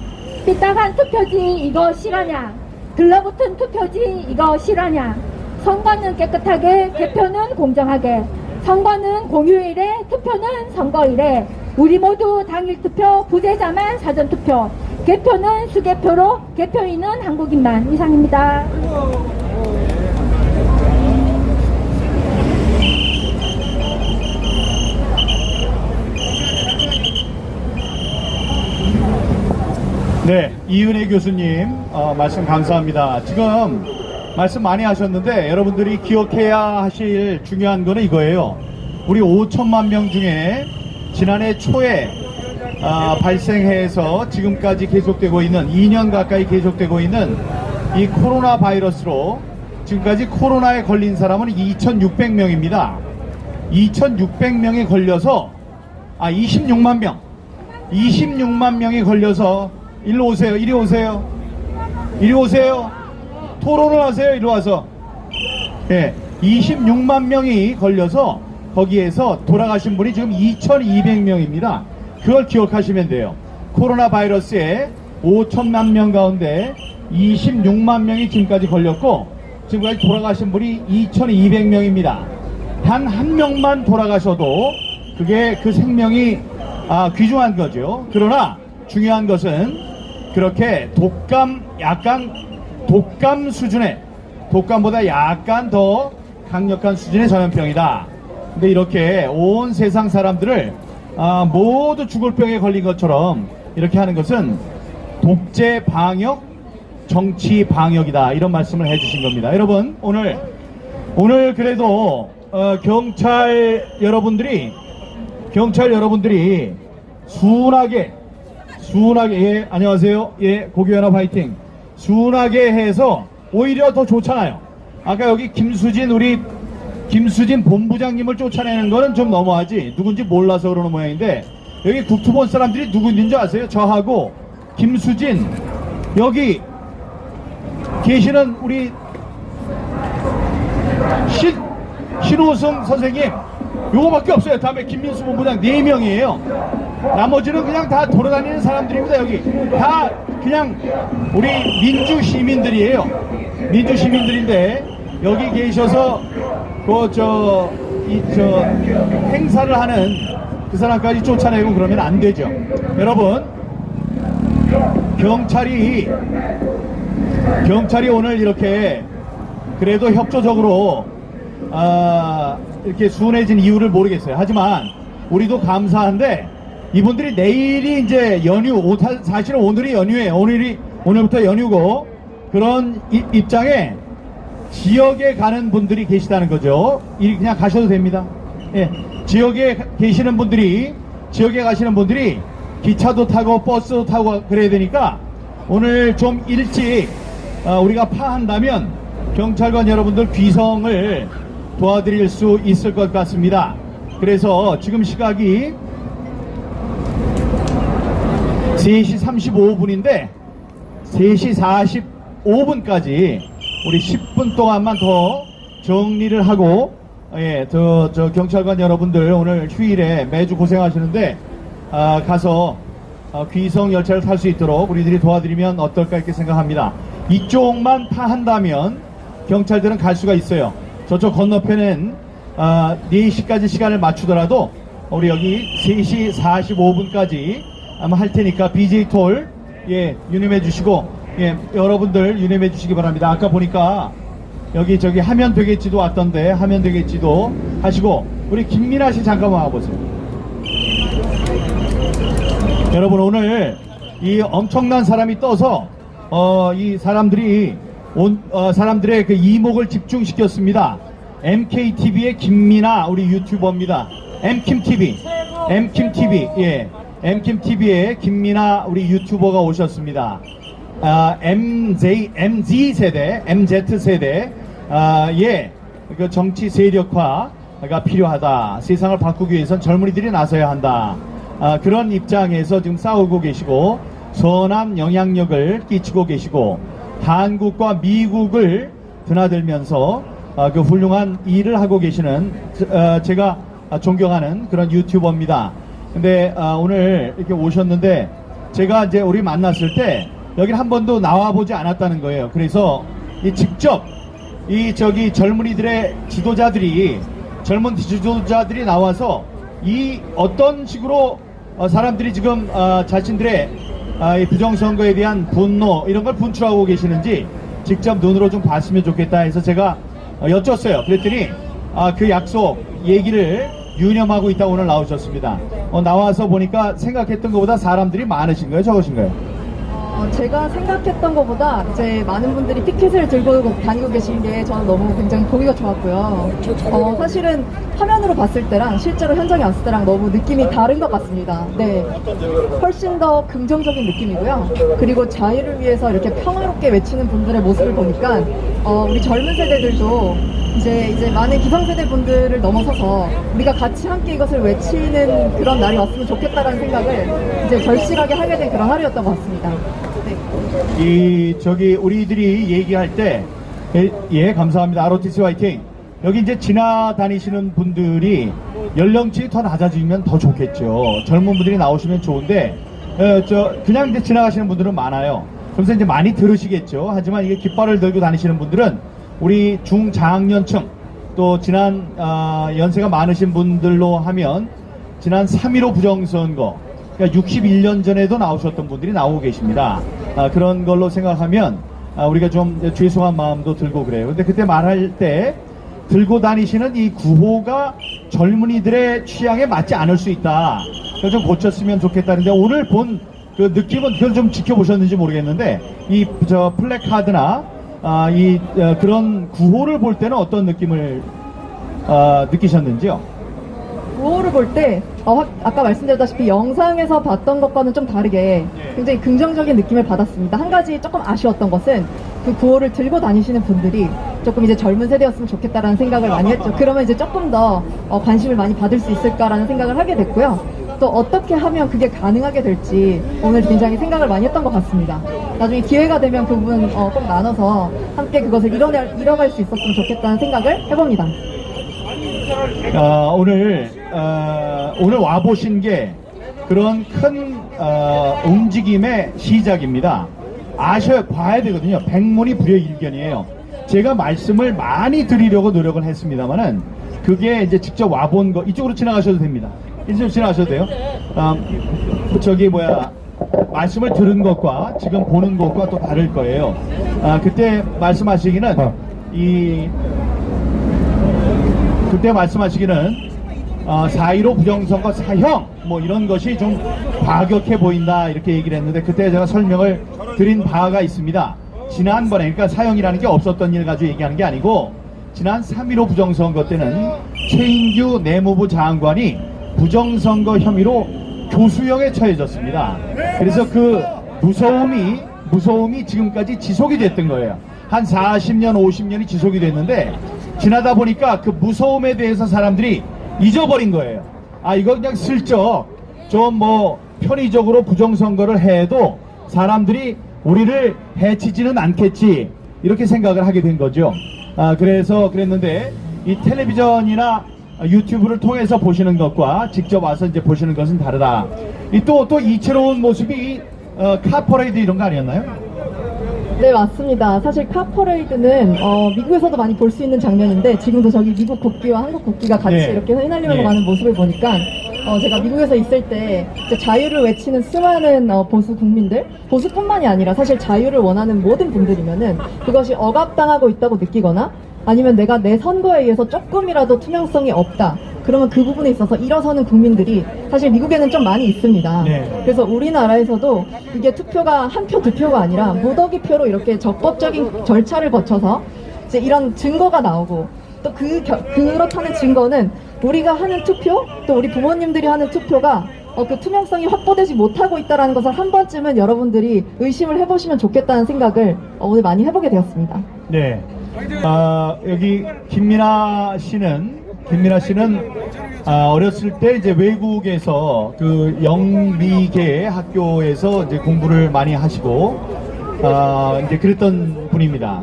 삐딱한 투표지 이거 실하냐? 들러붙은 투표지 이거 실하냐? 선거는 깨끗하게, 개표는 공정하게, 선거는 공휴일에, 투표는 선거일에, 우리 모두 당일 투표, 부재자만 사전 투표, 개표는 수개표로, 개표인은 한국인만. 이상입니다. 네, 이은혜 교수님 말씀 감사합니다. 지금 말씀 많이 하셨는데 여러분들이 기억해야 하실 중요한 거는 이거예요. 우리 5천만 명 중에 지난해 초에 발생해서 지금까지 계속되고 있는 2년 가까이 계속되고 있는 이 코로나 바이러스로 지금까지 코로나에 걸린 사람은 2,600명입니다. 2,600명이 걸려서 26만 명 26만 명이 걸려서 일로 오세요. 이리 오세요. 이리 오세요. 토론을 하세요. 이리 와서. 예, 26만 명이 걸려서 거기에서 돌아가신 분이 지금 2,200명입니다. 그걸 기억하시면 돼요. 코로나 바이러스에 5천만 명 가운데 26만 명이 지금까지 걸렸고 지금까지 돌아가신 분이 2,200명입니다. 단 한 명만 돌아가셔도 그게 그 생명이 귀중한 거죠. 그러나 중요한 것은 그렇게 독감 수준의, 독감보다 약간 더 강력한 수준의 전염병이다. 근데 이렇게 온 세상 사람들을 모두 죽을 병에 걸린 것처럼 이렇게 하는 것은 독재 방역, 정치 방역이다. 이런 말씀을 해주신 겁니다. 여러분, 오늘 그래도 경찰 여러분들이 순하게, 예, 안녕하세요. 예, 고교연합 화이팅. 순하게 해서 오히려 더 좋잖아요. 아까 여기 김수진 본부장님을 쫓아내는 거는 좀 너무하지. 누군지 몰라서 그러는 모양인데, 여기 국토본 사람들이 누군지 아세요? 저하고 김수진, 여기 계시는 우리 신호승 선생님, 요거밖에 없어요. 다음에 김민수 본부장 4명이에요. 나머지는 그냥 다 돌아다니는 사람들입니다. 여기 다 그냥 우리 민주시민들이에요. 민주시민들인데 여기 계셔서 행사를 하는 그 사람까지 쫓아내고 그러면 안 되죠. 여러분, 경찰이 오늘 이렇게 그래도 협조적으로 이렇게 순해진 이유를 모르겠어요. 하지만 우리도 감사한데 이분들이 내일이 이제 연휴, 사실은 오늘이 연휴예요. 오늘부터 연휴고, 그런 입장에 지역에 가는 분들이 계시다는 거죠. 그냥 가셔도 됩니다. 예, 지역에 가시는 분들이 기차도 타고 버스도 타고 그래야 되니까 오늘 좀 일찍 우리가 파한다면 경찰관 여러분들 귀성을 도와드릴 수 있을 것 같습니다. 그래서 지금 시각이 3시 35분인데 3시 45분까지 우리 10분 동안만 더 정리를 하고, 예, 저 경찰관 여러분들 오늘 휴일에 매주 고생하시는데 가서 귀성 열차를 탈 수 있도록 우리들이 도와드리면 어떨까 이렇게 생각합니다. 이쪽만 파한다면 경찰들은 갈 수가 있어요. 저쪽 건너편엔 4시까지 시간을 맞추더라도 우리 여기 3시 45분까지 아마 할 테니까 BJ 톨, 예, 유념해 주시고, 예, 여러분들 유념해 주시기 바랍니다. 아까 보니까 여기 하면 되겠지도 왔던데, 하면 되겠지도 하시고, 우리 김민아 씨 잠깐만 와보세요. 여러분, 오늘 이 엄청난 사람이 떠서 이 사람들의 그 이목을 집중시켰습니다. MKTV의 김민아 우리 유튜버입니다. MKTV, 예, MKTV의 김민아 우리 유튜버가 오셨습니다. MZ세대, 예, 그 정치 세력화가 필요하다. 세상을 바꾸기 위해선 젊은이들이 나서야 한다. 그런 입장에서 지금 싸우고 계시고 선한 영향력을 끼치고 계시고 한국과 미국을 드나들면서 그 훌륭한 일을 하고 계시는 제가 존경하는 그런 유튜버입니다. 근데 오늘 이렇게 오셨는데 제가 이제 우리 만났을 때 여기 한 번도 나와보지 않았다는 거예요. 그래서 직접 젊은이들의 젊은 지도자들이 나와서 이 어떤 식으로 사람들이 지금 자신들의 이 부정선거에 대한 분노 이런 걸 분출하고 계시는지 직접 눈으로 좀 봤으면 좋겠다 해서 제가 여쭸어요. 그랬더니 그 약속 얘기를 유념하고 있다 오늘 나오셨습니다. 나와서 보니까 생각했던 것보다 사람들이 많으신 거예요? 적으신 거예요? 제가 생각했던 것보다 이제 많은 분들이 티켓을 들고 다니고 계신 게 저는 너무 굉장히 보기가 좋았고요. 사실은 화면으로 봤을 때랑 실제로 현장에 왔을 때랑 너무 느낌이 다른 것 같습니다. 네, 훨씬 더 긍정적인 느낌이고요. 그리고 자유를 위해서 이렇게 평화롭게 외치는 분들의 모습을 보니까 우리 젊은 세대들도 이제 많은 기성세대 분들을 넘어서서 우리가 같이 함께 이것을 외치는 그런 날이 왔으면 좋겠다라는 생각을 이제 절실하게 하게 된 그런 하루였던 것 같습니다. 네. 우리들이 얘기할 때, 예, 감사합니다. ROTC 화이팅. 여기 이제 지나다니시는 분들이 연령층이 더 낮아지면 더 좋겠죠. 젊은 분들이 나오시면 좋은데, 그냥 이제 지나가시는 분들은 많아요. 그래서 이제 많이 들으시겠죠. 하지만 이게 깃발을 들고 다니시는 분들은 우리 중장년층, 또 지난, 연세가 많으신 분들로 하면 지난 3.15 부정선거, 그러니까 61년 전에도 나오셨던 분들이 나오고 계십니다. 그런 걸로 생각하면 우리가 좀 죄송한 마음도 들고 그래요. 근데 그때 말할 때 들고 다니시는 이 구호가 젊은이들의 취향에 맞지 않을 수 있다. 그걸 좀 고쳤으면 좋겠다는데 오늘 본 그 느낌은 그걸 좀 지켜보셨는지 모르겠는데 이 플래카드나 그런 구호를 볼 때는 어떤 느낌을 느끼셨는지요? 구호를 볼 때 아까 말씀드렸다시피 영상에서 봤던 것과는 좀 다르게 굉장히 긍정적인 느낌을 받았습니다. 한 가지 조금 아쉬웠던 것은 그 구호를 들고 다니시는 분들이 조금 이제 젊은 세대였으면 좋겠다라는 생각을 많이 했죠. 그러면 이제 조금 더 관심을 많이 받을 수 있을까라는 생각을 하게 됐고요. 또 어떻게 하면 그게 가능하게 될지 오늘 굉장히 생각을 많이 했던 것 같습니다. 나중에 기회가 되면 그 부분 꼭 나눠서 함께 그것을 이뤄갈 수 있었으면 좋겠다는 생각을 해봅니다. 오늘 와보신 게 그런 큰 움직임의 시작입니다. 봐야 되거든요. 백문이 불여일견이에요. 제가 말씀을 많이 드리려고 노력을 했습니다만은 그게 이제 직접 와본 거, 이쪽으로 지나가셔도 됩니다. 이쪽으로 지나가셔도 돼요. 말씀을 들은 것과 지금 보는 것과 또 다를 거예요. 그때 말씀하시기는 그때 말씀하시기는 4.15 부정선거 사형 뭐 이런 것이 좀 과격해 보인다 이렇게 얘기를 했는데 그때 제가 설명을 드린 바가 있습니다. 지난번에 그러니까 사형이라는 게 없었던 일 가지고 얘기하는 게 아니고 지난 3.15 부정선거 때는 최인규 내무부 장관이 부정선거 혐의로 교수형에 처해졌습니다. 그래서 그 무서움이 지금까지 지속이 됐던 거예요. 한 40년 50년이 지속이 됐는데 지나다 보니까 그 무서움에 대해서 사람들이 잊어버린 거예요. 이거 그냥 슬쩍 좀 편의적으로 부정선거를 해도 사람들이 우리를 해치지는 않겠지 이렇게 생각을 하게 된 거죠. 그래서 그랬는데 이 텔레비전이나 유튜브를 통해서 보시는 것과 직접 와서 이제 보시는 것은 다르다. 또 이채로운 모습이 카퍼레이드 이런 거 아니었나요? 네, 맞습니다. 사실 카퍼레이드는 미국에서도 많이 볼 수 있는 장면인데 지금도 저기 미국 국기와 한국 국기가 같이 네. 이렇게 휘날리면서 네. 가는 모습을 보니까 제가 미국에서 있을 때 이제 자유를 외치는 수많은 보수 국민들, 보수뿐만이 아니라 사실 자유를 원하는 모든 분들이면은 그것이 억압당하고 있다고 느끼거나 아니면 내가 내 선거에 의해서 조금이라도 투명성이 없다. 그러면 그 부분에 있어서 일어서는 국민들이 사실 미국에는 좀 많이 있습니다. 네. 그래서 우리나라에서도 이게 투표가 한 표, 두 표가 아니라 무더기 표로 이렇게 적법적인 절차를 거쳐서 이제 이런 증거가 나오고 또 그렇다는 증거는 우리가 하는 투표, 또 우리 부모님들이 하는 투표가 그 투명성이 확보되지 못하고 있다는 것을 한 번쯤은 여러분들이 의심을 해보시면 좋겠다는 생각을 오늘 많이 해보게 되었습니다. 네. 여기 김민아 씨는 어렸을 때 이제 외국에서 그 영미계 학교에서 이제 공부를 많이 하시고 이제 그랬던 분입니다.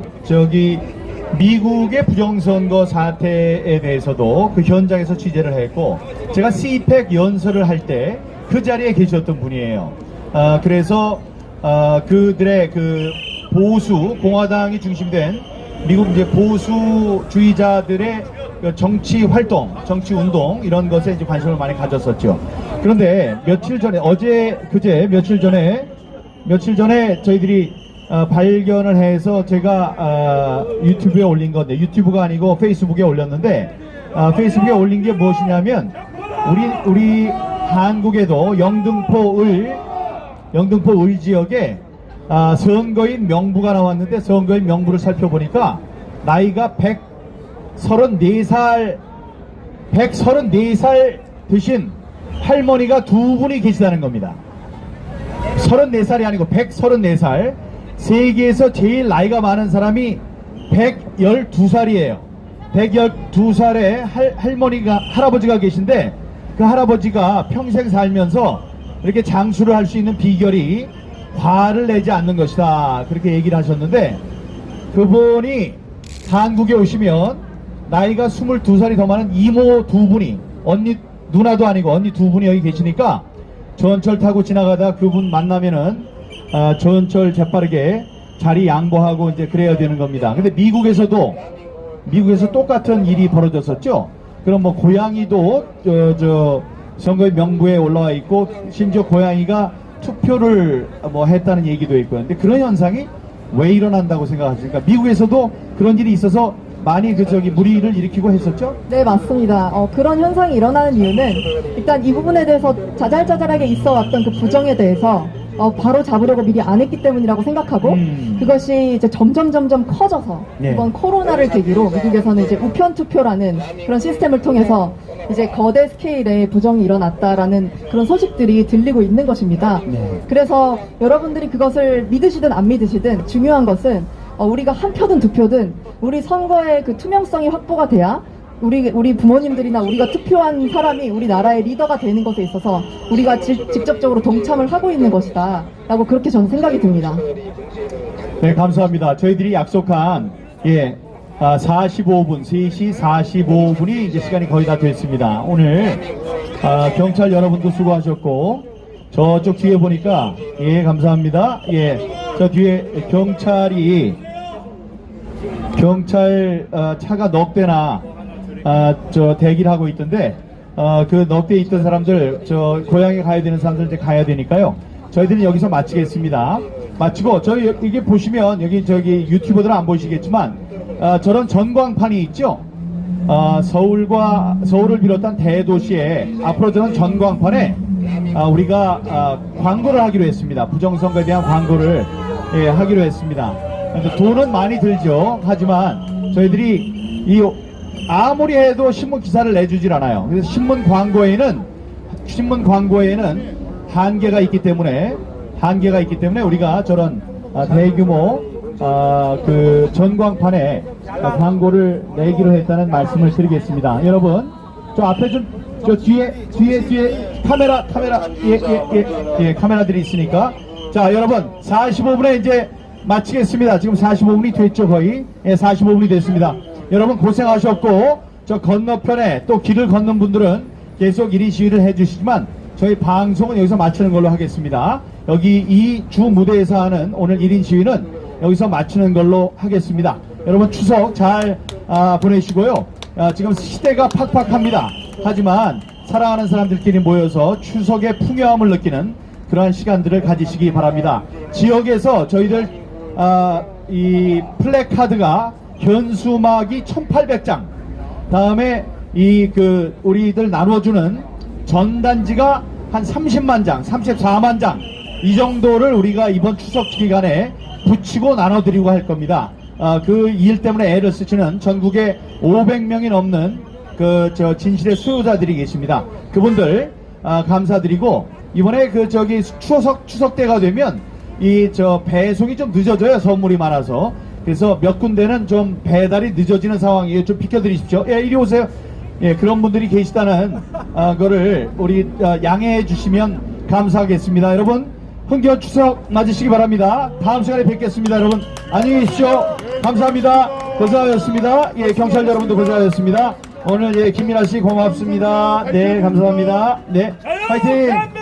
미국의 부정선거 사태에 대해서도 그 현장에서 취재를 했고 제가 CPEC 연설을 할 때 그 자리에 계셨던 분이에요. 그래서 그들의 그 보수 공화당이 중심된 미국 이제 보수주의자들의 정치 활동, 정치 운동 이런 것에 이제 관심을 많이 가졌었죠. 그런데 며칠 전에 저희들이 발견을 해서 제가 유튜브에 올린 건데 유튜브가 아니고 페이스북에 올렸는데 페이스북에 올린 게 무엇이냐면 우리 한국에도 영등포 을 지역에 선거인 명부가 나왔는데 선거인 명부를 살펴보니까 나이가 134살 되신 할머니가 두 분이 계시다는 겁니다. 34살이 아니고 134살. 세계에서 제일 나이가 많은 사람이 112살이에요. 112살의 할아버지가 계신데 그 할아버지가 평생 살면서 이렇게 장수를 할 수 있는 비결이 화를 내지 않는 것이다. 그렇게 얘기를 하셨는데, 그분이 한국에 오시면 나이가 22살이 더 많은 이모 두 분이, 언니, 누나도 아니고 언니 두 분이 여기 계시니까 전철 타고 지나가다 그분 만나면은 전철 재빠르게 자리 양보하고 이제 그래야 되는 겁니다. 근데 미국에서 똑같은 일이 벌어졌었죠. 그럼 뭐 고양이도 선거의 명부에 올라와 있고, 심지어 고양이가 투표를 뭐 했다는 얘기도 있고요. 근데 그런 현상이 왜 일어난다고 생각하십니까? 미국에서도 그런 일이 있어서 많이 무리를 일으키고 했었죠? 네, 맞습니다. 그런 현상이 일어나는 이유는 일단 이 부분에 대해서 자잘자잘하게 있어 왔던 그 부정에 대해서 바로 잡으려고 미리 안 했기 때문이라고 생각하고, 그것이 이제 점점 커져서 네. 이번 코로나를 계기로 미국에서는 이제 우편 투표라는 그런 시스템을 통해서 이제 거대 스케일의 부정이 일어났다라는 그런 소식들이 들리고 있는 것입니다. 네. 그래서 여러분들이 그것을 믿으시든 안 믿으시든 중요한 것은 우리가 한 표든 두 표든 우리 선거의 그 투명성이 확보가 돼야 우리 부모님들이나 우리가 투표한 사람이 우리나라의 리더가 되는 것에 있어서 우리가 직접적으로 동참을 하고 있는 것이다 라고 그렇게 저는 생각이 듭니다. 네, 감사합니다. 저희들이 약속한 45분, 3시 45분이 이제 시간이 거의 다 됐습니다. 오늘 경찰 여러분도 수고하셨고, 저쪽 뒤에 보니까 감사합니다. 저 뒤에 경찰 차가 넉 대나 대기를 하고 있던데, 그 넉 대에 있던 사람들, 고향에 가야 되는 사람들 이제 가야 되니까요. 저희들은 여기서 마치겠습니다. 마치고, 이게 보시면, 유튜버들은 안 보시겠지만, 저런 전광판이 있죠? 서울을 비롯한 대도시에 앞으로 저런 전광판에 우리가 광고를 하기로 했습니다. 부정선거에 대한 광고를 하기로 했습니다. 돈은 많이 들죠. 하지만 저희들이 아무리 해도 신문 기사를 내주질 않아요. 그래서 신문 광고에는 한계가 있기 때문에 우리가 저런 대규모 그 전광판에 광고를 내기로 했다는 말씀을 드리겠습니다. 여러분, 저 앞에 뒤에 카메라 카메라들이 있으니까, 자, 여러분 45분에 이제 마치겠습니다. 지금 45분이 됐죠, 거의. 45분이 됐습니다. 여러분 고생하셨고, 저 건너편에 또 길을 걷는 분들은 계속 1인 시위를 해주시지만 저희 방송은 여기서 마치는 걸로 하겠습니다. 여기 이 주 무대에서 하는 오늘 1인 시위는 여기서 마치는 걸로 하겠습니다. 여러분 추석 잘 보내시고요. 지금 시대가 팍팍합니다. 하지만 사랑하는 사람들끼리 모여서 추석의 풍요함을 느끼는 그러한 시간들을 가지시기 바랍니다. 지역에서 저희들 이 플래카드가 현수막이 1800장, 다음에 우리들 나눠주는 전단지가 한 30만 장, 34만 장, 이 정도를 우리가 이번 추석 기간에 붙이고 나눠드리고 할 겁니다. 그 일 때문에 애를 쓰시는 전국에 500명이 넘는 진실의 수요자들이 계십니다. 그분들 감사드리고, 이번에 추석 때가 되면 배송이 좀 늦어져요. 선물이 많아서. 그래서 몇 군데는 좀 배달이 늦어지는 상황이에요. 좀 비켜드리십시오. 이리 오세요. 그런 분들이 계시다는 거를 우리 양해해 주시면 감사하겠습니다. 여러분, 흥겨운 추석 맞으시기 바랍니다. 다음 시간에 뵙겠습니다. 여러분, 안녕히 계십시오. 감사합니다. 고생하셨습니다. 경찰 여러분도 고생하셨습니다. 오늘 김민아 씨 고맙습니다. 네, 감사합니다. 네, 파이팅!